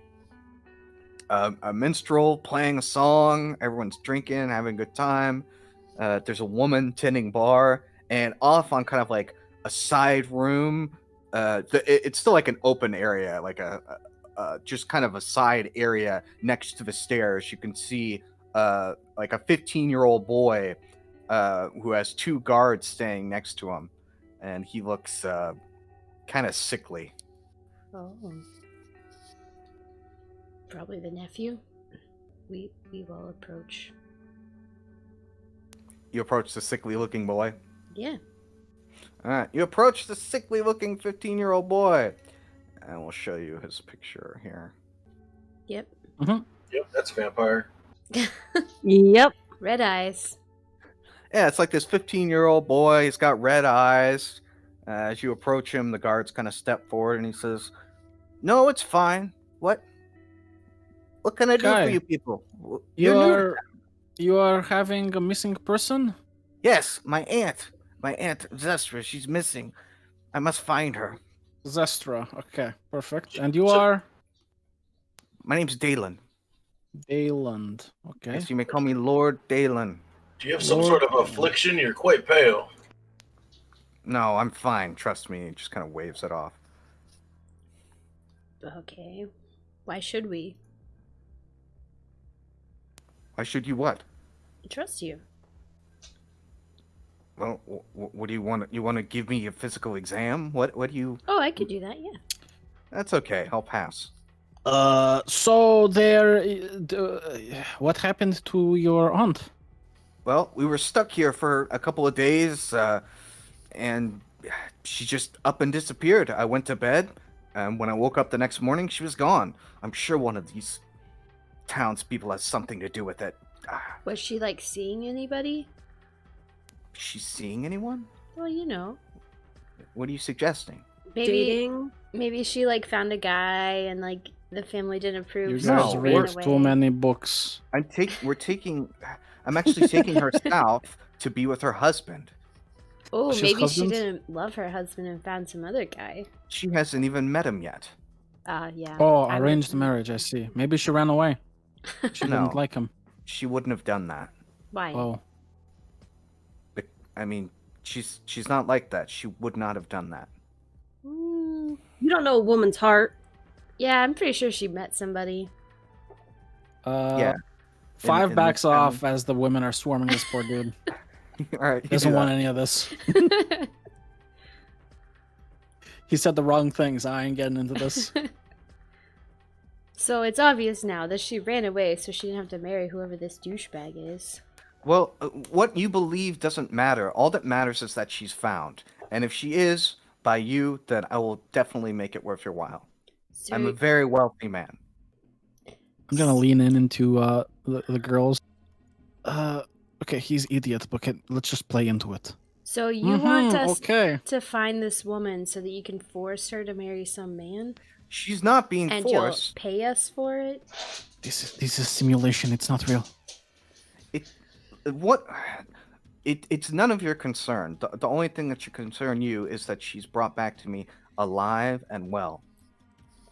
minstrel playing a song. Everyone's drinking, having a good time. There's a woman tending bar, and off on kind of like a side room. It's still like an open area, like just kind of a side area next to the stairs. You can see like a 15-year-old boy who has two guards staying next to him, and he looks kind of sickly. Oh. Probably the nephew. We will approach. You approach the sickly-looking boy. Yeah. All right, you approach the sickly-looking 15-year-old boy, and we'll show you his picture here. Yep. Yep, that's vampire. Yep. Red eyes. Yeah, it's like this 15-year-old boy. He's got red eyes. As you approach him, the guards kind of step forward, and he says, "No, it's fine. What can I do Guy, for you people? You're new to You are having a missing person? Yes, my aunt Zestra, she's missing. I must find her. Zestra. Okay, perfect. And you So- are My name's Dalen. Dayland. Okay. Yes, you may call me Lord Dalen. Do you have some Lord- sort of affliction? You're quite pale. No, I'm fine. Trust me. He just kind of waves it off. Okay. Why should we? Why should you what? Trust you. Well, what do you want? You want to give me a physical exam? What do you? Oh, I could do that. Yeah. That's okay. I'll pass. So there, what happened to your aunt? Well, we were stuck here for a couple of days, and she just up and disappeared. I went to bed, and when I woke up the next morning, she was gone. I'm sure one of these townspeople has something to do with it. Was she like seeing anybody? She's seeing anyone? Well, you know, What are you suggesting? maybe she like found a guy and like the family didn't approve. You so guys she No, ran read away. too many books. I'm actually taking her south to be with her husband. Oh, She's maybe she husband? didn't love her husband and found some other guy. She hasn't even met him yet. Yeah. Oh, I arranged would- marriage. I see. Maybe she ran away. She No. didn't like him. She wouldn't have done that. Why? Oh, I mean, she's not like that. She would not have done that. Mm, You don't know a woman's heart. yeah, I'm pretty sure she met somebody. Yeah. Five in backs this town. off as the women are swarming this poor dude. All right. you Doesn't do want that. any of this. He said the wrong things. I ain't getting into this. So it's obvious now that she ran away so she didn't have to marry whoever this douchebag is. Well, what you believe doesn't matter. All that matters is that she's found. And if she is by you, then I will definitely make it worth your while. So I'm a very wealthy man. I'm gonna lean into the girls. Okay, he's idiot, but let's just play into it. So you want us Okay. to find this woman so that you can force her to marry some man? She's not being And forced. you'll pay us for it? This is simulation. It's not real. It's none of your concern. The only thing that should concern you is that she's brought back to me alive and well.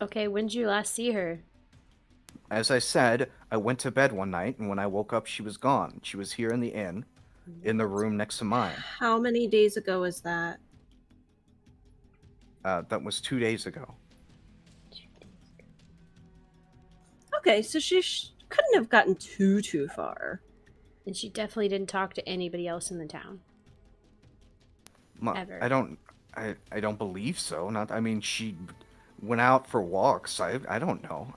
Okay, when did you last see her? As I said, I went to bed one night, and when I woke up, she was gone. She was here in the inn, in the room next to mine. How many days ago is that? That was 2 days ago. Okay, so she couldn't have gotten too far. And she definitely didn't talk to anybody else in the town. Ever. I don't believe so. I mean, she went out for walks. I don't know.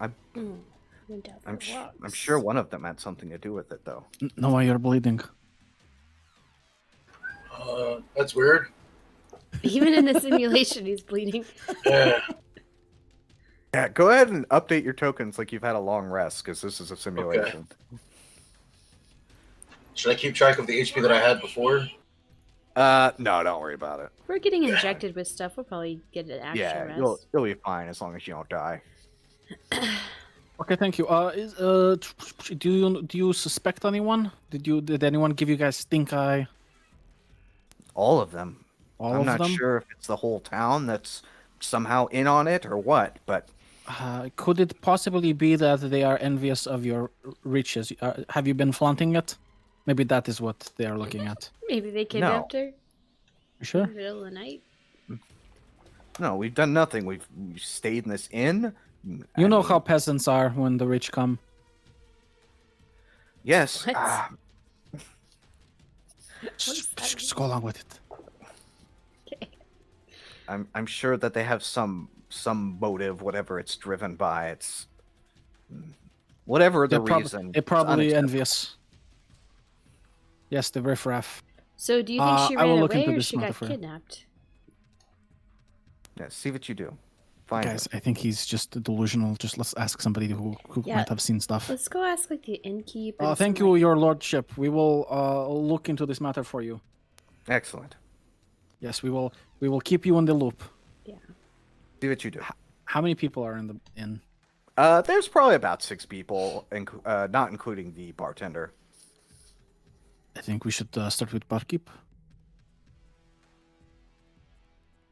Went out for I'm walks. sure one of them had something to do with it, though. Noah, you're bleeding. That's weird. Even in the simulation, he's bleeding. Yeah. Yeah, go ahead and update your tokens like you've had a long rest, because this is a simulation. Should I keep track of the HP that I had before? No, don't worry about it. We're getting injected with stuff. We'll probably get an actual Yeah, rest. you'll be fine as long as you don't die. Okay, thank you. Do you suspect anyone? Did anyone give you guys stink eye? All of them. All I'm of not them? sure if it's the whole town that's somehow in on it or what, but Could it possibly be that they are envious of your riches? Have you been flaunting it? Maybe that is what they are looking at. Maybe they kidnapped her You sure? in the middle of the night. no, we've done nothing. We've stayed in this inn. You know how peasants are when the rich come. Yes. What? Just go along with it. Okay. I'm sure that they have some motive, whatever it's driven by. It's whatever the reason. They're it's probably unacceptable. envious. Yes, the riffraff. So do you think she I will ran look away into or this she got matter for you. kidnapped? Yeah, see what you do. Find Guys, her. I think he's just delusional. Just let's ask somebody who Yeah. might have seen stuff. Let's go ask like the innkeep. and Thank some, you, like- your lordship. We will look into this matter for you. Excellent. Yes, we will. We will keep you in the loop. See what you do. How many people are in the inn? There's probably about 6 people, not including the bartender. I think we should start with barkeep.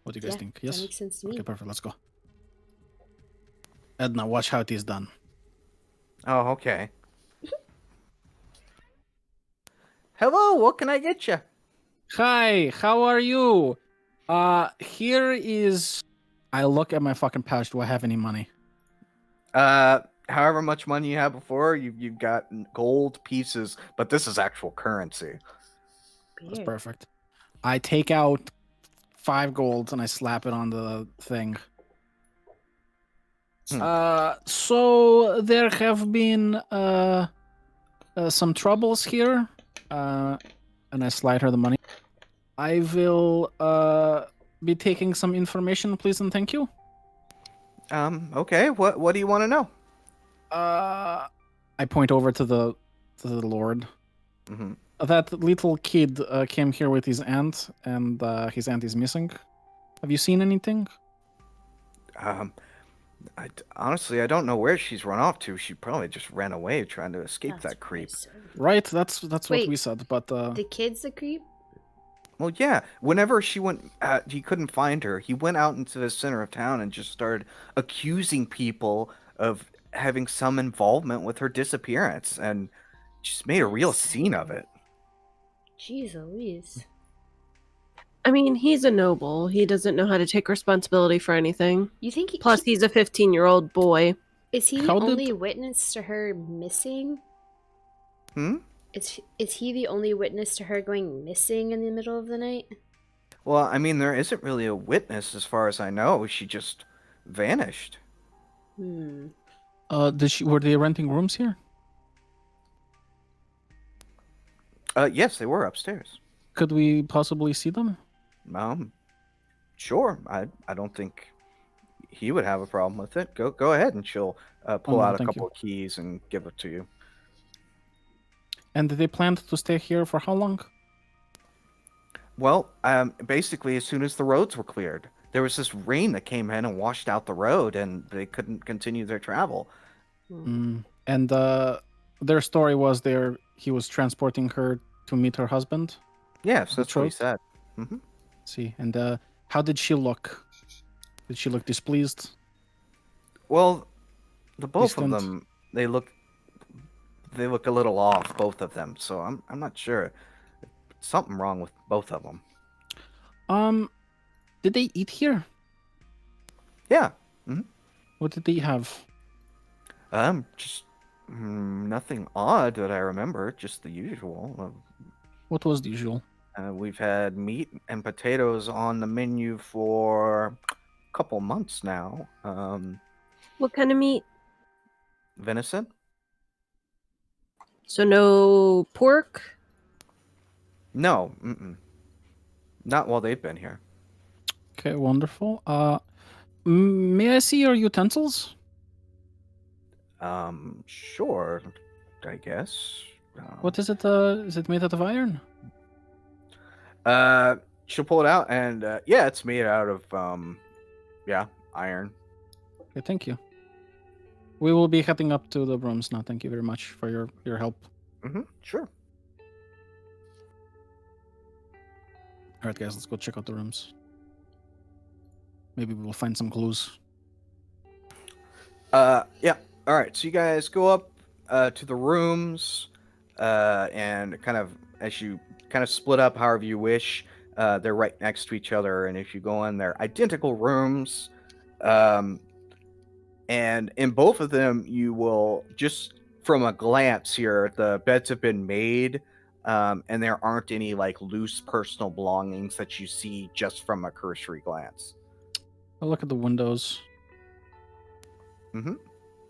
What do you guys Yeah, think? that Yes. makes sense to me. Okay, perfect. Let's go. Edna, watch how it is done. Oh, okay. Hello, what can I get you? Hi, how are you? Here is. I look at my fucking pouch. Do I have any money? However much money you had before, you've got gold pieces, but this is actual currency. That's Weird. perfect. I take out 5 gold and I slap it on the thing. So there have been some troubles here, and I slide her the money. I will be taking some information, please and thank you. Okay. What do you want to know? I point over to the Lord. Mm-hmm. That little kid came here with his aunt, and his aunt is missing. Have you seen anything? Honestly, I don't know where she's run off to. She probably just ran away trying to escape That's that creep. Right, that's what Wait, we said. But The kid's the creep? Well, yeah. Whenever she went, he couldn't find her. He went out into the center of town and just started accusing people of having some involvement with her disappearance, and just made a real scene of it. Jeez Louise. I mean, he's a noble. He doesn't know how to take responsibility for anything. You think Plus, he's a 15-year-old boy. is he the How did- only witness to her missing? Hmm. Is he the only witness to her going missing in the middle of the night? Well, I mean, there isn't really a witness as far as I know. She just vanished. Hmm. were they renting rooms here? Yes, they were upstairs. Could we possibly see them? Sure. I don't think he would have a problem with it. Go ahead, and she'll pull no, out a thank couple you. of keys and give it to you. And they planned to stay here for how long? Well, basically, as soon as the roads were cleared, there was this rain that came in and washed out the road, and they couldn't continue their travel. And their story was he was transporting her to meet her husband. Yes, that's what he Betrothed? said. Mm-hmm. See, and how did she look? Did she look displeased? Well, the both of Distant? them, they look a little off, both of them. So I'm not sure. Something wrong with both of them. Did they eat here? Yeah. What did they have? Just nothing odd that I remember. Just the usual. What was the usual? We've had meat and potatoes on the menu for a couple months now. What kind of meat? Venison? So no pork? No, not while they've been here. Okay, wonderful. May I see your utensils? Sure, I guess. What is it? Is it made out of iron? She'll pull it out, and yeah, it's made out of iron. Okay, thank you. We will be heading up to the rooms now. Thank you very much for your help. Sure. All right, guys, let's go check out the rooms. Maybe we will find some clues. Yeah. All right. So you guys go up to the rooms, and kind of as you kind of split up however you wish. They're right next to each other, and if you go in, they're identical rooms. And in both of them, you will just from a glance here, the beds have been made, and there aren't any like loose personal belongings that you see just from a cursory glance. I'll look at the windows. Mm-hmm.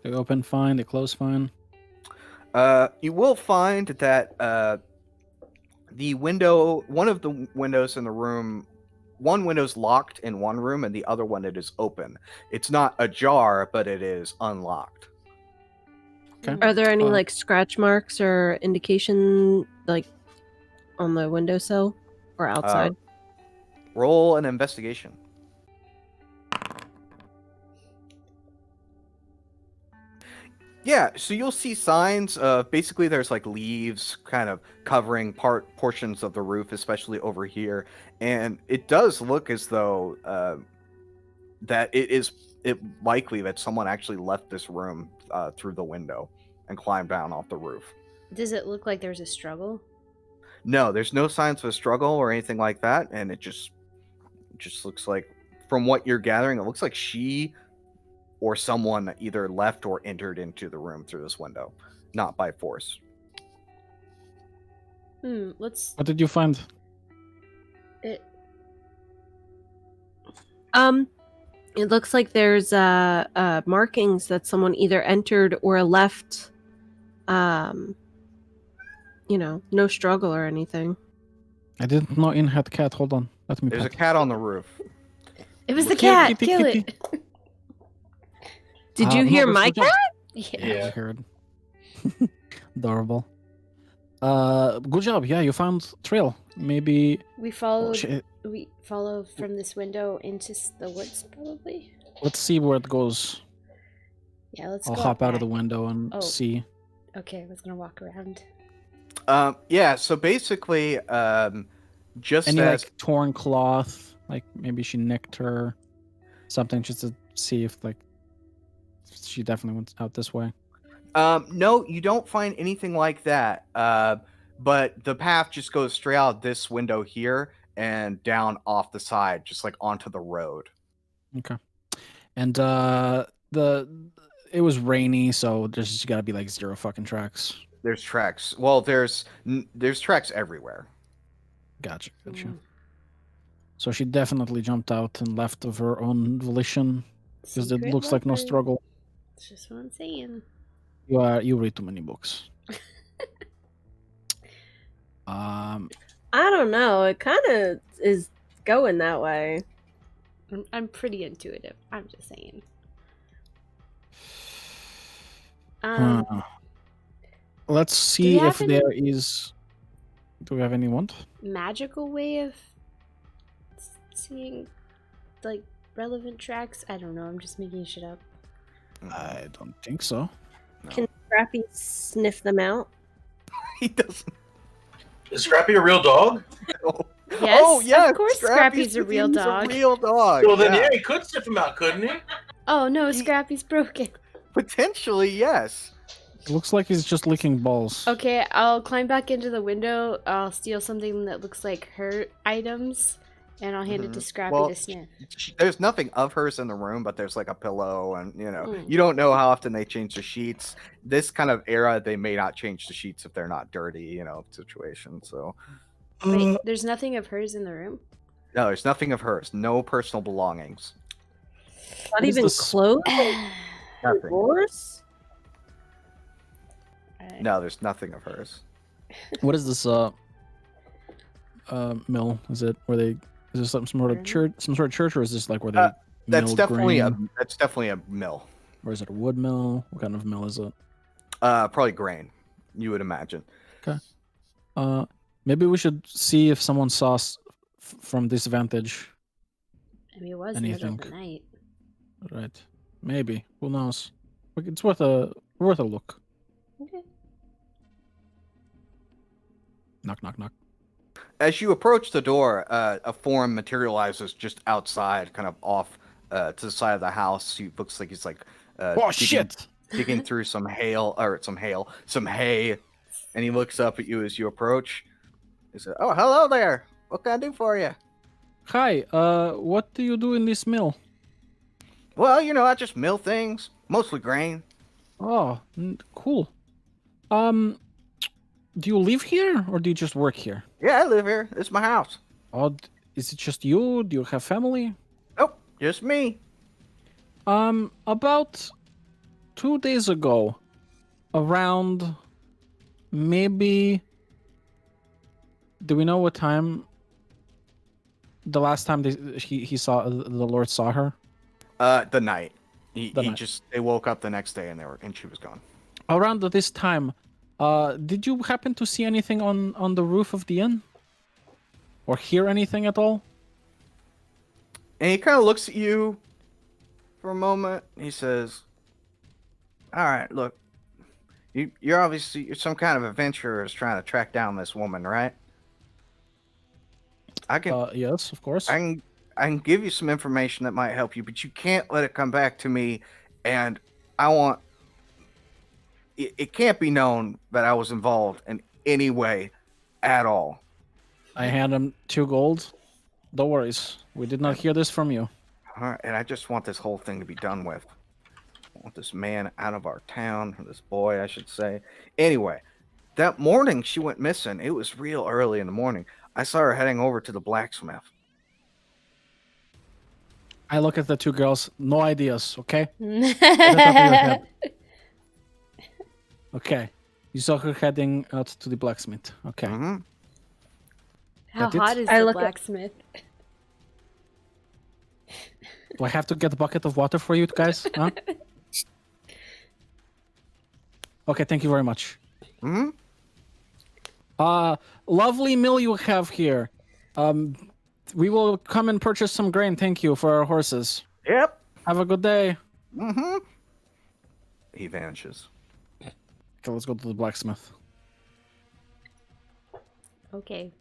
They open fine. They close fine. You will find that one of the windows in the room, one window's locked in one room, and the other one it is open. It's not ajar, but it is unlocked. Okay. Are there any like scratch marks or indication like on the windowsill or outside? Roll an investigation. Yeah, so you'll see signs of basically there's like leaves kind of covering portions of the roof, especially over here, and it does look as though that it likely that someone actually left this room through the window and climbed down off the roof. Does it look like there's a struggle? No, there's no signs of a struggle or anything like that, and it just looks like, from what you're gathering, it looks like she or someone either left or entered into the room through this window, not by force. Let's. What did you find? It, It looks like there's markings that someone either entered or left. No struggle or anything. I didn't know in had cat. Hold on. Let me There's a pet. cat on the roof. it was the Kitty, cat. kitty, Kill kitty. it. Did you hear no, my that's the cat? Yeah. Yeah. I heard. Adorable. Good job. Yeah, you found trail. Maybe. We Oh, followed. shit. We follow from this window into the woods, probably. Let's see where it goes. Yeah, let's I'll go hop out of the back. window and Oh. see. Okay, I was gonna walk around. Yeah. So basically, just Any as like torn cloth, like maybe she nicked her, something, just to see if like she definitely went out this way. no, you don't find anything like that. But the path just goes straight out this window here and down off the side, just like onto the road. Okay. And it was rainy, so there's just gotta be like 0 fucking tracks. There's tracks. Well, there's tracks everywhere. Gotcha. Mm. So she definitely jumped out and left of her own volition because it Secret looks like no lover. struggle. That's just what I'm saying. You read too many books. I don't know. It kind of is going that way. I'm pretty intuitive. I'm just saying. huh. Let's see you if have there is. Do we have anyone? Magical way of seeing like relevant tracks? I don't know. I'm just making shit up. I don't think so. No. Can Scrappy sniff them out? He doesn't. Is Scrappy a real dog? Yes, Oh yeah, of course Scrappy's a real he's dog. A real dog. Well, then yeah, he could sniff him out, couldn't he? Oh no, He- Scrappy's broken. Potentially, yes. Looks like he's just licking balls. Okay, I'll climb back into the window. I'll steal something that looks like her items, and I'll hand it to Scrappy Well, to sniff. There's nothing of hers in the room, but there's like a pillow, and Mm. you don't know how often they change the sheets. This kind of era, they may not change the sheets if they're not dirty, situation. So Wait, there's nothing of hers in the room? no, there's nothing of hers. No personal belongings. Not What is even this? clothes? Nothing. Drawers? No, there's nothing of hers. What is this mill? Is it where they? Is this some sort of Grain? church? Some sort of church, or is this like where they? That's mill definitely grain? a mill. Or is it a wood mill? What kind of mill is it? Probably grain, you would imagine. Maybe we should see if someone saw us from this vantage. I mean, it was the middle of the Anything. night. Right? Maybe. Who knows? It's worth a look. Okay. Knock, knock, knock. As you approach the door, a form materializes just outside, kind of off to the side of the house. He looks like he's like digging through some hay, and he looks up at you as you approach. He says, "Oh, hello there. What can I do for you?" Hi. What do you do in this mill? Well, I just mill things, mostly grain. Oh, cool. Do you live here or do you just work here? Yeah, I live here. This is my house. Oh, is it just you? Do you have family? Nope, just me. About 2 days ago, around maybe. Do we know what time? The last time he saw the Lord saw her. The night. The night. They woke up the next day and she was gone. Around this time, did you happen to see anything on the roof of the inn, or hear anything at all? And he kind of looks at you for a moment. He says, "All right, look, you're some kind of adventurer is trying to track down this woman, right? I can Yes, of course. I can give you some information that might help you, but you can't let it come back to me, and I want it can't be known that I was involved in any way at all." I hand him 2 gold. No worries. We did not hear this from you. All right, and I just want this whole thing to be done with. I want this man out of our town, or this boy, I should say. Anyway, that morning she went missing. It was real early in the morning. I saw her heading over to the blacksmith. I look at the two girls. No ideas, okay? At the top of your head. Okay. You saw her heading out to the blacksmith. Okay. Mm-hmm. How That it? hot is I the look at- blacksmith? Do I have to get a bucket of water for you guys? Huh? Okay, thank you very much. Mm-hmm. Lovely meal you have here. We will come and purchase some grain, thank you, for our horses. Yep. Have a good day. Mm-hmm. He vanishes. Okay, let's go to the blacksmith. Okay.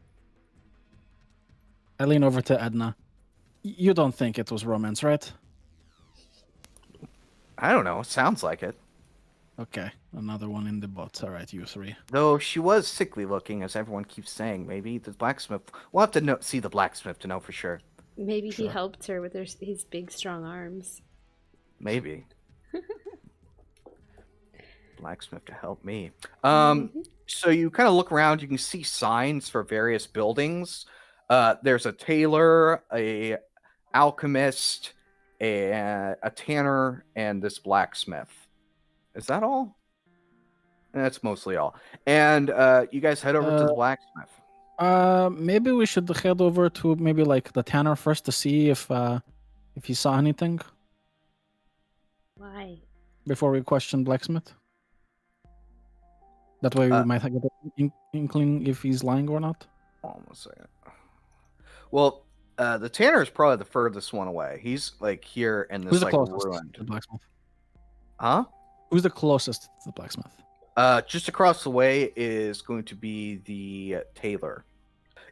I lean over to Edna. You don't think it was romance, right? I don't know. Sounds like it. Okay, another one in the boat. All right, you three. Though she was sickly looking, as everyone keeps saying. Maybe the blacksmith. We'll have to see the blacksmith to know for sure. Maybe he Sure. helped her with his big, strong arms. Maybe. Blacksmith to help me. So you kind of look around. You can see signs for various buildings. There's a tailor, a alchemist, a tanner, and this blacksmith. Is that all? That's mostly all. And you guys head over to the blacksmith. Maybe we should head over to maybe like the tanner first to see if he saw anything Why? before we question blacksmith. That way we might get an inkling if he's lying or not. Hold on a second. Well, the tanner is probably the furthest one away. He's like here in Who's this the like closest to ruined. the blacksmith? Huh? Who's the closest to the blacksmith? Just across the way is going to be the tailor.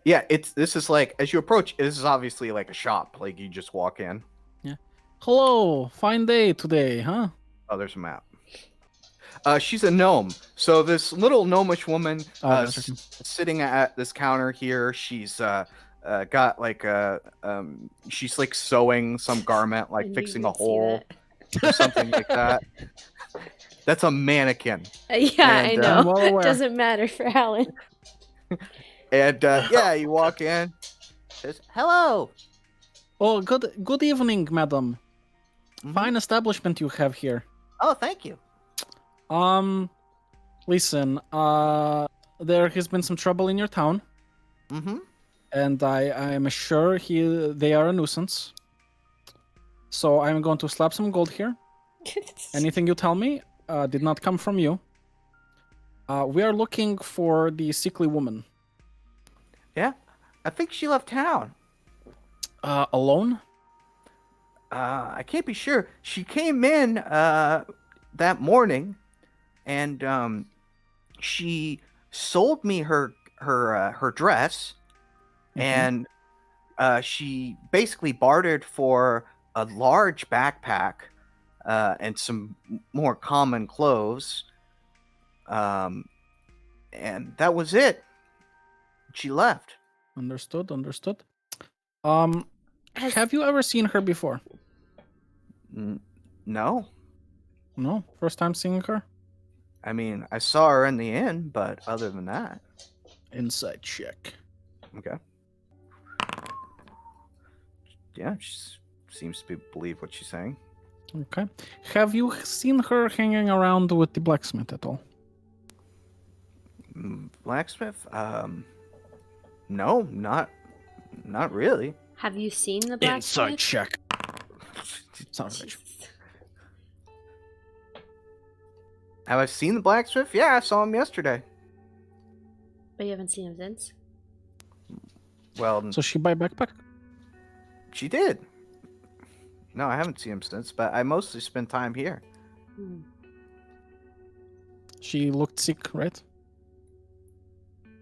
Yeah, this is like as you approach. This is obviously like a shop. Like you just walk in. Hello, fine day today, huh? Oh, there's a map. She's a gnome. So this little gnomish woman sitting at this counter here. She's got like she's like sewing some garment, like fixing a hole or something like that. That's a mannequin. Yeah, And, I I'm know. well aware. Doesn't matter for Alan. And yeah, you walk in. Says, hello. Oh, good evening, madam. Mhm. Fine establishment you have here. Oh, thank you. Listen, there has been some trouble in your town, Mm-hmm. and I am sure they are a nuisance. So I'm going to slap some gold here. Anything you tell me did not come from you. We are looking for the sickly woman. Yeah, I think she left town. Alone? I can't be sure. She came in that morning, and she sold me her dress, Mhm. and she basically bartered for a large backpack and some more common clothes. And that was it. She left. Understood. Has- Have you ever seen her before? No. No? First time seeing her? I mean, I saw her in the inn, but other than that. Inside check. Okay. Yeah, she seems to believe what she's saying. Okay. Have you seen her hanging around with the blacksmith at all? Blacksmith? No, not really. Have you seen the blacksmith? check. Sounds bitch. Jesus. Have I seen the blacksmith? Yeah, I saw him yesterday. But you haven't seen him since? Well, So she buy backpack? she did. No, I haven't seen him since, but I mostly spend time here. Hmm. She looked sick, right?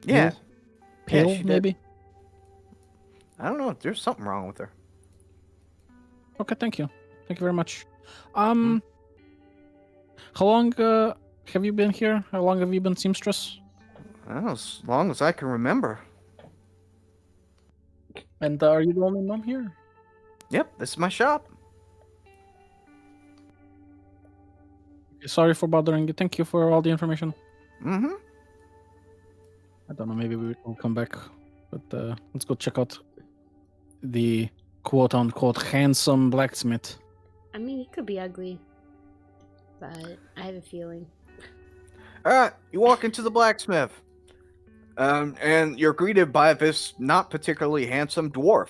Yeah. Pale, she did. maybe? I don't know. There's something wrong with her. Okay, thank you. Thank you very much. How long have you been here? How long have you been seamstress? Well, as long as I can remember. And are you the only gnome here? Yep, this is my shop. Sorry for bothering you. Thank you for all the information. Mm-hmm. I don't know, maybe we will come back But let's go check out the quote-unquote handsome blacksmith. I mean, he could be ugly, but I have a feeling. All right, you walk into the blacksmith, and you're greeted by this not particularly handsome dwarf.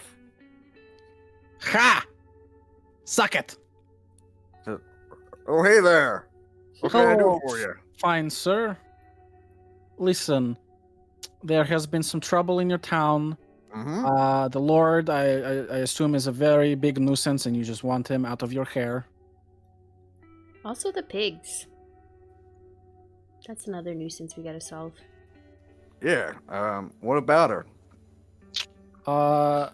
Ha! Suck it! Oh, hey there. What can I do Oh, for you? Fine, sir. Listen, there has been some trouble in your town. Mm-hmm. The Lord, I assume, is a very big nuisance, and you just want him out of your hair. Also, the pigs. That's another nuisance we gotta solve. Yeah. What about her?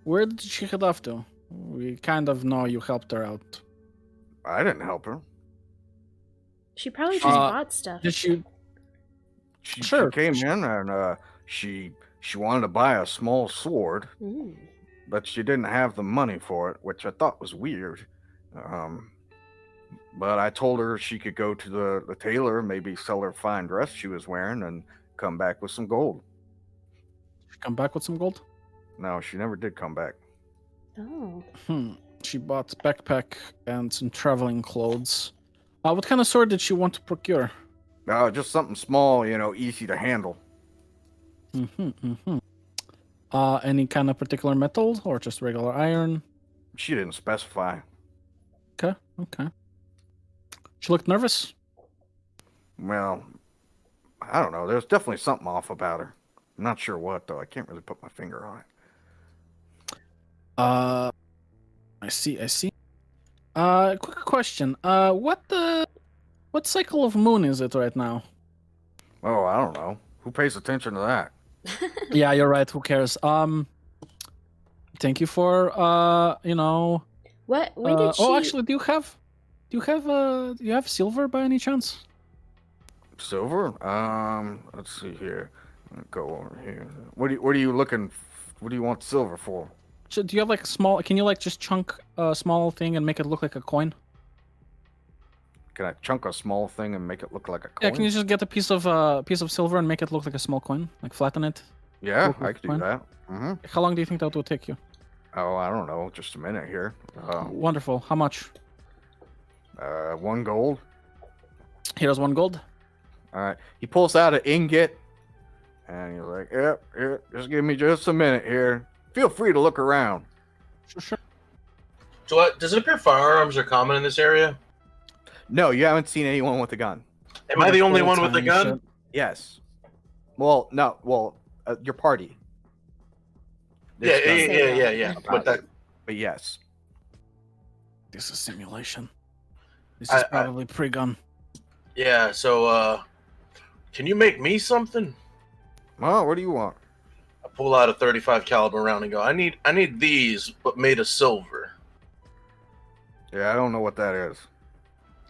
Where did she head off to? We kind of know you helped her out. I didn't help her. She probably just Uh, bought stuff. Did she? She Sure. came in and she wanted to buy a small sword, Mm. but she didn't have the money for it, which I thought was weird. But I told her she could go to the tailor, maybe sell her fine dress she was wearing, and come back with some gold. She come back with some gold? No, she never did come back. Oh. She bought a backpack and some traveling clothes. What kind of sword did she want to procure? Just something small, easy to handle. Any kind of particular metal or just regular iron? She didn't specify. Okay. She looked nervous. Well, I don't know. There's definitely something off about her. I'm not sure what, though. I can't really put my finger on it. I see. Quick question. What cycle of moon is it right now? Oh, I don't know. Who pays attention to that? Yeah, you're right. Who cares? Thank you for What? When did she? Oh, actually, do you have silver by any chance? Silver? Let's see here. Go over here. What are you looking? What do you want silver for? Do you have like a small? Can you like just chunk a small thing and make it look like a coin? Can I chunk a small thing and make it look like a coin? Yeah, can you just get a piece of silver and make it look like a small coin, like flatten it? Yeah, look I like a could do coin? that. Mm-hmm. How long do you think that would take you? Oh, I don't know. Just a minute here. Wonderful. How much? 1 gold. Here's 1 gold. All right. He pulls out an ingot, and he's like, "Yep, here, just give me just a minute here. Feel free to look around." Sure. Does it appear firearms are common in this area? No, you haven't seen anyone with a gun. Am I the only one with a gun? Shit. Yes. Well, no. Well, your party. Yeah. But yes. This is simulation. This is probably pre-gun. Yeah. So, can you make me something? Well, what do you want? I pull out a 35 caliber round and go, I need these, but made of silver. Yeah, I don't know what that is.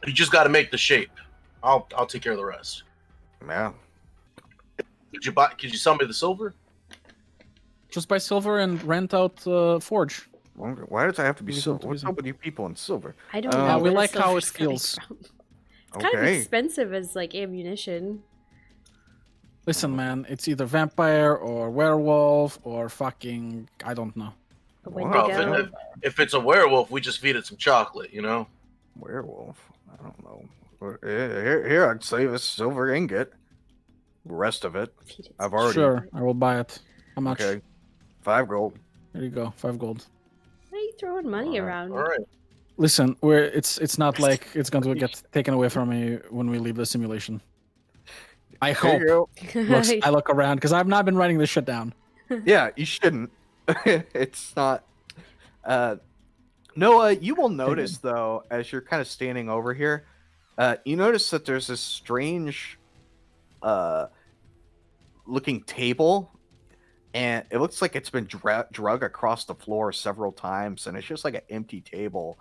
You just got to make the shape. I'll take care of the rest. Yeah. Could you sell me the silver? Just buy silver and rent out Forge. Why does it have to be Use silver? them to What's use up with you people in silver? I don't Uh, know. we where the like how it silver's coming feels. from. It's kind of Okay. expensive as like ammunition. Listen, man, it's either vampire or werewolf or fucking I don't know. A Wow, Wendigo. If it's a werewolf, we just feed it some chocolate, you know? Werewolf? I don't know. Here, I'd say this silver ingot. The rest of it, Feed it I've some already. Sure, I will buy it. How much? Okay. 5 gold. There you go, 5 gold. Why are you throwing money around? All right. Listen, it's not like it's going to get taken away from me when we leave the simulation. I There hope. you go. I look around because I've not been writing this shit down. Yeah, you shouldn't. It's not. Noah, you will notice though, as you're kind of standing over here, you notice that there's this strange, looking table, and it looks like it's been drug across the floor several times, and it's just like an empty table.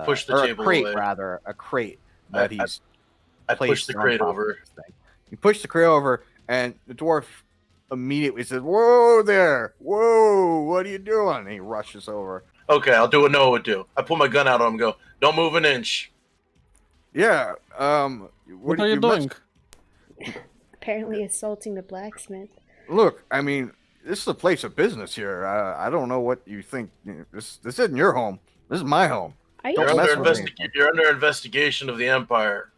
Push the or table a crate, away. rather, a crate that he's. I push placed the on crate top of over. this thing. You push the crate over, and the dwarf immediately says, "Whoa there! Whoa! What are you doing?" And he rushes over. Okay, I'll do what Noah would do. I pull my gun out on him and go, don't move an inch. Yeah. What are you doing? Apparently assaulting the blacksmith. Look, I mean, this is a place of business here. I don't know what you think. This isn't your home. This is my home. Are you Don't mess with me. You're under investigation of the Empire,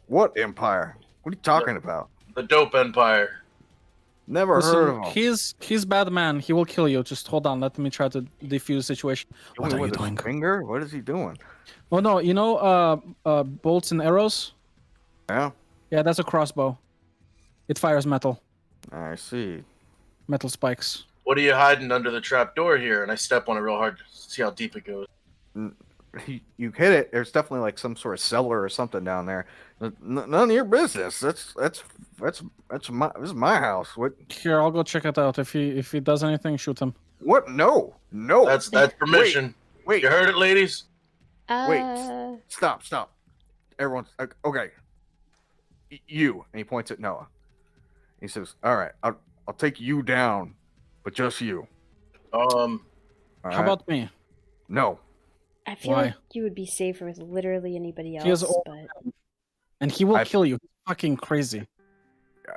What empire? What are you talking about? the Dope Empire. Never heard of Listen, him. he's bad man. He will kill you. Just hold on. Let me try to defuse the situation. What are you With his doing? finger? What is he doing? Oh no, you know bolts and arrows? Yeah, Yeah, that's a crossbow. It fires metal. I see. Metal spikes. What are you hiding under the trap door here? And I step on it real hard to see how deep it goes. You hit it. There's definitely like some sort of cellar or something down there. None of your business. This is my house. What? Here, I'll go check it out. If he does anything, shoot him. What? No. That's permission. Wait. You heard it, ladies? Wait. Stop. Everyone's okay. You, and he points at Noah. He says, "All right, I'll take you down, but just you." Um, All How right? about me? No. I feel Why? like you would be safer with literally anybody He is else, old. but And he will kill you. He's fucking crazy.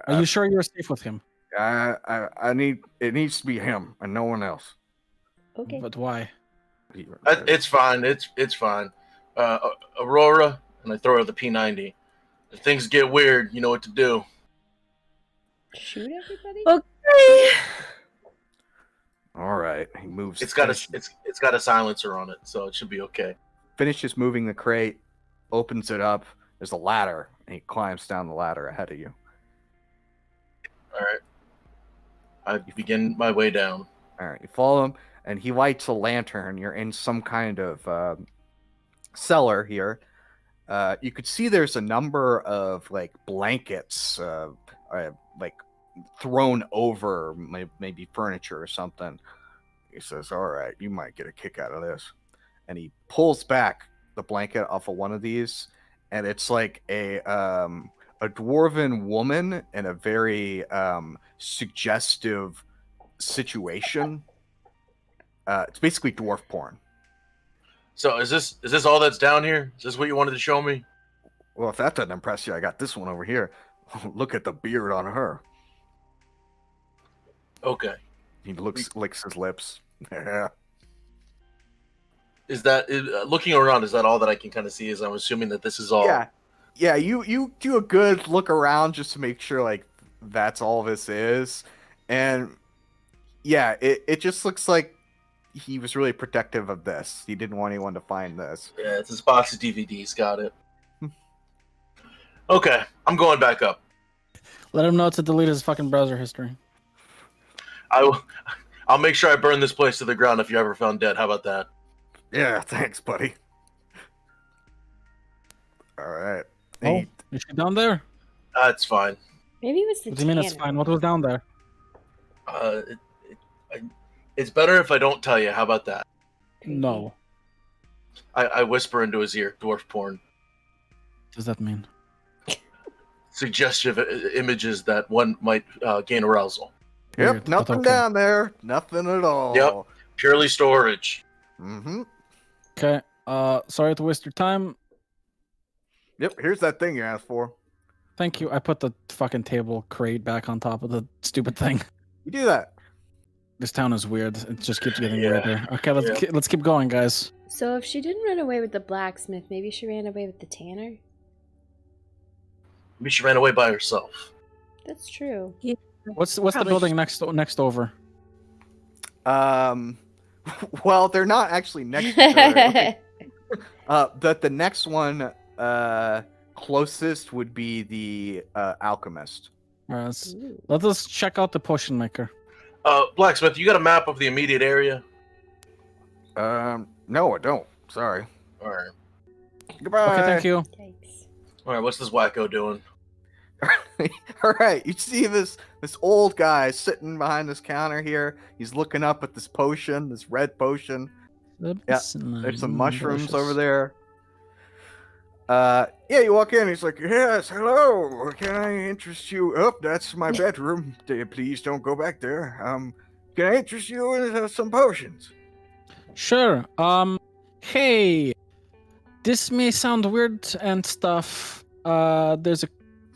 Are you sure you're safe with him? I need it needs to be him and no one else. okay. But why? it's fine. It's fine. Aurora, and I throw her the P90. If things get weird, you know what to do. Shoot everybody? Okay. All right. He moves. It's got a silencer on it, so it should be okay. Finishes moving the crate, opens it up. There's a ladder, and he climbs down the ladder ahead of you. All right. I begin my way down. All right. You follow him, and he lights a lantern. You're in some kind of cellar here. You could see there's a number of like blankets, like thrown over maybe furniture or something. He says, "All right, you might get a kick out of this," and he pulls back the blanket off of one of these, and it's like a dwarven woman in a very suggestive situation. It's basically dwarf porn. So is this all that's down here? Is this what you wanted to show me? Well, if that doesn't impress you, I got this one over here. Look at the beard on her. Okay. He licks his lips. Yeah. Looking around? Is that all that I can kind of see? Is I'm assuming that this is all. Yeah. You do a good look around just to make sure like that's all this is, and yeah, it just looks like he was really protective of this. He didn't want anyone to find this. Yeah, it's his box of DVDs. Got it. Okay, I'm going back up. Let him know to delete his fucking browser history. I'll make sure I burn this place to the ground if you're ever found dead. How about that? Yeah, thanks, buddy. All right. Oh, is she down there? That's fine. Maybe it was the What do you mean it's tanner. fine? What was down there? It's better if I don't tell you. How about that? No. I whisper into his ear, dwarf porn. What does that mean? Suggestive images that one might gain arousal. Yep, Weird, but nothing okay. down there. Nothing at all. Yep. Purely storage. Mm-hmm. Okay. Sorry to waste your time. Yep, here's that thing you asked for. Thank you. I put the fucking table crate back on top of the stupid thing. You do that. This town is weird. It just keeps getting Yeah. weirder. Okay, let's keep going, guys. So if she didn't run away with the blacksmith, maybe she ran away with the tanner? Maybe she ran away by herself. That's true. What's the Probably building next over? Well, they're not actually next to each other. The next one closest would be the alchemist. Ooh. Let us check out the potion maker. Blacksmith, you got a map of the immediate area? No, I don't. Sorry. All right. Goodbye. Okay, thank you. Yikes. All right. What's this wacko doing? All right, you see this old guy sitting behind this counter here. He's looking up at this potion, this red potion. Yeah, there's some mushrooms over there. Yeah, you walk in. He's like, "Yes, hello. Can I interest you? Oh, that's my bedroom. Please don't go back there. Can I interest you in some potions?" Sure. Hey, this may sound weird and stuff. There's a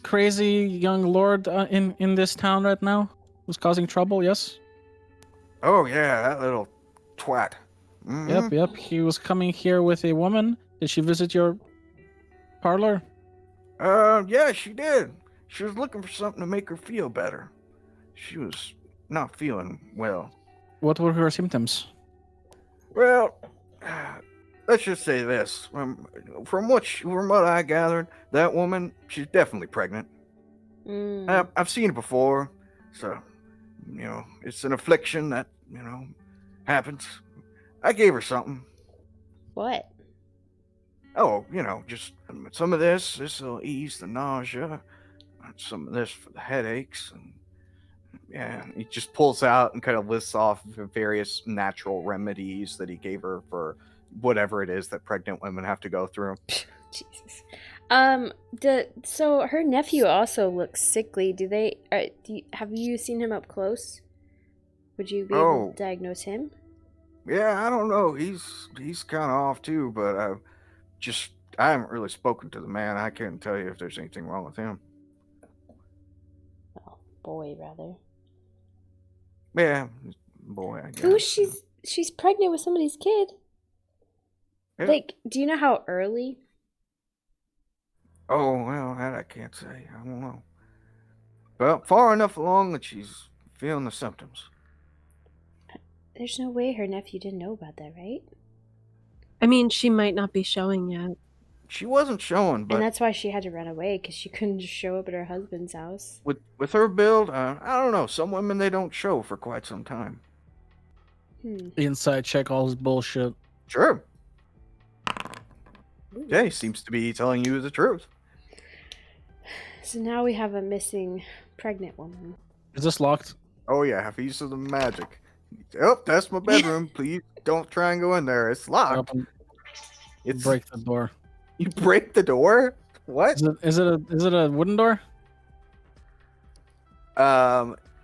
crazy young lord in this town right now. was causing trouble, yes? Oh yeah, that little twat. Mhm. Yep. He was coming here with a woman. Did she visit your parlor? Yeah, she did. She was looking for something to make her feel better. She was not feeling well. What were her symptoms? Well, let's just say this: from what I gathered, that woman, she's definitely pregnant. I've seen it before, so it's an affliction that happens. I gave her something. What? Oh, just some of this. This will ease the nausea. Some of this for the headaches, and yeah, he just pulls out and kind of lists off the various natural remedies that he gave her for whatever it is that pregnant women have to go through. Jesus. So her nephew also looks sickly. Have you seen him up close? Would you be able to diagnose him? Yeah, I don't know. He's kind of off too, but I haven't really spoken to the man. I can't tell you if there's anything wrong with him. Well, boy, rather. Yeah, boy, I guess. Ooh, she's pregnant with somebody's kid. Yeah. Like, do you know how early? Oh, well, that I can't say. I don't know. But far enough along that she's feeling the symptoms. There's no way her nephew didn't know about that, right? I mean, she might not be showing yet. She wasn't showing, but And that's why she had to run away, because she couldn't just show up at her husband's house. with her build, I don't know. Some women, they don't show for quite some time. Inside check all his bullshit. Sure. Yeah, he seems to be telling you the truth. So now we have a missing pregnant woman. Is this locked? Oh yeah, have use of the magic. Oh, that's my bedroom. Please don't try and go in there. It's locked. It's Break the door. You break the door? What? Is it a wooden door?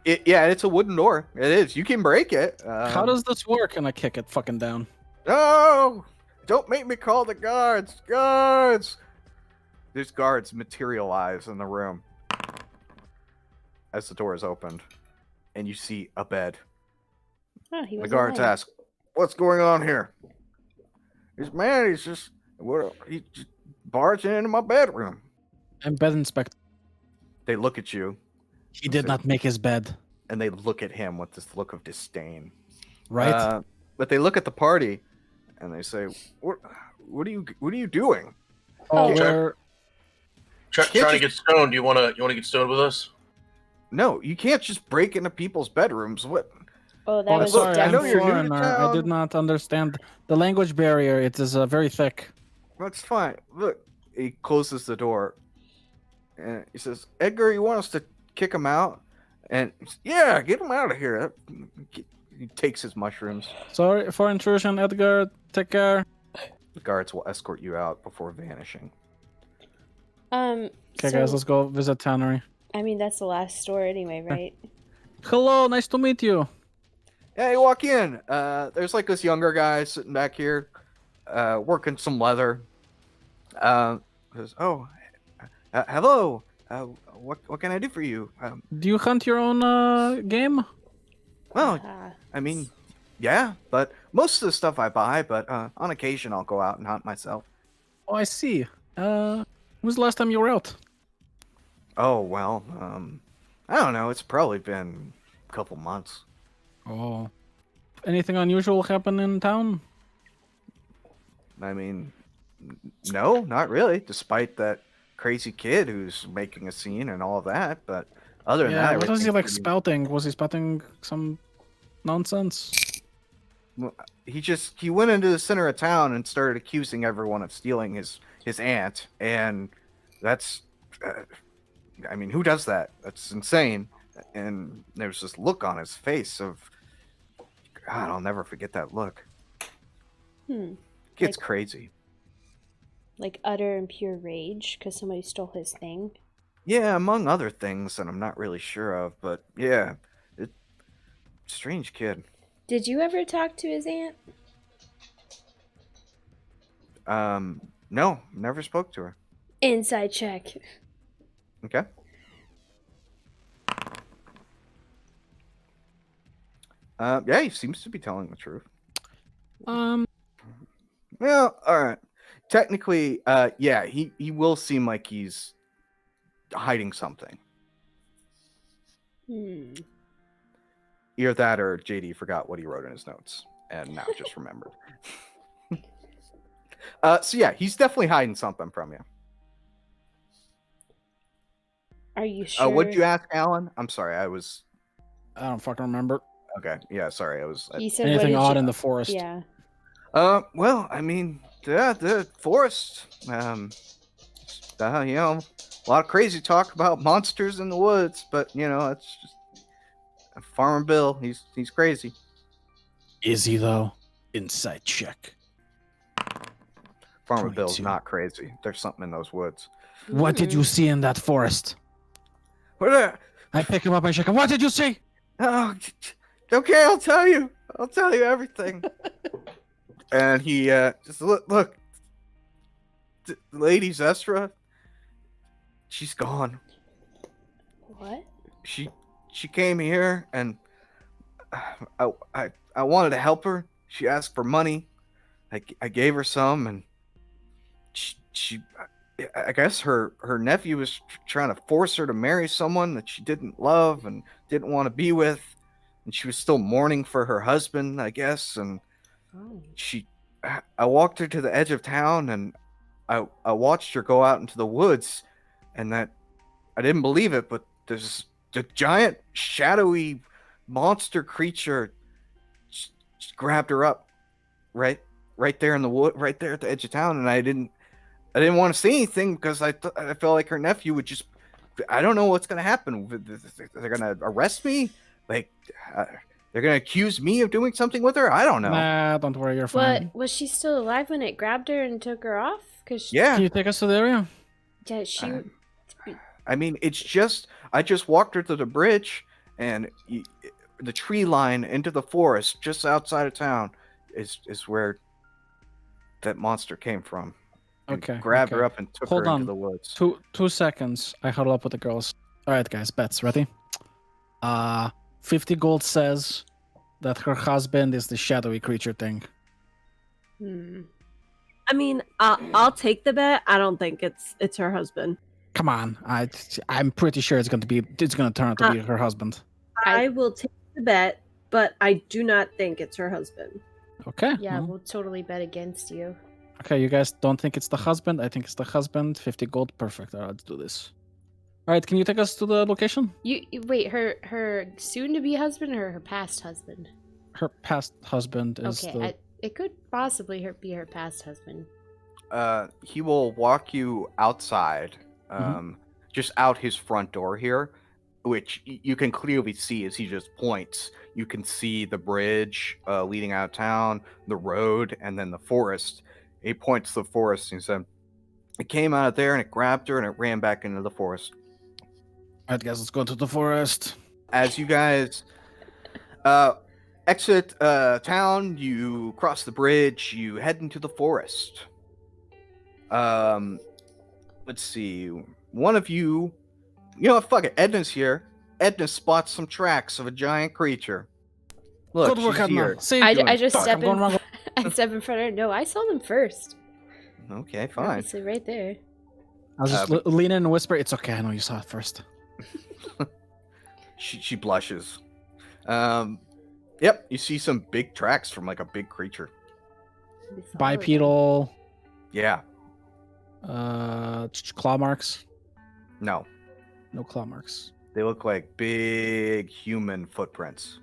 It's a wooden door. It is. You can break it. How does this work? And I kick it fucking down. No! Don't make me call the guards. Guards! There's guards materialize in the room as the door is opened, and you see a bed. Oh, he was The guards alive. ask, "What's going on here?" This man, he just barging into my bedroom. I'm bed inspector. They look at you, He did not make his bed. and they look at him with this look of disdain. Right? But they look at the party, and they say, "What are you doing?" Oh, Check. we're... Trying to get stoned. You wanna get stoned with us? No, you can't just break into people's bedrooms. What? Oh, that Oh, was sorry, I I'm know you're new to foreigner. I town. did not understand the language barrier. It is very thick. That's fine. Look, he closes the door, and he says, "Edgar, you want us to kick him out?" And yeah, get him out of here. He takes his mushrooms. Sorry for intrusion, Edgar. Take care. The guards will escort you out before vanishing. Okay, so, guys, let's go visit Tannery. I mean, that's the last store anyway, right? Hello, nice to meet you. Yeah, you walk in. There's like this younger guy sitting back here, working some leather. Says, "Oh, hello. What can I do for you?" Do you hunt your own game? Well, Ah, I mean, yeah, but most of the stuff I buy. But on occasion, I'll go out and hunt myself. Oh, I see. When's the last time you were out? Oh well, I don't know. It's probably been a couple months. Oh. Anything unusual happen in town? I mean, no, not really. Despite that crazy kid who's making a scene and all of that, but other than Yeah, that, what was he everything's like pretty- spouting? Was he spouting some nonsense? He went into the center of town and started accusing everyone of stealing his aunt, and that's, I mean, who does that? That's insane. And there's this look on his face of, God, I'll never forget that look. Gets crazy. like utter and pure rage because somebody stole his thing. Yeah, among other things that I'm not really sure of, but yeah, strange kid. Did you ever talk to his aunt? No, never spoke to her. Inside check. Okay. Yeah, he seems to be telling the truth. Um, Well, all right. Technically, yeah, he will seem like he's hiding something. Either that or JD forgot what he wrote in his notes and now just remembered. So yeah, he's definitely hiding something from you. Are you sure? What'd you ask, Alan? I'm sorry, I don't fucking remember. Okay, yeah, sorry, He said, Anything what did odd you... in the forest? Yeah. Well, I mean, the forest, you know, a lot of crazy talk about monsters in the woods, but you know, it's just Farmer Bill. He's crazy. Is he though? Inside check. Farmer Bill's 22. not crazy. There's something in those woods. What did you see in that forest? What? I pick him up and shake him. What did you see? Oh, okay, I'll tell you. I'll tell you everything. And he just look. Lady Zestra, she's gone. What? She came here and I wanted to help her. She asked for money. I gave her some, and she I guess her nephew was trying to force her to marry someone that she didn't love and didn't want to be with, and she was still mourning for her husband, I guess. And I walked her to the edge of town, and I watched her go out into the woods, and that I didn't believe it, but there's a giant shadowy monster creature just grabbed her up right there in the wood, right there at the edge of town, and I didn't want to say anything because I felt like her nephew would just, I don't know what's gonna happen. They're gonna arrest me, like they're gonna accuse me of doing something with her. I don't know. Nah, don't worry, you're fine. But was she still alive when it grabbed her and took her off? Yeah. Can you take us to the area? Yeah, she. I mean, I just walked her to the bridge, and the tree line into the forest just outside of town is where that monster came from. Okay. Grabbed her up and took Hold her on. into the woods. 2 seconds. I huddle up with the girls. All right, guys, bets. Ready? 50 gold says that her husband is the shadowy creature thing. I mean, I'll take the bet. I don't think it's her husband. Come on, I'm pretty sure it's gonna turn out to be her husband. I will take the bet, but I do not think it's her husband. Okay. Yeah, we'll totally bet against you. Okay, you guys don't think it's the husband? I think it's the husband. 50 gold, perfect. All right, let's do this. All right, can you take us to the location? You wait, her soon-to-be husband or her past husband? Her past husband is okay. It could possibly be her past husband. He will walk you outside, just out his front door here, which you can clearly see as he just points. You can see the bridge leading out of town, the road, and then the forest. He points to the forest and he said, "It came out of there and it grabbed her and it ran back into the forest." All right, guys, let's go to the forest. As you guys exit town, you cross the bridge, you head into the forest. Let's see. One of you know what, fuck it, Edna's here. Edna spots some tracks of a giant creature. Look, Good work, she's here. Edna. See, I just fuck, step I'm going wrong. I step in front of her. No, I saw them first. Okay, fine. Obviously, right there. I'll just lean in and whisper, "It's okay, I know you saw it first." She blushes. Yep, you see some big tracks from like a big creature. Bipedal. Yeah. Claw marks. No. No claw marks. They look like big human footprints,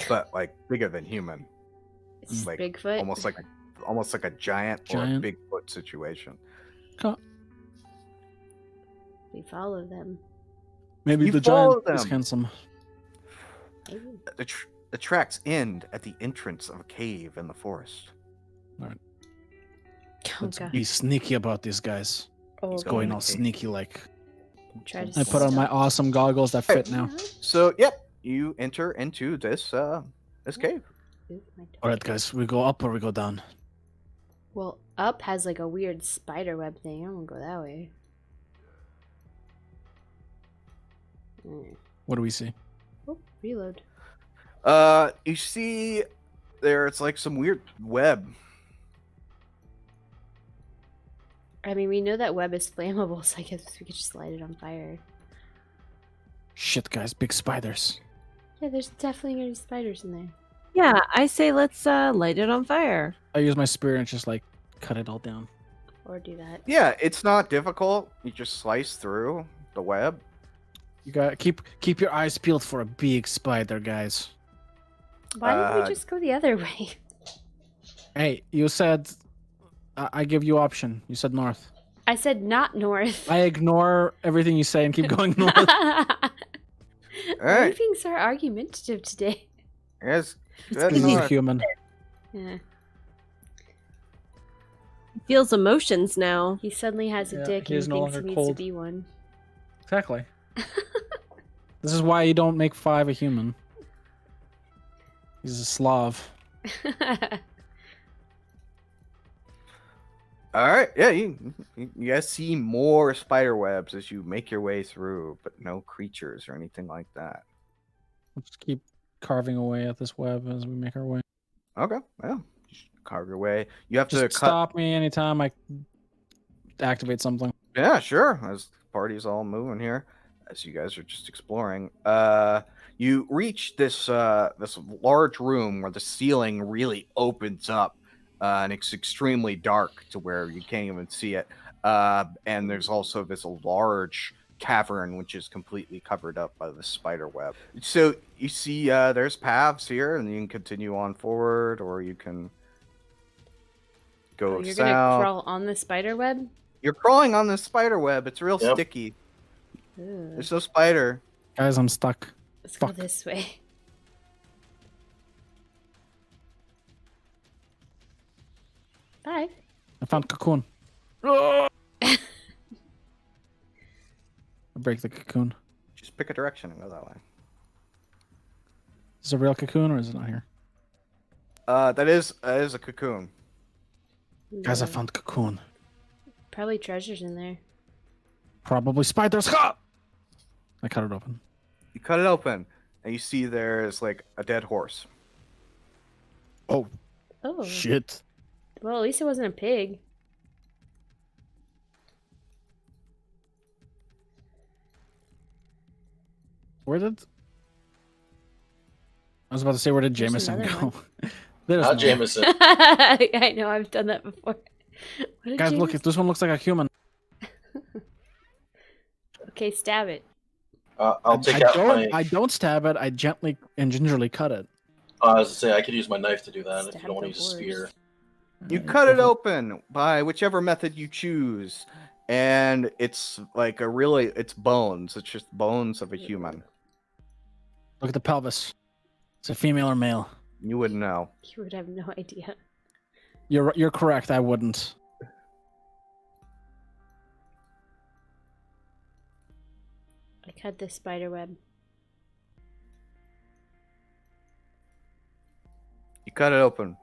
but like bigger than human. It's like Bigfoot. almost like a giant or a Bigfoot situation. We follow them. Maybe You the follow giant is them. handsome. Ooh. The tracks end at the entrance of a cave in the forest. Oh, Let's God. be sneaky about these guys. Oh, He's God. going all sneaky like. Try to I put on my stop. awesome goggles that fit now. So, yep, you enter into this cave. Ooh, my dog. All right, guys, we go up or we go down. Well, up has like a weird spider web thing. I won't go that way. What do we see? Oh, reload. You see, there's like some weird web. I mean, we know that web is flammable, so I guess we could just light it on fire. Shit, guys, big spiders. Yeah, there's definitely gonna be spiders in there. Yeah, I say let's light it on fire. I use my spear and just like cut it all down. Or do that. Yeah, it's not difficult. You just slice through the web. You got keep your eyes peeled for a big spider, guys. Why didn't we just go the other way? Hey, you said I give you option. You said north. I said not north. I ignore everything you say and keep going north. All Why are you right. being so argumentative today? Yes. It's Good He's easy. north. human. Yeah. He feels emotions now. He suddenly has a Yeah, dick he and is he no thinks he longer needs cold. to be one. Exactly. This is why you don't make 5 a human. He's a Slav. All right. Yeah, you guys see more spider webs as you make your way through, but no creatures or anything like that. We'll just keep carving away at this web as we make our way. Okay. Well, just carve your way. You have Just to cut. stop me anytime I activate something. Yeah, sure. As the party's all moving here, as you guys are just exploring, you reach this this large room where the ceiling really opens up, and it's extremely dark to where you can't even see it. And there's also this large cavern which is completely covered up by the spider web. So you see, there's paths here, and you can continue on forward, or you can go Oh, you're south. gonna crawl on the spider web? You're crawling on this spider web. It's real Yep. sticky. Ugh. There's no spider. Guys, I'm stuck. Let's Fuck. go this way. Five. I found cocoon. I break the cocoon. Just pick a direction and go that way. Is it a real cocoon or is it not here? That is a cocoon. Guys, I No. found cocoon. Probably treasures in there. Probably spiders. Ha! I cut it open. You cut it open, and you see there's like a dead horse. Oh, Oh. shit. Well, at least it wasn't a pig. Where did... I was about to say, where did There's Jameson another go? There's Not no- Jameson. I know, I've done that before. What did Guys, look, James- this one looks like a human. Okay, stab it. I'll take out my. I don't stab it. I gently and gingerly cut it. I was to say I could use my knife to do that if Stab you don't want to the use a spear. horse. You Alright, cut go it for open by whichever method you choose, and it's like it's bones. It's just bones of a human. Look at the pelvis. It's a female or male. You wouldn't know. You would have no idea. You're correct. I wouldn't. I cut the spider web. You cut it open.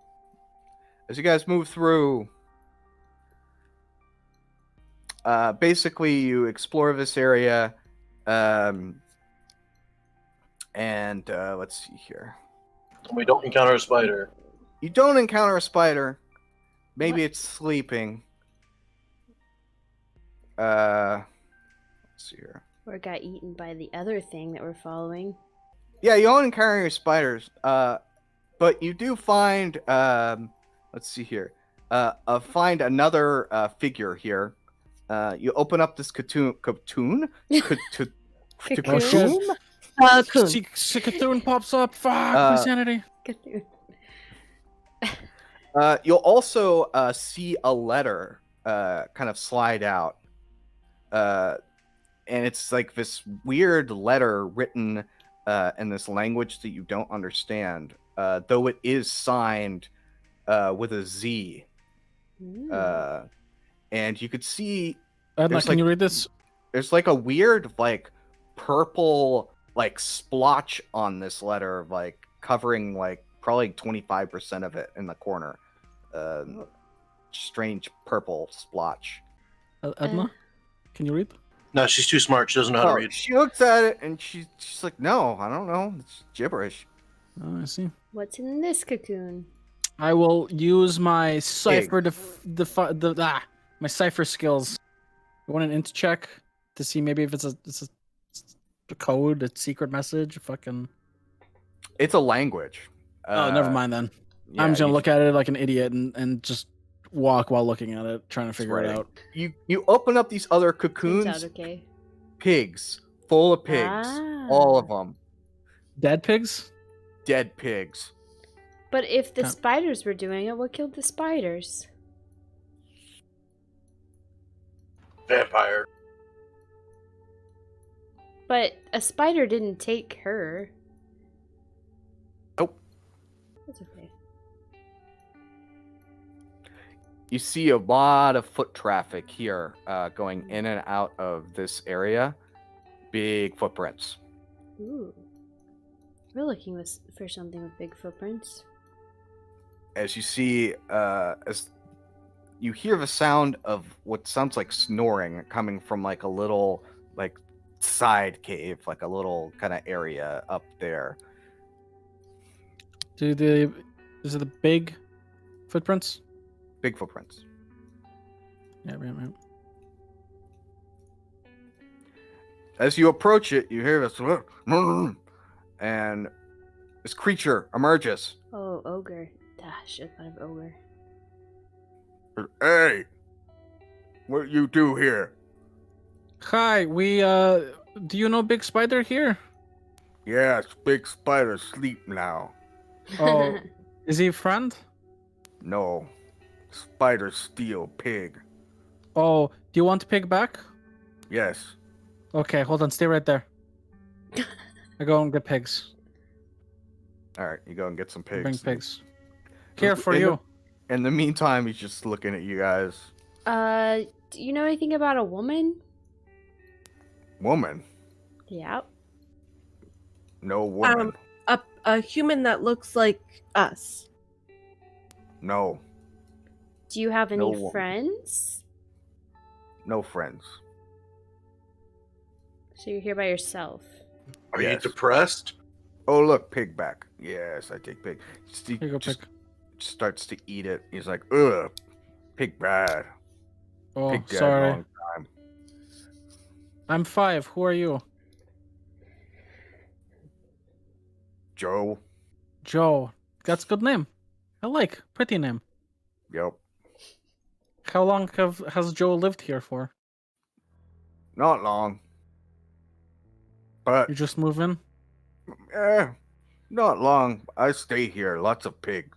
As you guys move through, basically you explore this area, and let's see here. We don't encounter a spider. You don't encounter a spider. Maybe What? it's sleeping. Let's see here. Or got eaten by the other thing that we're following. Yeah, you don't encounter any spiders. But you do find, let's see here. Find another figure here. You open up this cocoon. Cocoon? Cocoon? Coon. Cocoon pops up. Fuck, Uh, insanity. Cocoon. You'll also see a letter kind of slide out. And it's like this weird letter written in this language that you don't understand, though it is signed with a Z. Mm. And you could see Edna, there's can you read this? there's like a weird like purple like splotch on this letter, like covering like probably 25% of it in the corner. Strange purple splotch. Edna, can you read? No, she's too smart. She doesn't know how to read. She looks at it and she's like, "No, I don't know. It's gibberish." Oh, I see. What's in this cocoon? I will use my cipher my cipher skills. You want an int check to see maybe if it's a code, a secret message, fucking. It's a language. Oh, never mind then. Yeah, I'm just gonna you look at it like an idiot and just walk while looking at it, trying to figure it right. out. You open up these other Turns cocoons. out okay. Pigs, full of pigs, all of them, Dead pigs? dead pigs. But if the Huh. spiders were doing it, what killed the spiders? Vampire. But a spider didn't take her. Nope. That's okay. You see a lot of foot traffic here, going in and out of this area. Big footprints. Ooh. We're looking for something with big footprints. As you see, as you hear the sound of what sounds like snoring coming from like a little like side cave, like a little kind of area up there. Is it the big footprints? Big footprints. Yeah, right. As you approach it, you hear this, and this creature emerges. Oh, ogre. Ah, should have thought of ogre. Hey, what you do here? Hi, we do you know Big Spider here? Yes, big spider sleep now. Oh, is he a friend? No, spider steal pig. Oh, do you want the pig back? Yes. Okay, hold on, stay right there. I go and get pigs. All right, you go and get some pigs. Bring pigs. Here for In you. In the meantime, he's just looking at you guys. Do you know anything about a woman? Woman? Yeah. No woman. A human that looks like us. No. Do you have No any woman. friends? No friends. So you're here by yourself. Are you Yes. depressed? Oh, look, pig back. Yes, I take pig. He Here you go, just pig. starts to eat it. He's like, ugh, pig bad. Oh, Pig dead sorry. long time. I'm 5. Who are you? Joe. Joe. That's a good name. I like. Pretty name. Yep. How long has Joe lived here for? Not long. But, You just move in? not long. I stay here. Lots of pig.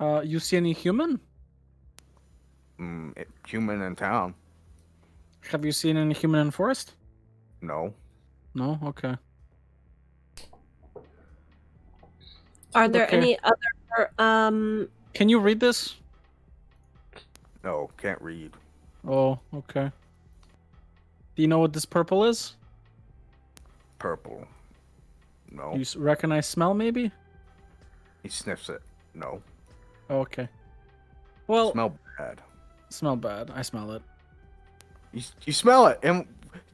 You see any human? Human in town. Have you seen any human in forest? No. No? Okay. Are there Okay. any other Can you read this? No, can't read. Oh, okay. Do you know what this purple is? Purple. No. Do you recognize smell, maybe? He sniffs it. No. Oh, okay. Well, Smell bad. smell bad. I smell it. You smell it, and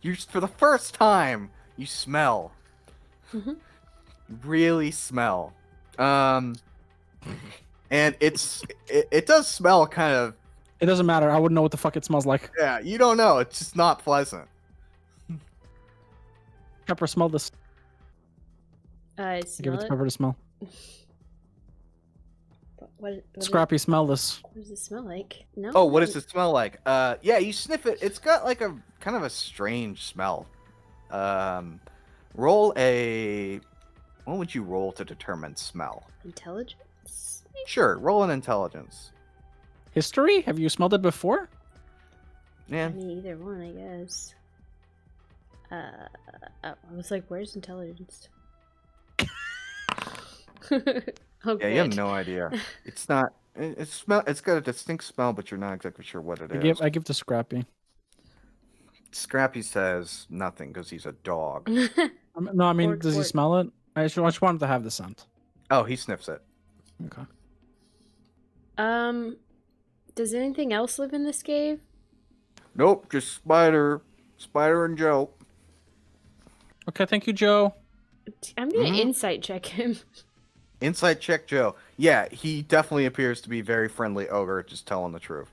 you for the first time you smell. Mhm. You really smell. And it does smell kind of. It doesn't matter. I wouldn't know what the fuck it smells like. Yeah, you don't know. It's just not pleasant. Pepper, smell this. I Give smell it to it. Pepper to smell. What Scrappy, smell this. What does it smell like? No. Oh, what does it smell like? Yeah, you sniff it. It's got like a kind of a strange smell. Roll a. What would you roll to determine smell? Intelligence? Sure, roll an intelligence. History? Have you smelled it before? Yeah. I mean, either one, I guess. I was like, where's intelligence? Oh, Yeah, you have good. no idea. It's not. It smell. It's got a distinct smell, but you're not exactly sure what it is. I give to Scrappy. Scrappy says nothing because he's a dog. No, I mean, Fork, does he fork. smell it? I just wanted to have the scent. Oh, he sniffs it. Okay. Does anything else live in this cave? Nope, just Spider and Joe. Okay, thank you, Joe. I'm gonna Mhm. insight check him. Insight check, Joe. Yeah, he definitely appears to be very friendly ogre, just telling the truth.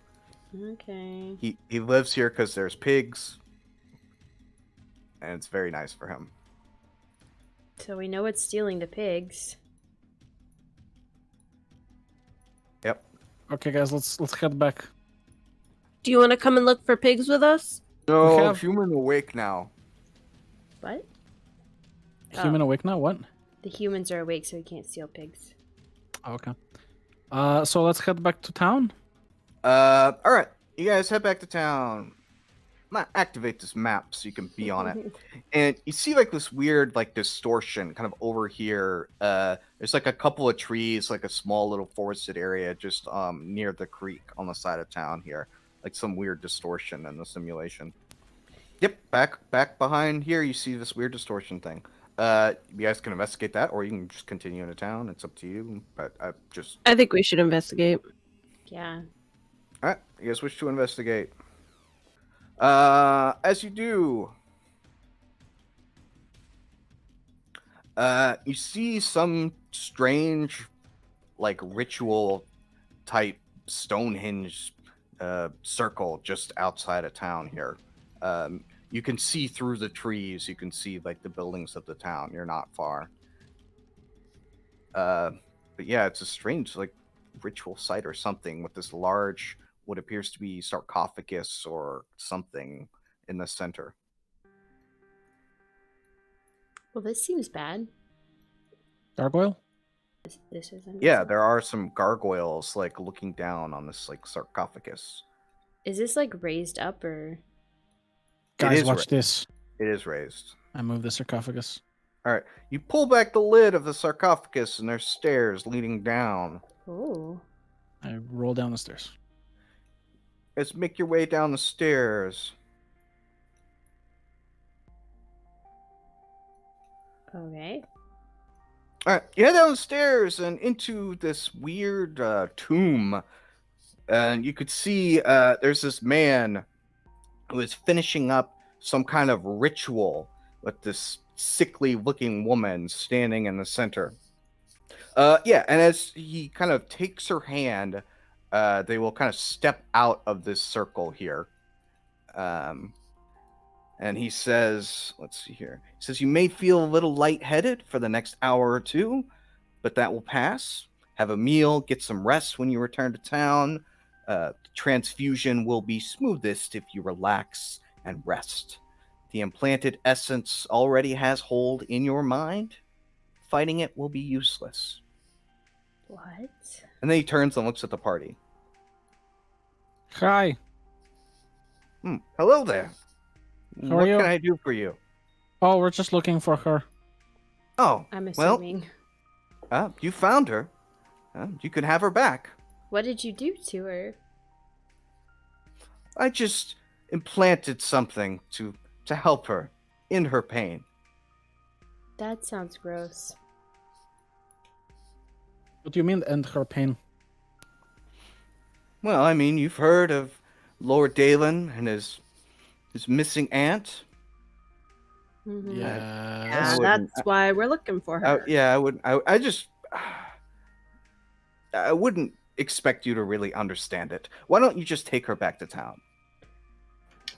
Okay. He lives here because there's pigs, and it's very nice for him. So we know it's stealing the pigs. Yep. Okay, guys, let's head back. Do you want to come and look for pigs with us? So, have- human awake now. What? Human Oh. awake now? What? The humans are awake, so we can't steal pigs. Oh, okay. So let's head back to town. All right. You guys head back to town. I'm gonna activate this map so you can be on it. And you see like this weird like distortion kind of over here. There's like a couple of trees, like a small little forested area just near the creek on the side of town here. Like some weird distortion in the simulation. Yep, back behind here you see this weird distortion thing. You guys can investigate that or you can just continue into town. It's up to you. But I think we should investigate. Yeah. Alright, you guys wish to investigate. As you do, you see some strange, like, ritual type Stonehenge circle just outside of town here. You can see through the trees, you can see, like, the buildings of the town. You're not far. But yeah, it's a strange, like, ritual site or something with this large, what appears to be sarcophagus or something in the center. Well, this seems bad. Gargoyle? This isn't. Yeah, there are some gargoyles like looking down on this like sarcophagus. Is this like raised up or? Guys, is watch raised. this. It is raised. I move the sarcophagus. All right, you pull back the lid of the sarcophagus, and there's stairs leading down. Oh. I roll down the stairs. Let's make your way down the stairs. Okay. All right, you head downstairs and into this weird tomb, and you could see there's this man who is finishing up some kind of ritual with this sickly-looking woman standing in the center. Yeah, and as he kind of takes her hand, they will kind of step out of this circle here. And he says, let's see here. He says, you may feel a little lightheaded for the next hour or two, but that will pass. Have a meal, get some rest when you return to town. Transfusion will be smoothest if you relax and rest. The implanted essence already has hold in your mind. Fighting it will be useless. What? And then he turns and looks at the party. Hi. Hello there. How are What you? can I do for you? Oh, we're just looking for her. Oh, I'm well, assuming. you found her. You can have her back. What did you do to her? I just implanted something to help her in her pain. That sounds gross. What do you mean, end her pain? Well, I mean, you've heard of Lord Dalen and his missing aunt. Mhm. Yeah, Yes. that's why we're looking for her. I wouldn't expect you to really understand it. Why don't you just take her back to town?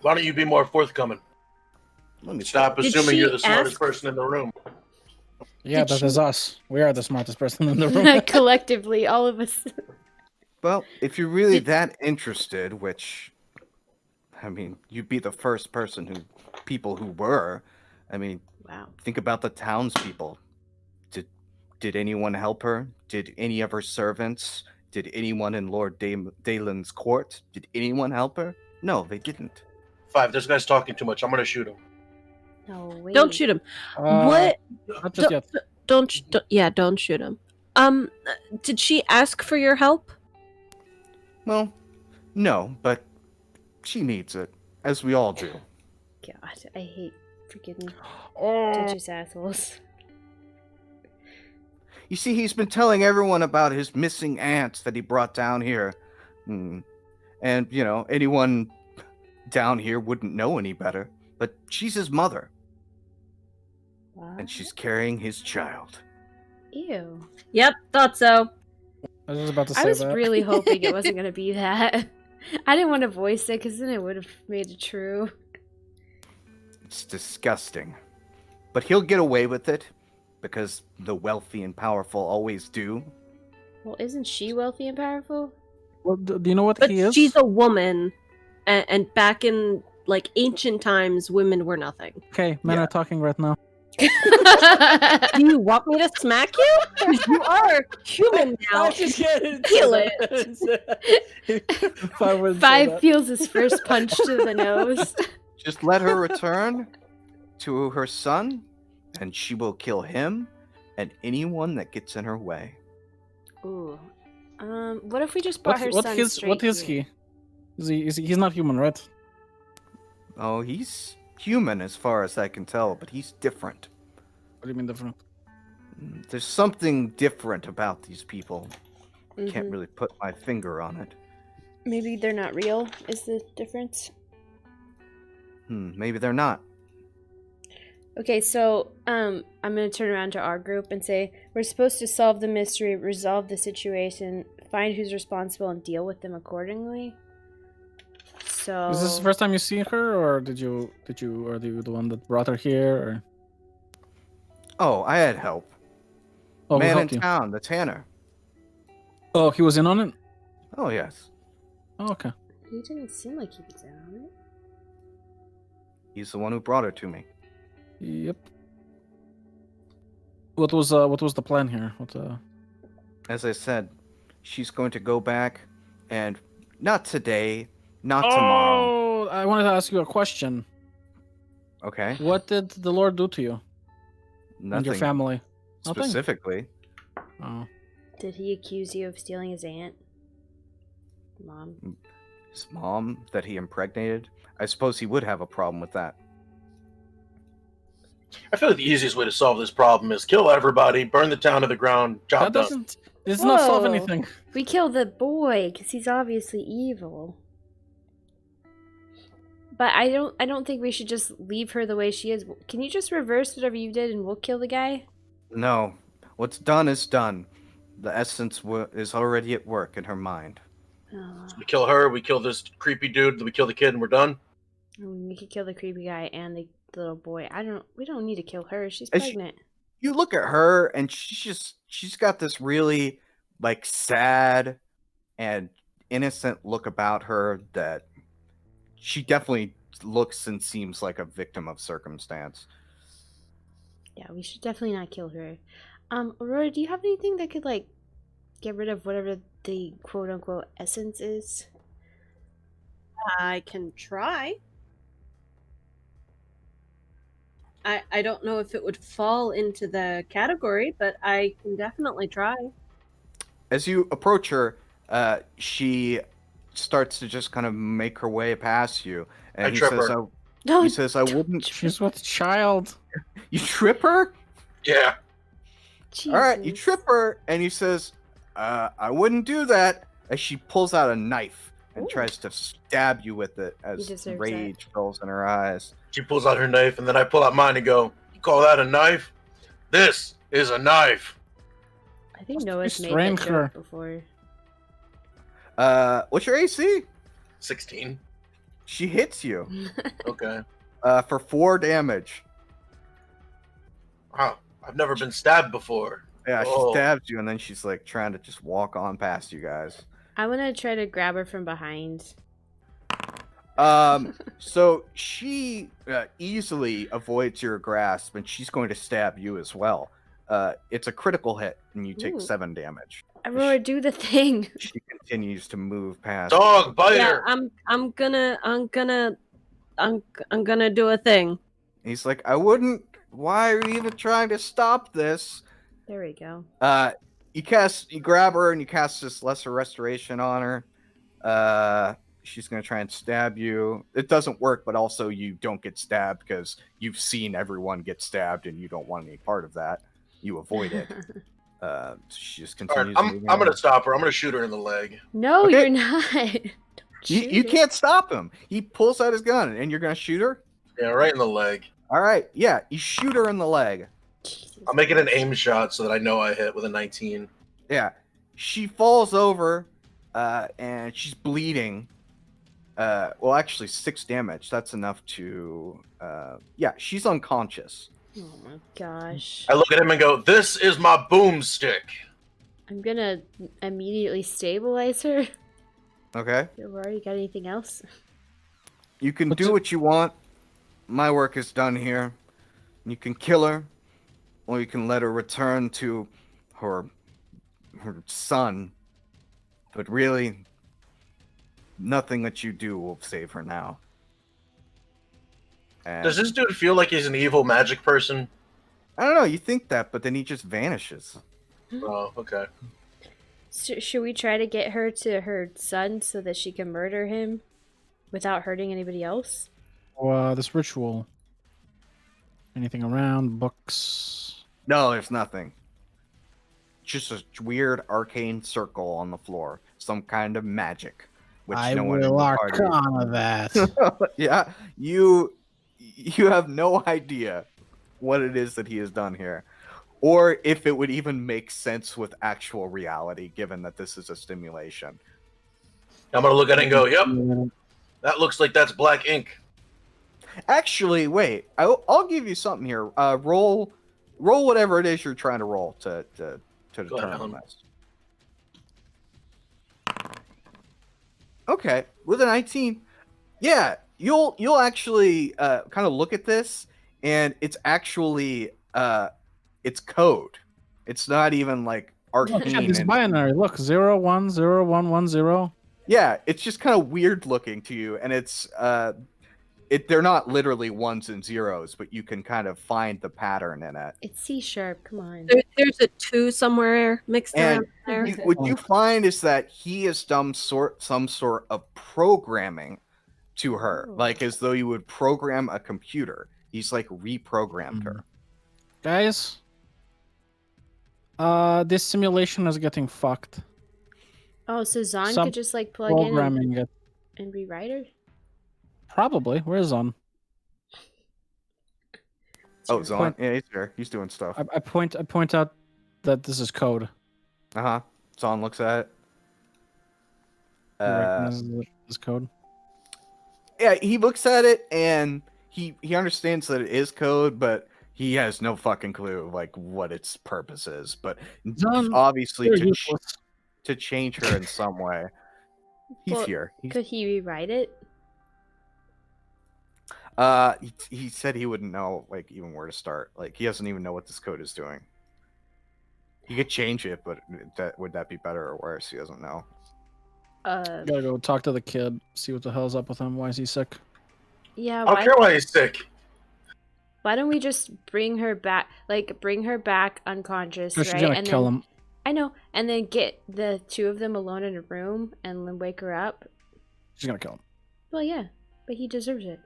Why don't you be more forthcoming? Let me Stop Did assuming she you're the smartest ask- person in the room. Yeah, Did that she- is us. We are the smartest person in the room. Collectively, all of us. Well, if you're really Did- that interested, which, I mean, you'd be the first people who were. I mean, Wow. think about the townspeople. Did anyone help her? Did any of her servants? Did anyone in Lord Dalen's court? Did anyone help her? No, they didn't. 5, this guy's talking too much. I'm gonna shoot him. No, wait. Don't shoot him. What? Not just yet. Don't shoot him. Did she ask for your help? Well, no, but she needs it, as we all do. God, I hate freaking Oh, Duchess assholes. You see, he's been telling everyone about his missing aunt that he brought down here. And, anyone down here wouldn't know any better, but she's his mother. and she's carrying his child. Ew. Yep, thought so. I was just about to say I was that. really hoping it wasn't going to be that. I didn't want to voice it because then it would have made it true. It's disgusting. But he'll get away with it because the wealthy and powerful always do. Well, isn't she wealthy and powerful? Well, do you know what But he is? she's a woman, and back in like ancient times, women were nothing. Okay, men Yeah. are talking right now. Do you want me to smack you? 'Cause you are human now. Feel it. Five feels his first punch to the nose. Just let her return to her son, and she will kill him and anyone that gets in her way. Ooh. What if we just brought her son straight What is here? he? He's not human, right? Oh, he's human as far as I can tell, but he's different. What do you mean different? There's something different about these people. Mhm. Can't really put my finger on it. Maybe they're not real, is the difference. Maybe they're not. Okay, so I'm gonna turn around to our group and say we're supposed to solve the mystery, resolve the situation, find who's responsible, and deal with them accordingly. So Is this the first time you see her, or are you the one that brought her here? Or Oh, I had help. who Man in helped you? town, the tanner. Oh, he was in on it. Oh, yes. Oh, okay. he didn't seem like he was in on it. He's the one who brought her to me. Yep. What was the plan here? As I said, she's going to go back, and not today, not tomorrow. Oh, I wanted to ask you a question. Okay? What did the Lord do to you and your Nothing family? Nothing. specifically. Oh. Did he accuse you of stealing his aunt? Mom. His mom that he impregnated. I suppose he would have a problem with that. I feel like the easiest way to solve this problem is kill everybody, burn the town to the ground, That job done. doesn't. This does not solve Whoa. anything. We kill the boy because he's obviously evil. But I don't think we should just leave her the way she is. Can you just reverse whatever you did and we'll kill the guy? No. What's done is done. The essence is already at work in her mind. Oh, We kill her, we kill this creepy dude, we kill the kid, and we're done. we could kill the creepy guy and the little boy. We don't need to kill her. She's Is she- pregnant. You look at her, and she's got this really, like, sad and innocent look about her that she definitely looks and seems like a victim of circumstance. Yeah, we should definitely not kill her. Aurora, do you have anything that could like get rid of whatever the quote unquote essence is? I can try. I don't know if it would fall into the category, but I can definitely try. As you approach her, she starts to just kind of make her way past you, and I he trip says, her. No, "He says I wouldn't." She's with child. You trip her? Yeah. All right, you Jesus. trip her, and he says, "I wouldn't do that." As she pulls out a knife and Ooh. tries to stab you with it, as deserves rage fills in her eyes. She pulls out her knife, and then I pull out mine and go, "You call that a knife? This is a knife." I think Noah's made that Restrain her. joke before. What's your AC? 16. She hits you Okay. for 4 damage. Wow. I've never been stabbed before. Yeah, Oh. she stabs you, and then she's like trying to just walk on past you guys. I want to try to grab her from behind. So she easily avoids your grasp, and she's going to stab you as well. It's a critical hit, and you take Ooh. 7 damage. Aurora, do the thing. She continues to move past. Dog, bite Yeah, her. I'm gonna do a thing. He's like, I wouldn't. Why are you even trying to stop this? There we go. You grab her and you cast this lesser restoration on her. She's gonna try and stab you. It doesn't work, but also you don't get stabbed because you've seen everyone get stabbed and you don't want any part of that. You avoid it. She just All right, continues. I'm moving going to on. stop her. I'm going to shoot her in the leg. No, Okay. you're not. Don't You shoot you her. can't stop him. He pulls out his gun and you're gonna shoot her. Yeah, right in the leg. All right, yeah, you shoot her in the leg. Jesus I'm making an Christ. aim shot so that I know I hit with a 19. Yeah, she falls over, and she's bleeding. Well, actually, 6 damage. That's enough to. Yeah, she's unconscious. Oh my gosh. I look at him and go, "This is my boomstick." I'm gonna immediately stabilize her. Okay, Aurora, you got anything else? you can What's do it- what you want. My work is done here. You can kill her, or you can let her return to her son. But really, nothing that you do will save her now. And Does this dude feel like he's an evil magic person? I don't know. You think that, but then he just vanishes. Oh, okay. Should we try to get her to her son so that she can murder him without hurting anybody else? This ritual. Anything around? Books? No, there's nothing. Just a weird arcane circle on the floor. Some kind of magic. Which I no one in will the party. arcana that. Yeah, you have no idea what it is that he has done here, or if it would even make sense with actual reality, given that this is a stimulation. I'm gonna look at it and go, "Yep, that looks like that's black ink." Actually, wait, I'll give you something here. Roll whatever it is you're trying to roll to Go ahead, determine Alan. this. Okay, with a 19, yeah, you'll actually kind of look at this, and it's actually it's code. It's not even like arcane. It's and- binary. Look, 0 1 0 1 1 0. Yeah, it's just kind of weird looking to you, and it's they're not literally ones and zeros, but you can kind of find the pattern in it. It's C sharp. Come on. There's a 2 somewhere mixed And around there. what you find is that he has done some sort of programming to her, Oh. like as though you would program a computer. He's like reprogrammed her. Guys, this simulation is getting fucked. Oh, so Zon Some could just like plug in Programming it. and rewrite her? Probably. Where's on? Oh, Sure. Zon, yeah, he's there. He's doing stuff. I point out that this is code. Zon looks at it. He recognizes it as code. Yeah, he looks at it and he understands that it is code, but he has no fucking clue like what its purpose is. But Zon, obviously You're to useless. to change her in some way. He's Well, here. Could he rewrite it? He said he wouldn't know like even where to start. Like he doesn't even know what this code is doing. He could change it, but would that be better or worse? He doesn't know. Gotta go talk to the kid. See what the hell's up with him. Why is he sick? Yeah. I don't care why he's sick. Why don't we just bring her back? Like bring her back unconscious, She's right? gonna And kill then him. I know, and then get the two of them alone in a room and then wake her up. She's gonna kill him. Well, yeah, but he deserves it.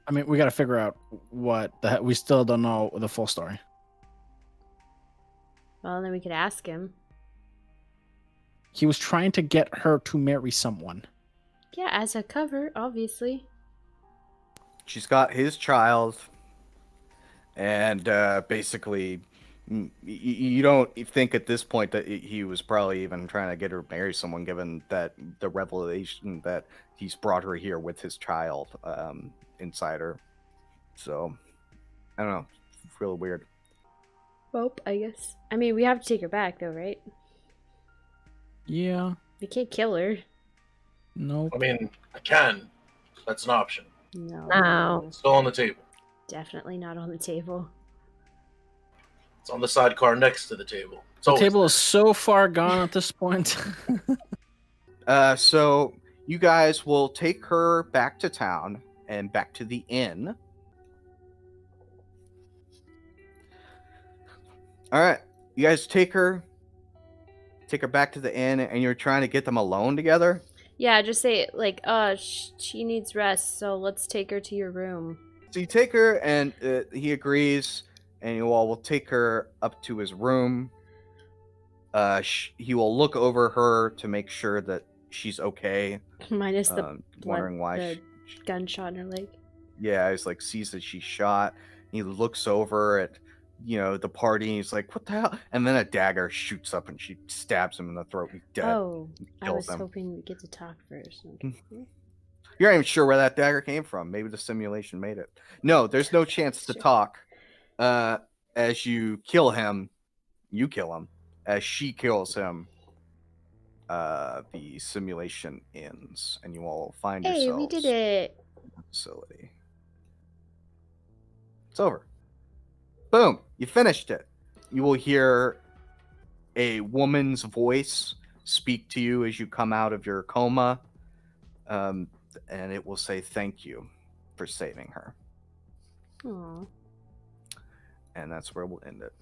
I mean, we gotta figure out what the heck. We still don't know the full story. Well, then we could ask him. He was trying to get her to marry someone. Yeah, as a cover, obviously. She's got his child, and basically, you don't think at this point that he was probably even trying to get her to marry someone, given that the revelation that he's brought her here with his child inside her. So, I don't know. It's really weird. Well, I guess. I mean, we have to take her back, though, right? Yeah. We can't kill her. Nope. I mean, I can. That's an option. No. No. Still on the table. Definitely not on the table. It's on the sidecar next to the table. It's The always table there. is so far gone at this point. So you guys will take her back to town and back to the inn. All right, you guys take her back to the inn, and you're trying to get them alone together. Yeah, just say, like, she needs rest, so let's take her to your room. So you take her, and he agrees, and you all will take her up to his room. He will look over her to make sure that she's okay. Minus the blood, Wondering why. the gunshot in her leg. Yeah, he's like sees that she's shot, He looks over at, the party. And he's like, "What the hell?" And then a dagger shoots up and she stabs him in the throat. He's dead. Oh, I Kills was him. hoping we'd get to talk first. Okay. You're not even sure where that dagger came from. Maybe the simulation made it. No, there's no chance to Sure. talk. As you kill him, As she kills him, the simulation ends, and you all find Hey, yourselves we did it. in the facility. It's over. Boom! You finished it. You will hear a woman's voice speak to you as you come out of your coma, and it will say thank you for saving her. Aw. And that's where we'll end it.